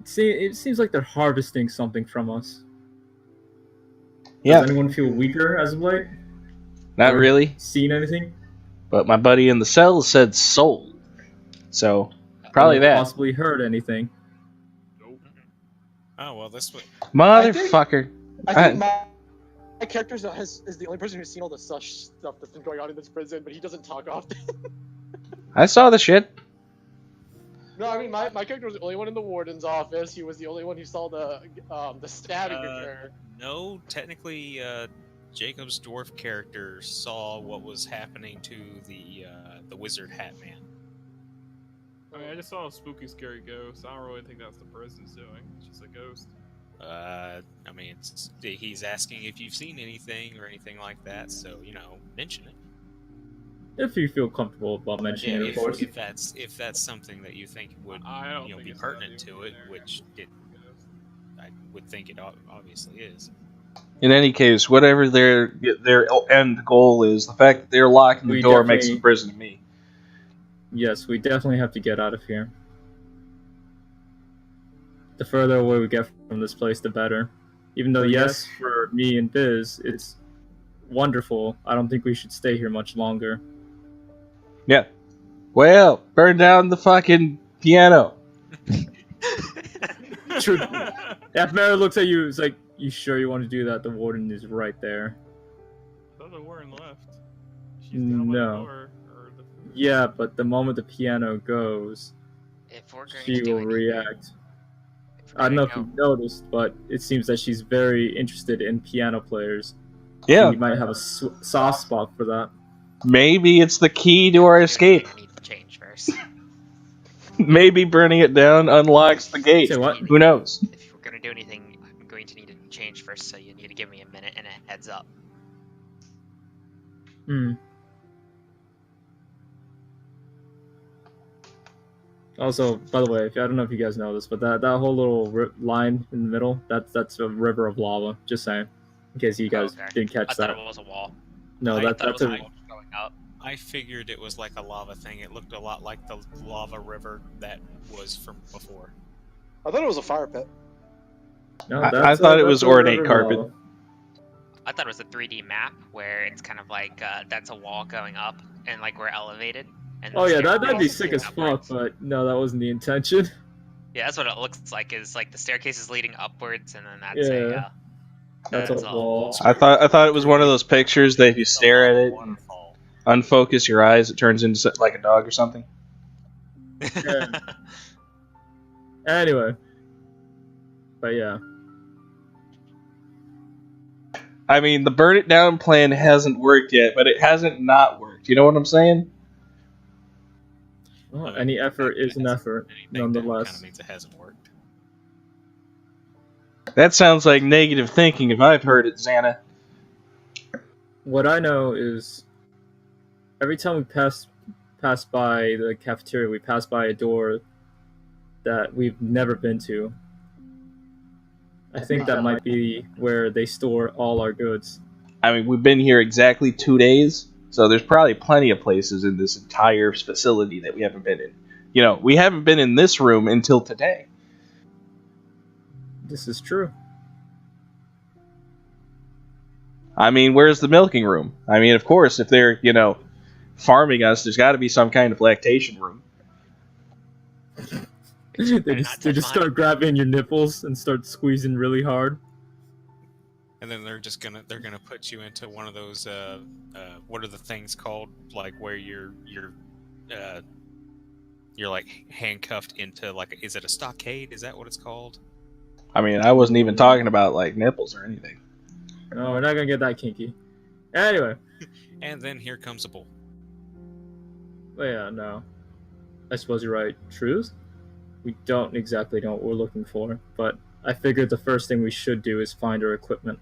see, it seems like they're harvesting something from us. Yeah, Does anyone feel weaker as of late? not Or really. Seen anything? But my buddy in the cell said soul. So, probably Or that. possibly heard anything? Oh well, this would. Motherfucker. I think my character is the only person who's seen all the such stuff that's been going on in this prison, but he doesn't talk often. I saw the shit. No, I mean my character was the only one in the warden's office. He was the only one who saw the stabbing occur. No, technically, Jacob's dwarf character saw what was happening to the wizard hat man. I mean, I just saw a spooky, scary ghost. I don't really think that's the prison's doing. It's just a ghost. I mean, he's asking if you've seen anything or anything like that, so mention it. If you feel comfortable about mentioning it, of course. if that's something that you think would I don't think be it's pertinent that to it, which I would think it obviously is. In any case, whatever their end goal is, the fact that they're locking the We door makes definitely- them prison to me. Yes, we definitely have to get out of here. The further away we get from this place, the better. Even though, yes, for me and Biz, it's wonderful, I don't think we should stay here much longer. Yeah. Well, burn down the fucking piano. True. If Mary looks at you, it's like, you sure you want to do that? The warden is right there. I thought the warden left. She's down by the No. door. Or the... Yeah, but the moment the piano goes, if we're going she to do will anything, react. if I we're don't know gonna if you've noticed, but it seems that she's very interested in piano players. Yeah. She might have a soft spot for that. Maybe it's the key to our escape. We need to change first. Maybe burning it down unlocks the gate. Say what? Who knows? If we're gonna do anything, I'm going to need to change first, so you need to give me a minute and a heads up. Also, by the way, I don't know if you guys know this, but that whole little line in the middle, that's a river of lava. Just saying, in case you guys Okay. didn't catch I thought that. it was a wall. No, I thought it that's was a a wall going up. I figured it was like a lava thing. It looked a lot like the lava river that was from before. I thought it was a fire pit. no. I thought it was that's a ornate river carpet. lava. I thought it was a 3D map where it's kind of like that's a wall going up and like we're elevated. And Oh the yeah, that'd staircase be is sick leading as fuck. upwards. But no, that wasn't the intention. Yeah, that's what it looks like. Is like the staircase is leading upwards, and then that's Yeah. That's That's a a wall. wall. I thought it was one of those pictures that if you stare at it and Waterfall. unfocus your eyes, it turns into like a dog or something. Yeah. Anyway, but yeah, I mean, the burn it down plan hasn't worked yet, but it hasn't not worked. You know what I'm saying? well, I mean, any effort that is an hasn't- effort, anything that kind nonetheless. of means it hasn't worked. That sounds like negative thinking if I've heard it, Xana. What I know is, every time we pass by the cafeteria, we pass by a door that we've never been to. I think that might be where they store all our goods. I mean, we've been here exactly 2 days, so there's probably plenty of places in this entire facility that we haven't been in. You know, we haven't been in this room until today. This is true. I mean, where's the milking room? I mean, of course, if they're, farming us, there's got to be some kind of lactation room. they Better just, not they touch just mine. start grabbing your nipples and start squeezing really hard. And then they're gonna put you into one of those what are the things called, like where you're like handcuffed into, like, is it a stockade? Is that what it's called? I mean, I wasn't even talking about like nipples or anything. No, we're not gonna get that kinky. Anyway, And then here comes a bull. but yeah, no. I suppose you're right. Truth? We don't exactly know what we're looking for, but I figured the first thing we should do is find our equipment.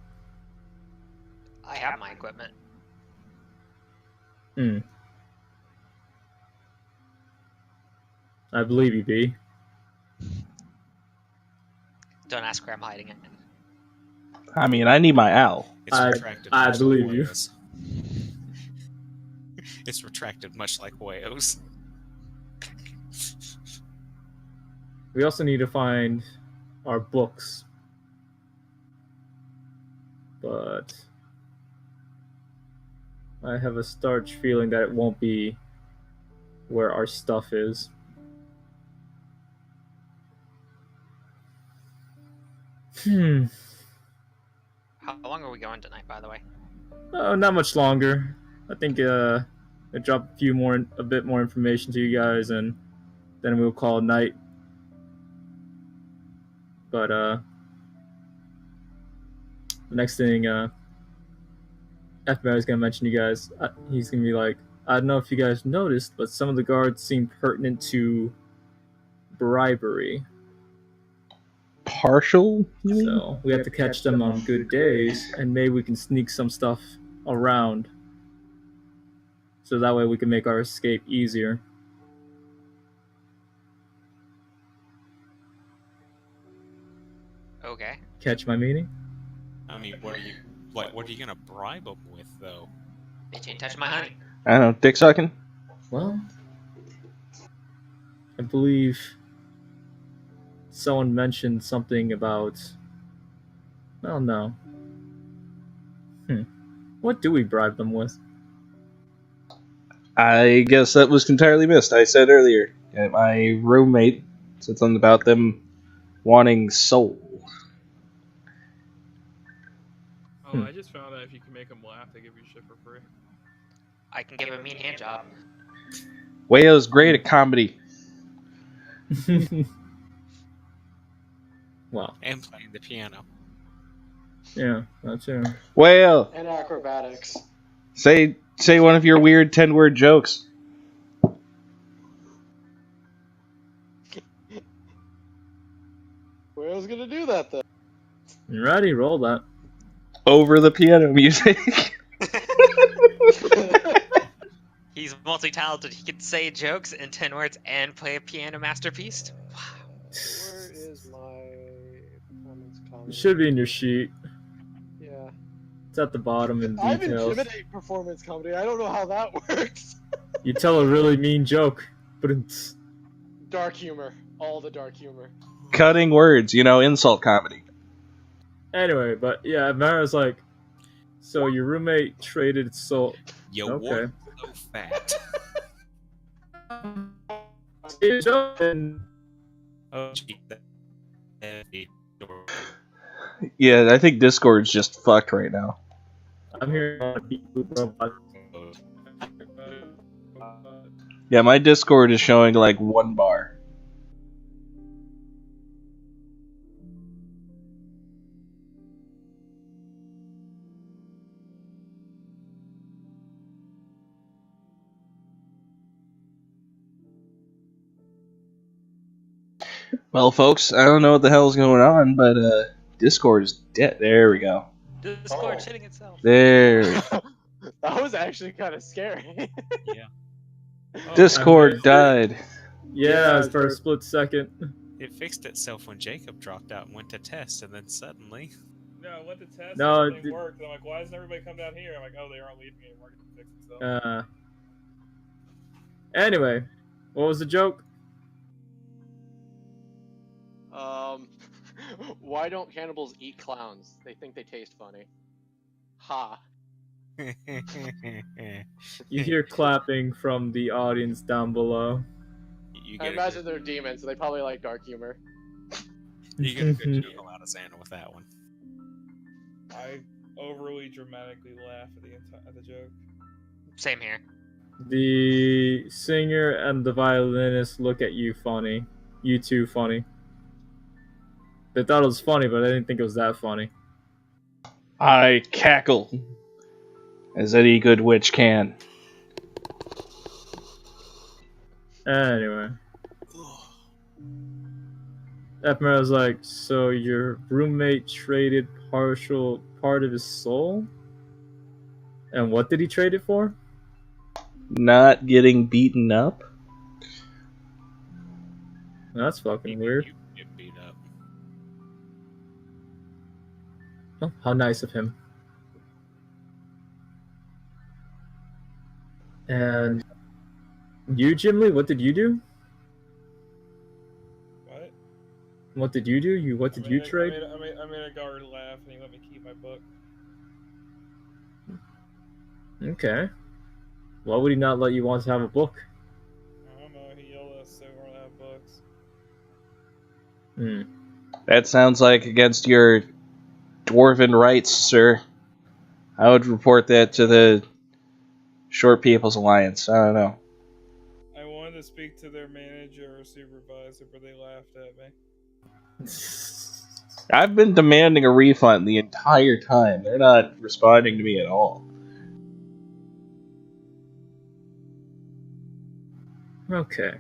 I have my equipment. I believe you, B. Don't ask where I'm hiding it. I mean, I need my owl. It's retracted. I much believe like you. Wayo's. It's retracted much like Wayo's. We also need to find our books. But I have a starch feeling that it won't be where our stuff is. How long are we going tonight, by the way? Oh, not much longer. I think I drop a bit more information to you guys, and then we'll call it night. But the next thing, FBI is gonna mention you guys. He's gonna be like, I don't know if you guys noticed, but some of the guards seem pertinent to bribery. Partial? You mean? So we have to catch them on good days, and maybe we can sneak some stuff around. So that way we can make our escape easier. Okay. Catch my meaning? I mean, what are you gonna bribe them with, though? Bitch ain't touch my honey. I don't know, dick sucking? Well, I believe someone mentioned something about... Oh no. What do we bribe them with? I guess that was entirely missed. I said earlier that my roommate said something about them wanting soul. Oh, I just found out if you can make them laugh, they give you shit for free. I can give a mean hand job. Wayo's great at comedy. Wow. And playing the piano. Yeah, that's it. Wayo, And acrobatics. say one of your weird 10-word jokes. Who's gonna do that then? You ready? Roll that. Over the piano music. He's multi-talented. He can say jokes in 10 words and play a piano masterpiece. Wow. Where is my performance comedy? It should be in your sheet. Yeah. It's at the bottom in I details. intimidate performance comedy. I don't know how that works. You tell a really mean joke, but it's... Dark humor. All the dark humor. Cutting words, insult comedy. Anyway, but yeah, Mara's like, so your roommate traded soul. Yo, Okay. so fat. Oh, gee, heavy door. Yeah, I think Discord's just fucked right now. I'm here on a beat loop robot. Yeah, my Discord is showing like 1 bar. Well, folks, I don't know what the hell's going on, but Discord is dead. There we go. Discord shitting itself. There. That was actually kind of scary. Yeah. Oh, Discord died. Yeah, for a split second. It fixed itself when Jacob dropped out and went to test, and then suddenly... No, I went to test, No, and everything worked. And I'm like, why doesn't everybody come down here? I'm like, oh, they aren't leaving anymore. It can fix itself. Anyway, what was the joke? Why don't cannibals eat clowns? They think they taste funny. Ha. You hear clapping from the audience down below. You I get a imagine good, they're demons, so they probably like dark humor. you get a good chuckle out of Xana with that one. I overly dramatically laugh at the joke. Same here. The singer and the violinist look at you funny. You too funny. They thought it was funny, but I didn't think it was that funny. I cackle, as any good witch can. Anyway. Epmero's like, so your roommate traded partial part of his soul? And what did he trade it for? Not getting beaten up? That's fucking weird. You get beat up. Oh, how nice of him. And you, Jim Lee, what did you do? What? What did you do? What did you trade? I made a guard laugh and he let me keep my book. Okay. Why would he not let you want to have a book? I don't know, he yelled at us so we're gonna have books. Hmm. That sounds like against your dwarven rights, sir. I would report that to the Short People's Alliance. I don't know. I wanted to speak to their manager or supervisor, but they laughed at me. I've been demanding a refund the entire time. They're not responding to me at all. Okay.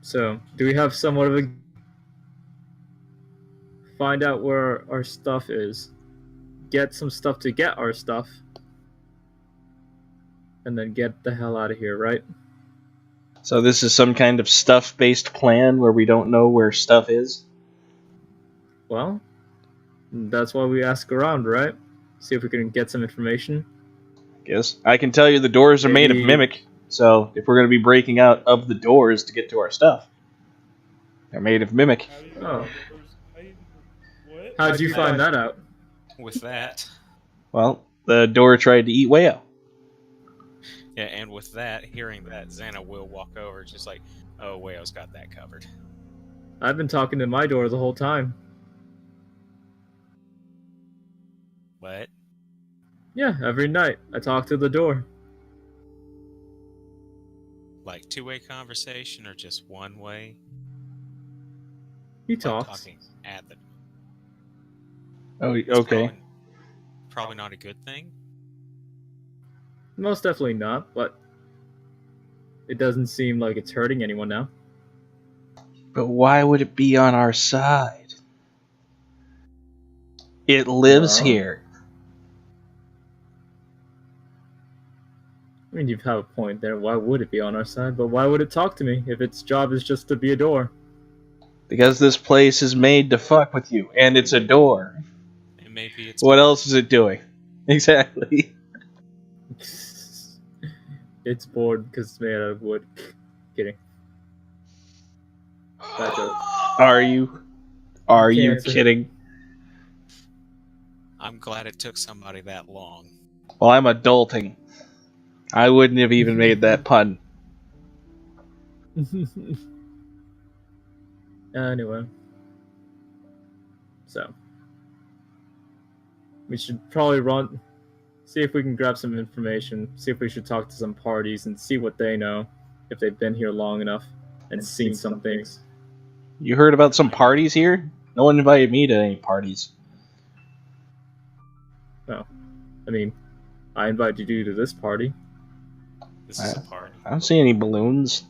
So, do we have somewhat of a... Find out where our stuff is. Get some stuff to get our stuff. And then get the hell out of here, right? So this is some kind of stuff-based plan where we don't know where stuff is? Well, that's why we ask around, right? See if we can get some information. Guess. I can tell you the doors are made of Maybe- mimic, so if we're going to be breaking out of the doors to get to our stuff, they're made of mimic. How do you Oh. What? How'd you find that out? With that, Well, the door tried to eat Wayo. yeah, and with that, hearing that, Xana will walk over, just like, oh, Wayo's got that covered. I've been talking to my door the whole time. What? Yeah, every night I talk to the door. Like two-way conversation or just one way? He Like talks. talking at the. Oh, It's okay. Probably not a good thing. Most definitely not, but it doesn't seem like it's hurting anyone now. But why would it be on our side? It lives Well, here. I mean, you have a point there. Why would it be on our side? But why would it talk to me if its job is just to be a door? Because this place is made to fuck with you, and it's a door. And maybe it's. What else is it doing? Exactly. It's bored because it's made out of wood. Kidding. Bad joke. Are you? Are you Cancer. kidding? I'm glad it took somebody that long. Well, I'm adulting. I wouldn't have even made that pun. Anyway. So. We should probably see if we can grab some information, see if we should talk to some parties and see what they know, if they've been here long enough and seen some things. You heard about some parties here? No one invited me to any parties. Oh. I mean, I invited you to this party. This is a party. I don't see any balloons.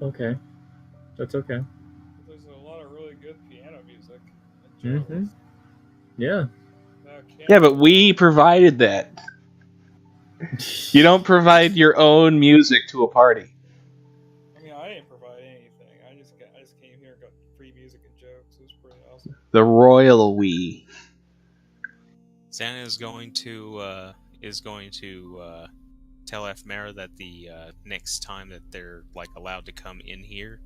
Okay. That's okay. There's a lot of really good piano music. Mm-hmm. Yeah. Yeah, but we provided that. You don't provide your own music to a party. I mean, I didn't provide anything. I just came here and got free music and jokes. It was pretty awesome. The royal we. Xana is going to tell Ephemera that the next time that they're like allowed to come in here,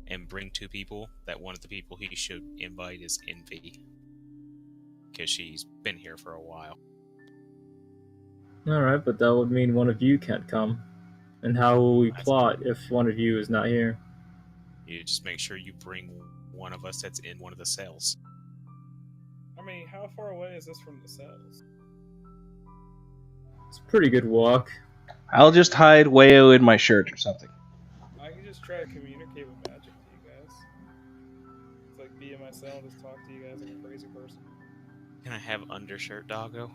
and bring 2 people, that one of the people he should invite is Envy. Because she's been here for a while. Alright, but that would mean one of you can't come. And how will we That's- plot if one of you is not here? You just make sure you bring one of us that's in one of the cells. I mean, how far away is this from the cells? It's a pretty good walk. I'll just hide Wayo in my shirt or something. I can just try to communicate with magic to you guys. It's like be in my cell and just talk to you guys like a crazy person. Can I have undershirt doggo?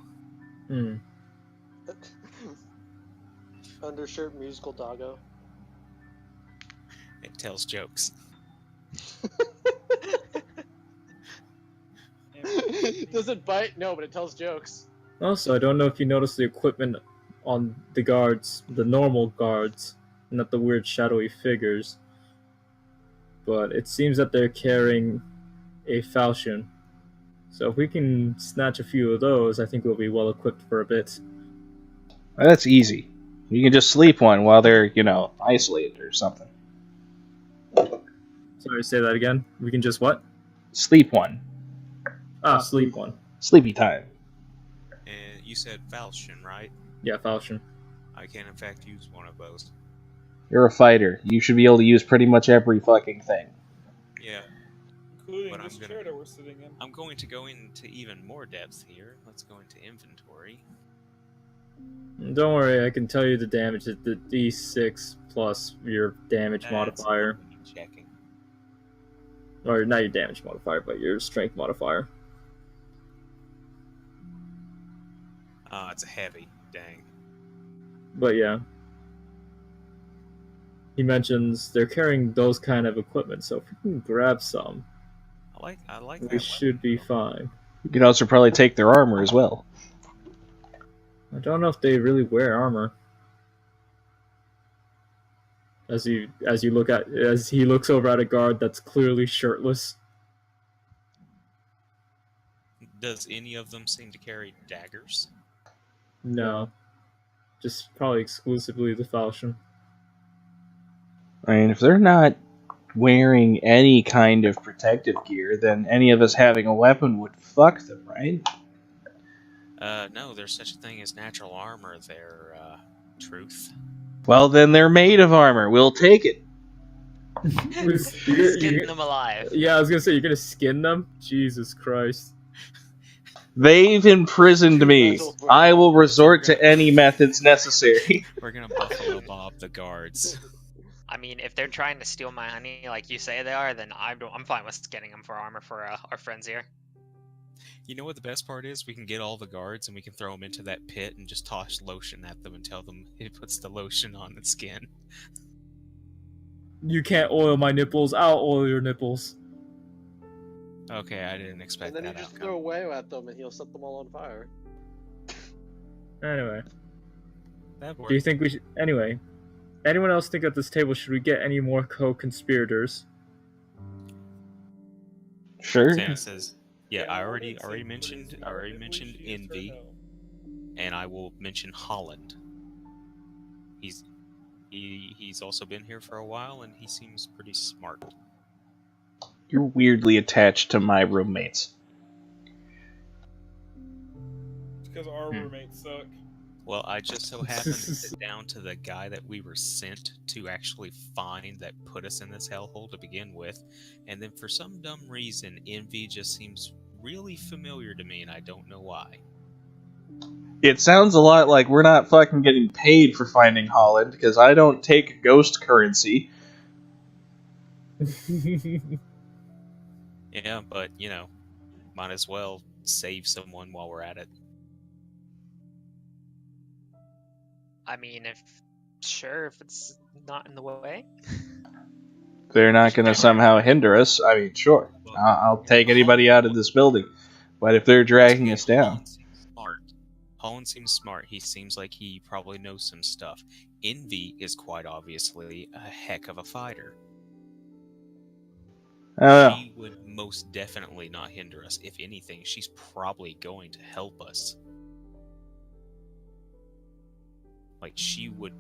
Hmm. Undershirt musical doggo. It tells jokes. Does it bite? No, but it tells jokes. Also, I don't know if you noticed the equipment on the guards, the normal guards, not the weird shadowy figures, but it seems that they're carrying a falchion. So if we can snatch a few of those, I think we'll be well equipped for a bit. That's easy. You can just sleep one while they're, isolated or something. Sorry, say that again. We can just what? Sleep one. Sleep one. Sleepy time. And you said falchion, right? Yeah, falchion. I can in fact use one of those. You're a fighter. You should be able to use pretty much every fucking thing. Yeah. Including But this I'm gonna- chair that we're sitting in. I'm going to go into even more depth here. Let's go into inventory. Don't worry, I can tell you the damage is the D6 plus your damage That's modifier. what I'm checking. Or not your damage modifier, but your strength modifier. Ah, it's a heavy. Dang. But yeah. He mentions they're carrying those kind of equipment, so if we can grab some, I like we that should be weapon. fine. You can also probably take their armor as well. I don't know if they really wear armor. As he looks over at a guard that's clearly shirtless. Does any of them seem to carry daggers? No. Just probably exclusively the falchion. I mean, if they're not wearing any kind of protective gear, then any of us having a weapon would fuck them, right? No, there's such a thing as natural armor there, Truth. Well, then they're made of armor. We'll take it. Skin them alive. Yeah, I was gonna say, you're gonna skin them? Jesus Christ. They've imprisoned me. Metal for- I will resort to any methods necessary. We're gonna Buffalo Bob the guards. I mean, if they're trying to steal my honey like you say they are, then I'm fine with skinning them for armor for our friends here. You know what the best part is? We can get all the guards and we can throw them into that pit and just toss lotion at them and tell them it puts the lotion on the skin. You can't oil my nipples, I'll oil your nipples. Okay, I didn't expect And then you that just outcome. throw away at them and he'll set them all on fire. Anyway, That do you worked. think we should... Anyway, anyone else think at this table, should we get any more co-conspirators? Sure. Santa says, "Yeah, I already it's like mentioned crazy. I already If we mentioned should use her, Envy, no. and I will mention Holland. He's also been here for a while, and he seems pretty smart. You're weirdly attached to my roommates. Because our roommates suck. Well, I just so happened to sit down to the guy that we were sent to actually find that put us in this hellhole to begin with, and then for some dumb reason, Envy just seems really familiar to me, and I don't know why. It sounds a lot like we're not fucking getting paid for finding Holland, because I don't take ghost currency. Yeah, but, might as well save someone while we're at it. I mean, if it's not in the way. They're not going to somehow hinder us. I mean, sure. I'll take anybody out of this building. But if they're dragging us down... Holland seems smart. He seems like he probably knows some stuff. Envy is quite obviously a heck of a fighter. I don't know. She would most definitely not hinder us. If anything, she's probably going to help us. Like, she would,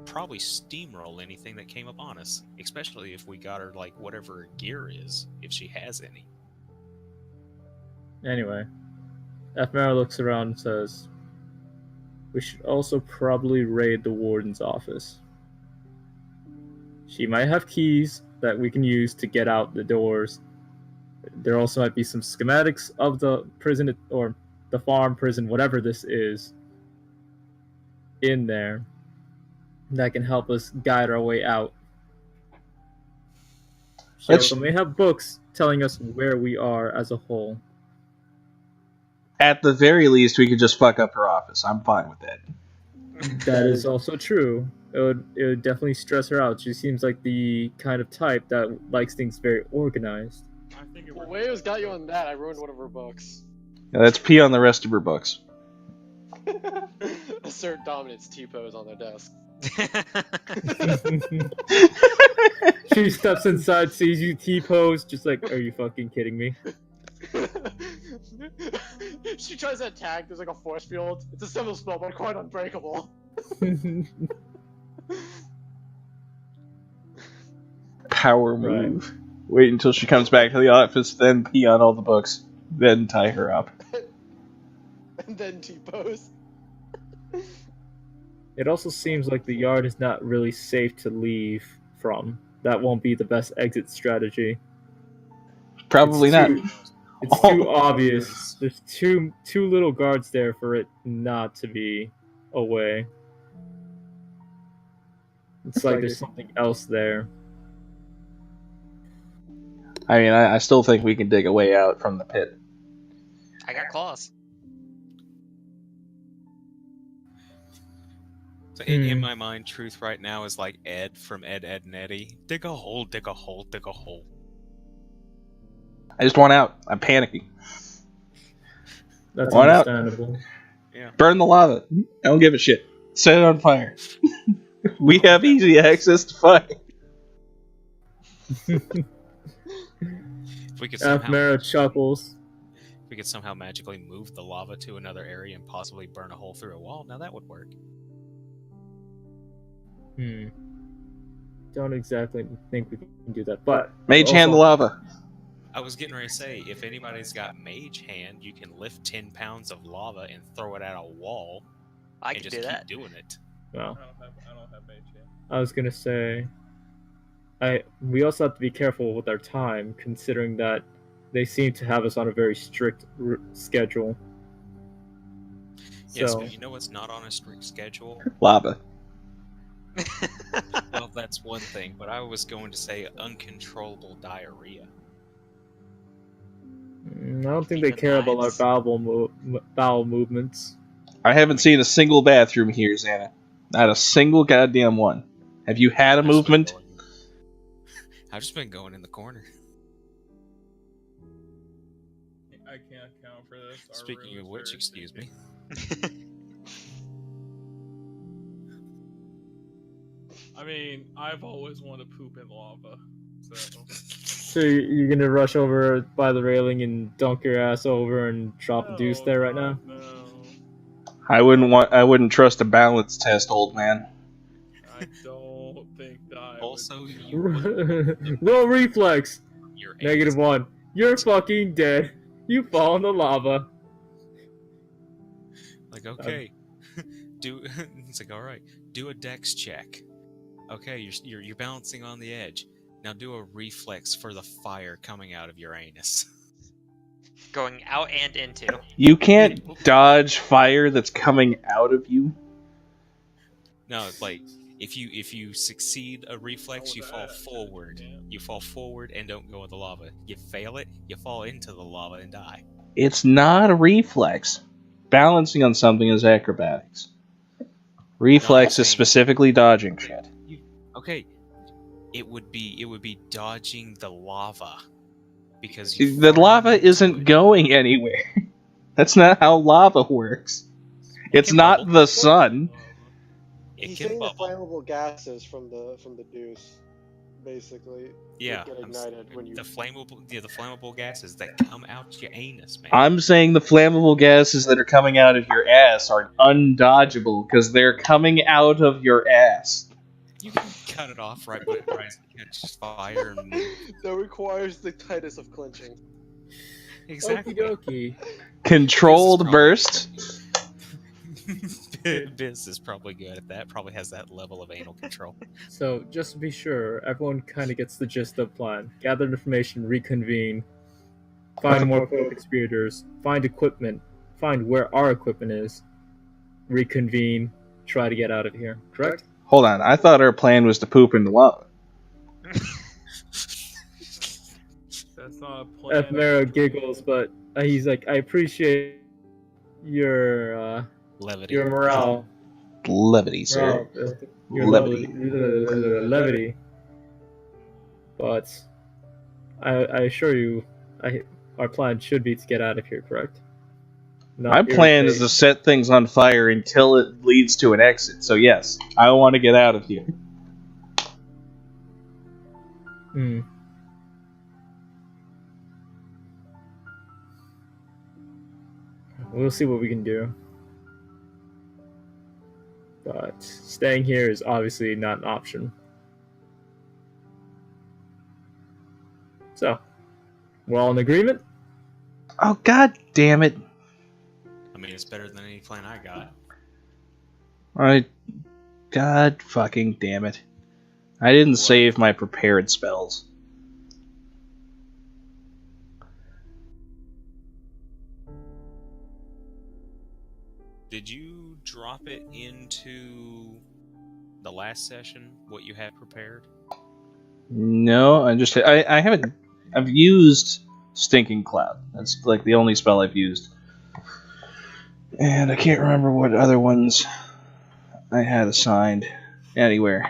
probably steamroll anything that came upon us, especially if we got her like whatever her gear is, if she has any. Anyway, Ephemera looks around and says, we should also probably raid the warden's office. She might have keys that we can use to get out the doors. There also might be some schematics of the prison or the farm, prison, whatever this is, in there that can help us guide our way out. She also may have books telling us where we are as a whole. At the very least, we could just fuck up her office. I'm fine with that. That is also true. It would definitely stress her out. She seems like the kind of type that likes things very organized. I think it Well, worked. Wayo's got you on that. I ruined one of her books. Yeah, let's pee on the rest of her books. Assert dominance T-pose on their desk. She steps inside, sees you T-pose, just like, are you fucking kidding me? She tries to attack, there's like a force field. It's a simple spell, but quite unbreakable. Power move. Wait until she comes back to the office, then pee on all the books, then tie her up. And then T-pose. It also seems like the yard is not really safe to leave from. That won't be the best exit strategy. Probably not. It's too obvious. There's too little guards there for it not to be a way. It's like there's something else there. I mean, I still think we can dig a way out from the pit. I got claws. So in my mind, truth right now is like Ed from Ed, Ed, and Eddie. Dig a hole, dig a hole, dig a hole. I just want out. I'm panicking. That's Want out? understandable. Yeah. Burn the lava. I don't give a shit. Set it on fire. We have easy access to fire. If we could somehow, Ephemera chuckles. if we could somehow magically move the lava to another area and possibly burn a hole through a wall, now that would work. Don't exactly think we can do that, but Mage hand the lava. I was getting ready to say, if anybody's got mage hand, you can lift 10 pounds of lava and throw it at a wall. I and can just do keep that. doing it. well, I don't have mage hand. I was gonna say, we also have to be careful with our time, considering that they seem to have us on a very strict schedule. Yes, So, but you know what's not on a strict schedule? Lava. Well, that's one thing, but I was going to say uncontrollable diarrhea. I don't think they care about our bowel movements. I haven't seen a single bathroom here, Xana. Not a single goddamn one. Have you had a movement? I've just been going in the corner. I can't account for this. Our Speaking room of is which, very excuse me. I mean, I've always wanted to poop in lava, so So you're gonna rush over by the railing and dunk your ass over and drop a deuce there right now? No, I wouldn't trust a balance test, old man. I don't think that. I Also, would. you wouldn't Roll reflex. your -1. You're fucking dead. You fall in the lava. Like, okay, do it's like, all right, do a dex check. Okay, you're balancing on the edge. Now do a reflex for the fire coming out of your anus. Going out and into. You can't dodge fire that's coming out of you. No, like if you succeed a reflex, you with fall that, forward. yeah. You fall forward and don't go in the lava. You fail it, you fall into the lava and die. It's not a reflex. Balancing on something is acrobatics. Reflex is specifically dodging shit. Okay, it would be dodging the lava because The lava isn't going anywhere. That's not how lava works. It's can not bubble. the sun. It He's can getting the bubble. flammable gases from the deuce, basically. Yeah, Get ignited when you. the flammable gases that come out your anus, man. I'm saying the flammable gases that are coming out of your ass are undodgeable because they're coming out of your ass. You can cut it off right as it catches fire and move. That requires the tightest of clinching. Exactly. Okie dokie. Controlled burst. Biz is probably good at that. Probably has that level of anal control. So, just to be sure, everyone kind of gets the gist of the plan. Gather information, reconvene, find more co-conspirators, find equipment, find where our equipment is, reconvene, try to get out of here. Correct? Hold on, I thought our plan was to poop in the lava. That's not a plan. F. Mero giggles, but he's like, I appreciate your Levity. your morale. Levity, sir. Your Levity. levity. But I assure you, our plan should be to get out of here, correct? My plan is to set things on fire until it leads to an exit. So yes, I want to get out of here. Hmm. We'll see what we can do. But staying here is obviously not an option. So, we're all in agreement? Oh, god damn it. I mean, it's better than any plan I got. Alright. God fucking damn it. I didn't What? save my prepared spells. Did you drop it into the last session, what you had prepared? No, I haven't. I've used Stinking Cloud. That's like the only spell I've used. And I can't remember what other ones I had assigned anywhere.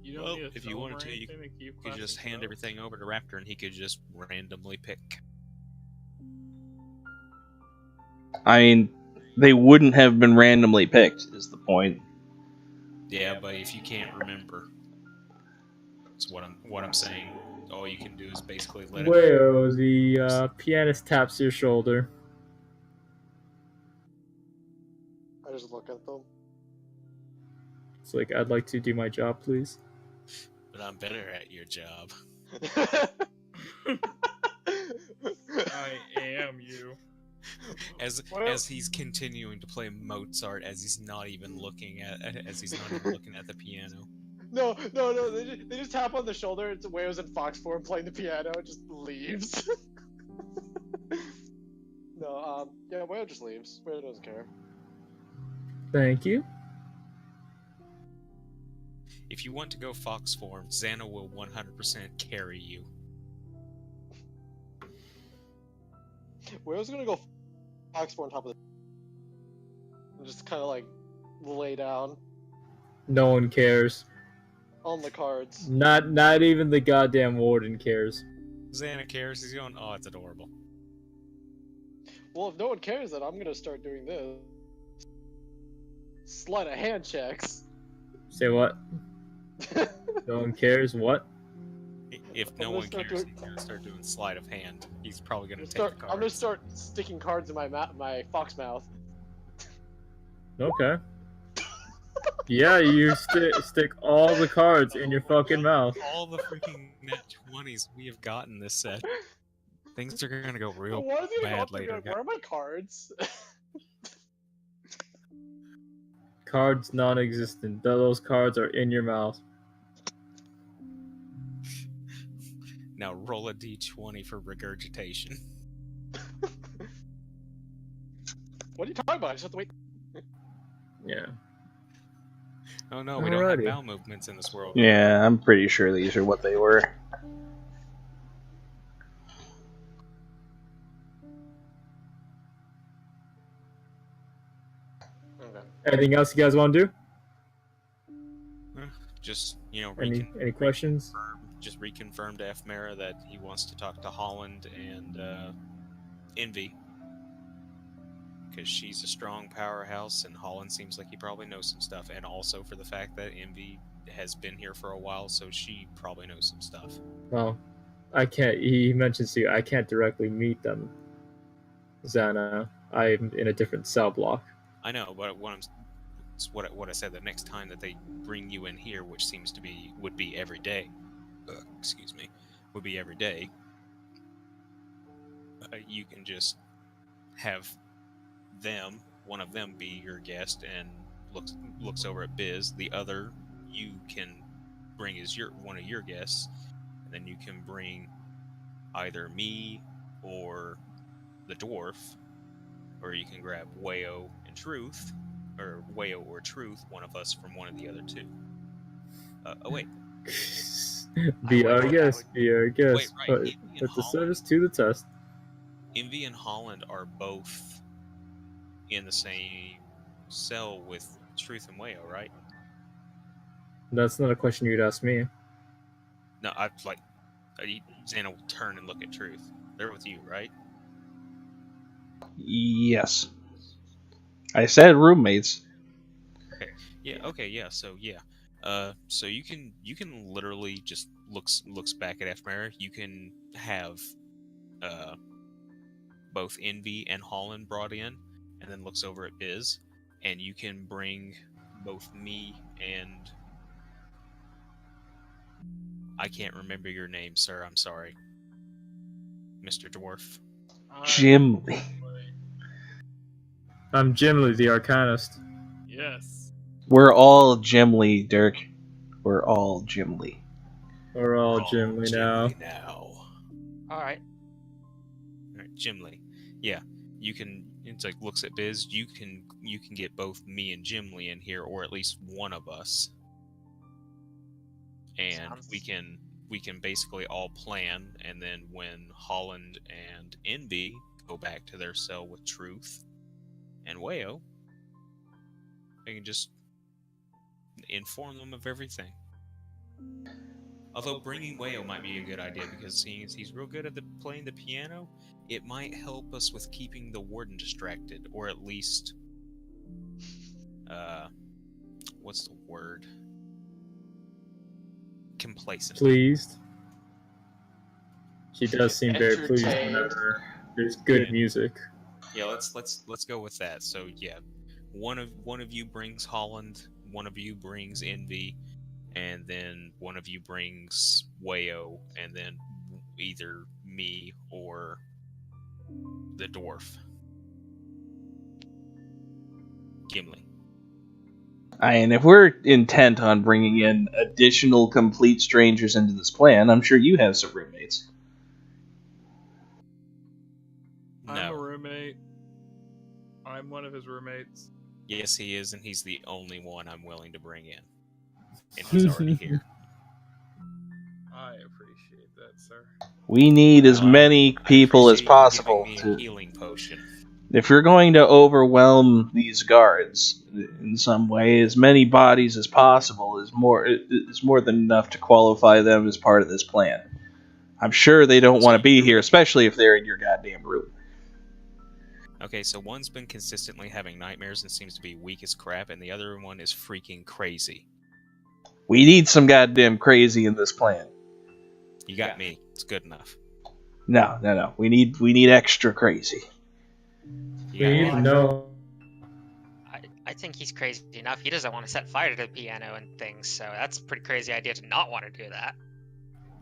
You don't Well, need a if you film wanted or to, you anything keep could just classic hand spells? everything over to Raptor and he could just randomly pick. I mean, they wouldn't have been randomly picked, is the point. Yeah, but if you can't remember, that's what I'm saying. All you can do is basically let it. Well, the pianist taps your shoulder. I just look at them. It's like, I'd like to do my job, please. But I'm better at your job. I am you. As Well- as he's continuing to play Mozart, as he's not even looking at the piano. No. They just tap on the shoulder. It's Wales and Fox form playing the piano. It just leaves. No, yeah, Whale just leaves. Whale doesn't care. Thank you. If you want to go Fox form, Xana will 100% carry you. Whale's gonna go Fox form on top of the. And just kind of like lay down No one cares. on the cards. Not even the goddamn warden cares. Xana cares. He's going, oh, it's adorable. Well, if no one cares, then I'm gonna start doing this. Sleight of hand checks. Say what? No one cares? What? If I'm no gonna one start cares, doing- he's gonna start doing sleight of hand. He's probably gonna take the cards. I'm gonna start sticking cards in my fox mouth. Okay. Yeah, you stick all the cards in your fucking mouth. All the freaking nat 20s we have gotten this set. Things are gonna go real Why is he gonna go bad up and be later. like, where are my cards? Cards non-existent. Those cards are in your mouth. Now roll a d20 for regurgitation. What are you talking about? I just have to wait. Yeah. Oh no, we don't have Alrighty. bowel movements in this world. Yeah, I'm pretty sure these are what they were. Okay. Anything else you guys want to do? Just, Any questions? just reconfirm to F. Mara that he wants to talk to Holland and Envy. Because she's a strong powerhouse, and Holland seems like he probably knows some stuff. And also for the fact that Envy has been here for a while, so she probably knows some stuff. Well, I can't. He mentions to you, I can't directly meet them. Xana, I'm in a different cell block. I know, but it's what I said. The next time that they bring you in here, which seems to be would be every day. Excuse me, would be every day. You can just have one of them be your guest and looks over at Biz. The other you can bring as one of your guests, and then you can bring either me or the dwarf, or you can grab Wayo and Truth, or Wayo or Truth, one of us from one of the other two. Oh wait, Be our guest. Be our guest. Wait, right. Envy and Put the Holland. service to the test. Envy and Holland are both in the same cell with Truth and Wayo, right? That's not a question you'd ask me. No, Xana will turn and look at Truth. They're with you, right? Yes. I said roommates. Okay. Yeah. Okay. Yeah. So yeah. So you can literally just looks back at Ephemera. You can have both Envy and Holland brought in, and then looks over at Biz, and you can bring both me and I can't remember your name, sir. I'm sorry, Mr. Dwarf. Jim. I'm Jimly, the Arcanist. Yes. We're all Jimly, Dirk. We're all Jimly. We're all Jimly now. All right. Jimly. Yeah, you can. It's like looks at Biz. You can get both me and Jimly in here, or at least one of us, and we can basically all plan. And then when Holland and Envy go back to their cell with Truth and Wayo, they can just inform them of everything. Although bringing Wayo might be a good idea, because seeing as he's real good at playing the piano, it might help us with keeping the warden distracted, or at least, what's the word? Complacent. Pleased. She does seem very pleased Entertained. whenever there's good music. Yeah, let's go with that. So yeah, one of you brings Holland, one of you brings Envy, and then one of you brings Wayo, and then either me or the dwarf. Gimli. And if we're intent on bringing in additional complete strangers into this plan, I'm sure you have some roommates. I'm a No. roommate. I'm one of his roommates. Yes, he is, and he's the only one I'm willing to bring in. And he's already here. I appreciate that, sir. We need as many people as appreciate you possible. giving me a healing potion. If you're going to overwhelm these guards in some way, as many bodies as possible is more than enough to qualify them as part of this plan. I'm sure they don't want to be here, especially if they're in your goddamn room. Okay, so one's been consistently having nightmares and seems to be weak as crap, and the other one is freaking crazy. We need some goddamn crazy in this plan. You got me. It's good enough. No. We need extra crazy. You We got need me. to know. I think he's crazy enough. He doesn't want to set fire to the piano and things, so that's a pretty crazy idea to not want to do that.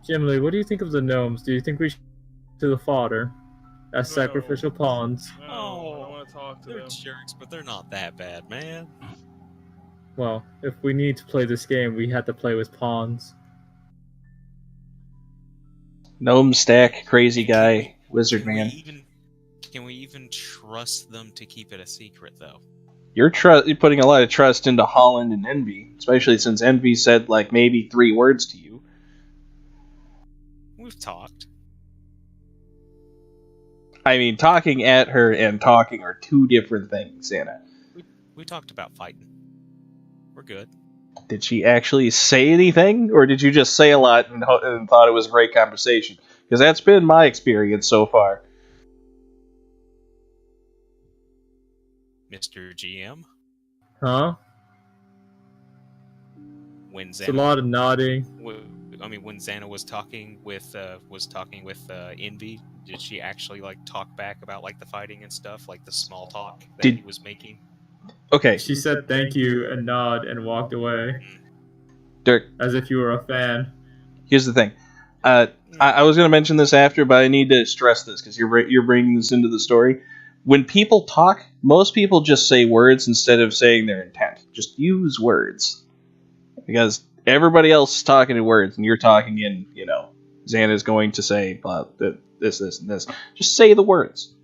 Jimly, what do you think of the gnomes? Do you think we should to the fodder as No. sacrificial pawns? No, I don't want to talk to They're them. jerks, but they're not that bad, man. Well, if we need to play this game, we have to play with pawns. Gnome stack, crazy guy, wizard man. Can we even trust them to keep it a secret, though? You're putting a lot of trust into Holland and Envy, especially since Envy said like maybe 3 words to you. We've talked. I mean, talking at her and talking are 2 different things, Anna. We talked about fighting. We're good. Did she actually say anything, or did you just say a lot and thought it was a great conversation? Because that's been my experience so far. Mr. GM, Huh? when It's a lot of nodding. when Xana was talking with Envy, did she actually like talk back about like the fighting and stuff, like the small talk that he was making? Okay, She said thank you and nod and walked away Dirk. as if you were a fan. Here's the thing. I was going to mention this after, but I need to stress this because you're bringing this into the story. When people talk, most people just say words instead of saying their intent. Just use words, because everybody else is talking in words, and you're talking in, Xana's going to say this, and this. Just say the words.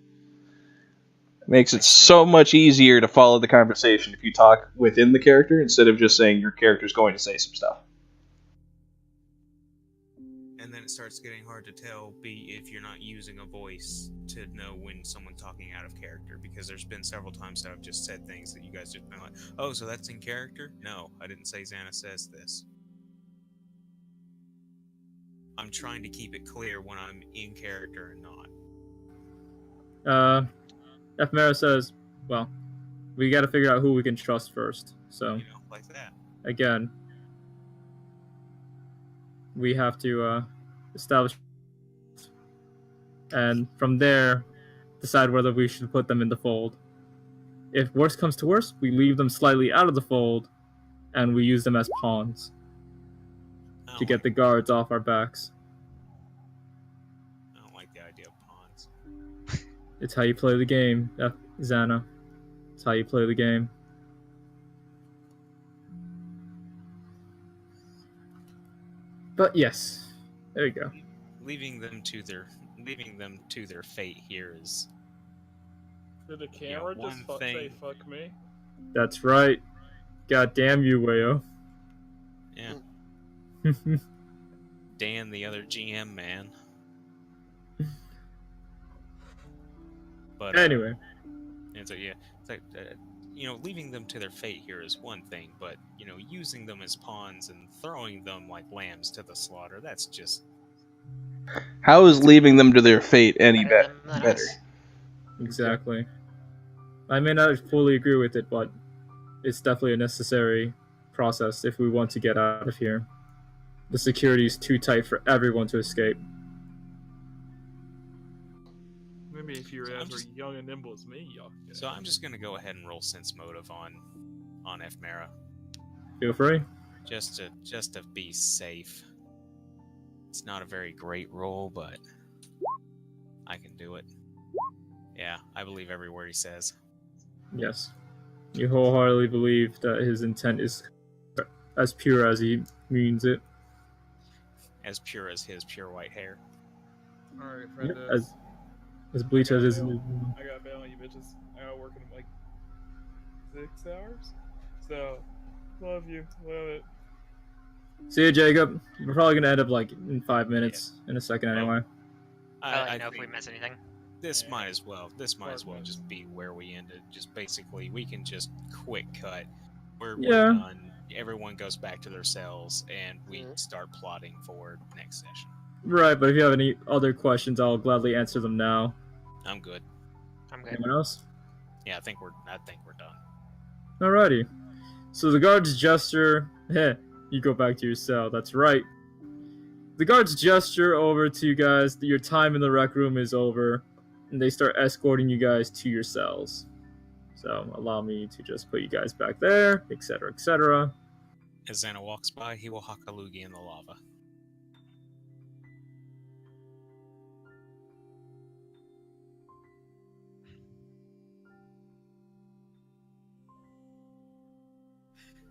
It makes it so much easier to follow the conversation if you talk within the character instead of just saying your character's going to say some stuff. And then it starts getting hard to tell if you're not using a voice to know when someone's talking out of character, because there's been several times that I've just said things that you guys just been like, oh, so that's in character? No, I didn't say Xana says this. I'm trying to keep it clear when I'm in character and not. Ephemera says, well, we got to figure out who we can trust first. So, Like that. Again, we have to establish, and from there, decide whether we should put them in the fold. If worse comes to worse, we leave them slightly out of the fold, and we use them as pawns to get the guards off our backs. I don't like the idea of pawns. It's how you play the game, Xana. It's how you play the game. But yes, there you go. Leaving them to their fate here is. Did the camera one just thing. say fuck me? That's right. God damn you, Wayo. Yeah. Dan, the other GM man. But anyway. And so yeah, it's like leaving them to their fate here is one thing, but using them as pawns and throwing them like lambs to the slaughter, that's just. How is leaving them to their fate any better? Exactly. I may not fully agree with it, but it's definitely a necessary process if we want to get out of here. The security is too tight for everyone to escape. Maybe if you're as young and nimble as me, y'all. So I'm just gonna go ahead and roll sense motive on Ephemera. Feel free. Just to be safe. It's not a very great roll, but I can do it. Yeah, I believe every word he says. Yes. You wholeheartedly believe that his intent is as pure as he means it. As pure as his pure white hair. Alright, friend. Yeah, as bleach as his. I got bail on you bitches. I got work in like 6 hours. So, love you. Love it. See you, Jacob. We're probably gonna end up like in 5 minutes, in a second anyway. I know if we miss anything. This might as well just be where we ended. Just basically, we can just quick cut. We're done. Everyone goes back to their cells, and we start plotting for next session. Right, but if you have any other questions, I'll gladly answer them now. I'm good. Anyone else? Yeah, I think we're done. Alrighty. So the guards gesture. You go back to your cell. That's right. The guards gesture over to you guys that your time in the rec room is over, and they start escorting you guys to your cells. So allow me to just put you guys back there, etc., etc. As Xana walks by, he will huck a loogie in the lava.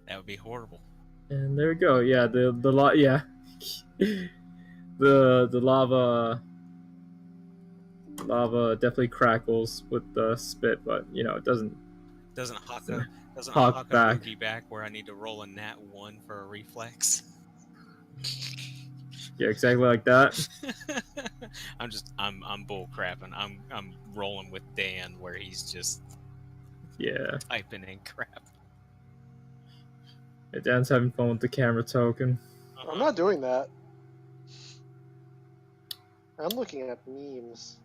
That would be horrible. And there we go. Yeah, the lava definitely crackles with the spit, but it doesn't huck a back. loogie back where I need to roll a nat 1 for a reflex. Yeah, exactly like that. I'm bull crapping. I'm rolling with Dan where he's just typing in crap. Yeah, Dan's having fun with the camera token. I'm not doing that. I'm looking at memes.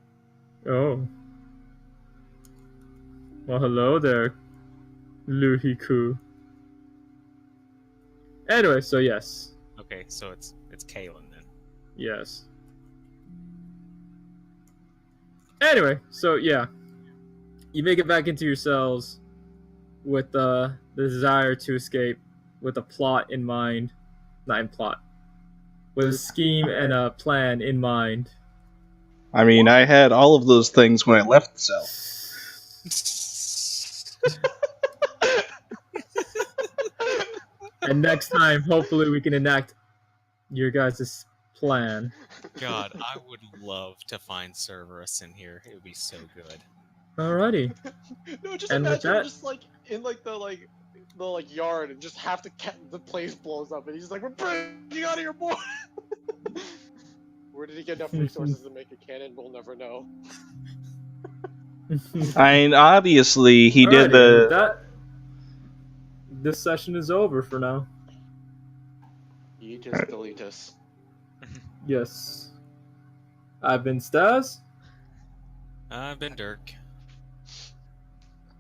Oh. Well, hello there, Luhiku. Anyway, so yes. Okay, so it's Kalen then. Yes. Anyway, so yeah. You make it back into your cells. with the desire to escape, with a plot in mind, not in plot, with a scheme and a plan in mind. I mean, I had all of those things when I left the cell. And next time, hopefully, we can enact your guys' plan. God, I would love to find Cerberus in here. It would be so good. Alrighty. No, just And with imagine him that- just like in like the yard and just half the place blows up and he's just like, we're breaking out of here, boy. Where did he get enough resources to make a cannon? We'll never know. I mean, obviously, he did Alrighty, with the. that, this session is over for now. Yeetus deletus. Yes. I've been Stas. I've been Dirk.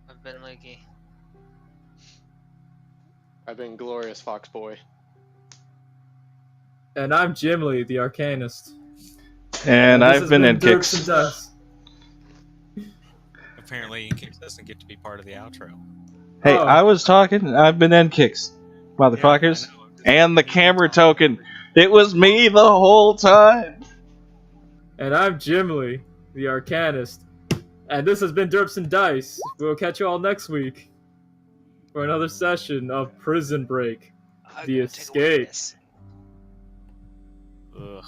I've been Leaky. I've been glorious fox boy. And I'm Jim Lee, the Arcanist. And this I've has been in Derps and kicks. Dust. Apparently, Kix doesn't get to be part of the outro. Hey, Oh. I was talking. I've been in kicks, motherfuckers. Yeah, I know. And the camera token. It was me the whole time. And I'm Jim Lee, the Arcanist. And this has been Derps and Dice. We'll catch you all next week for another session of Prison Break. I'm The gonna take away escape. this. Ugh.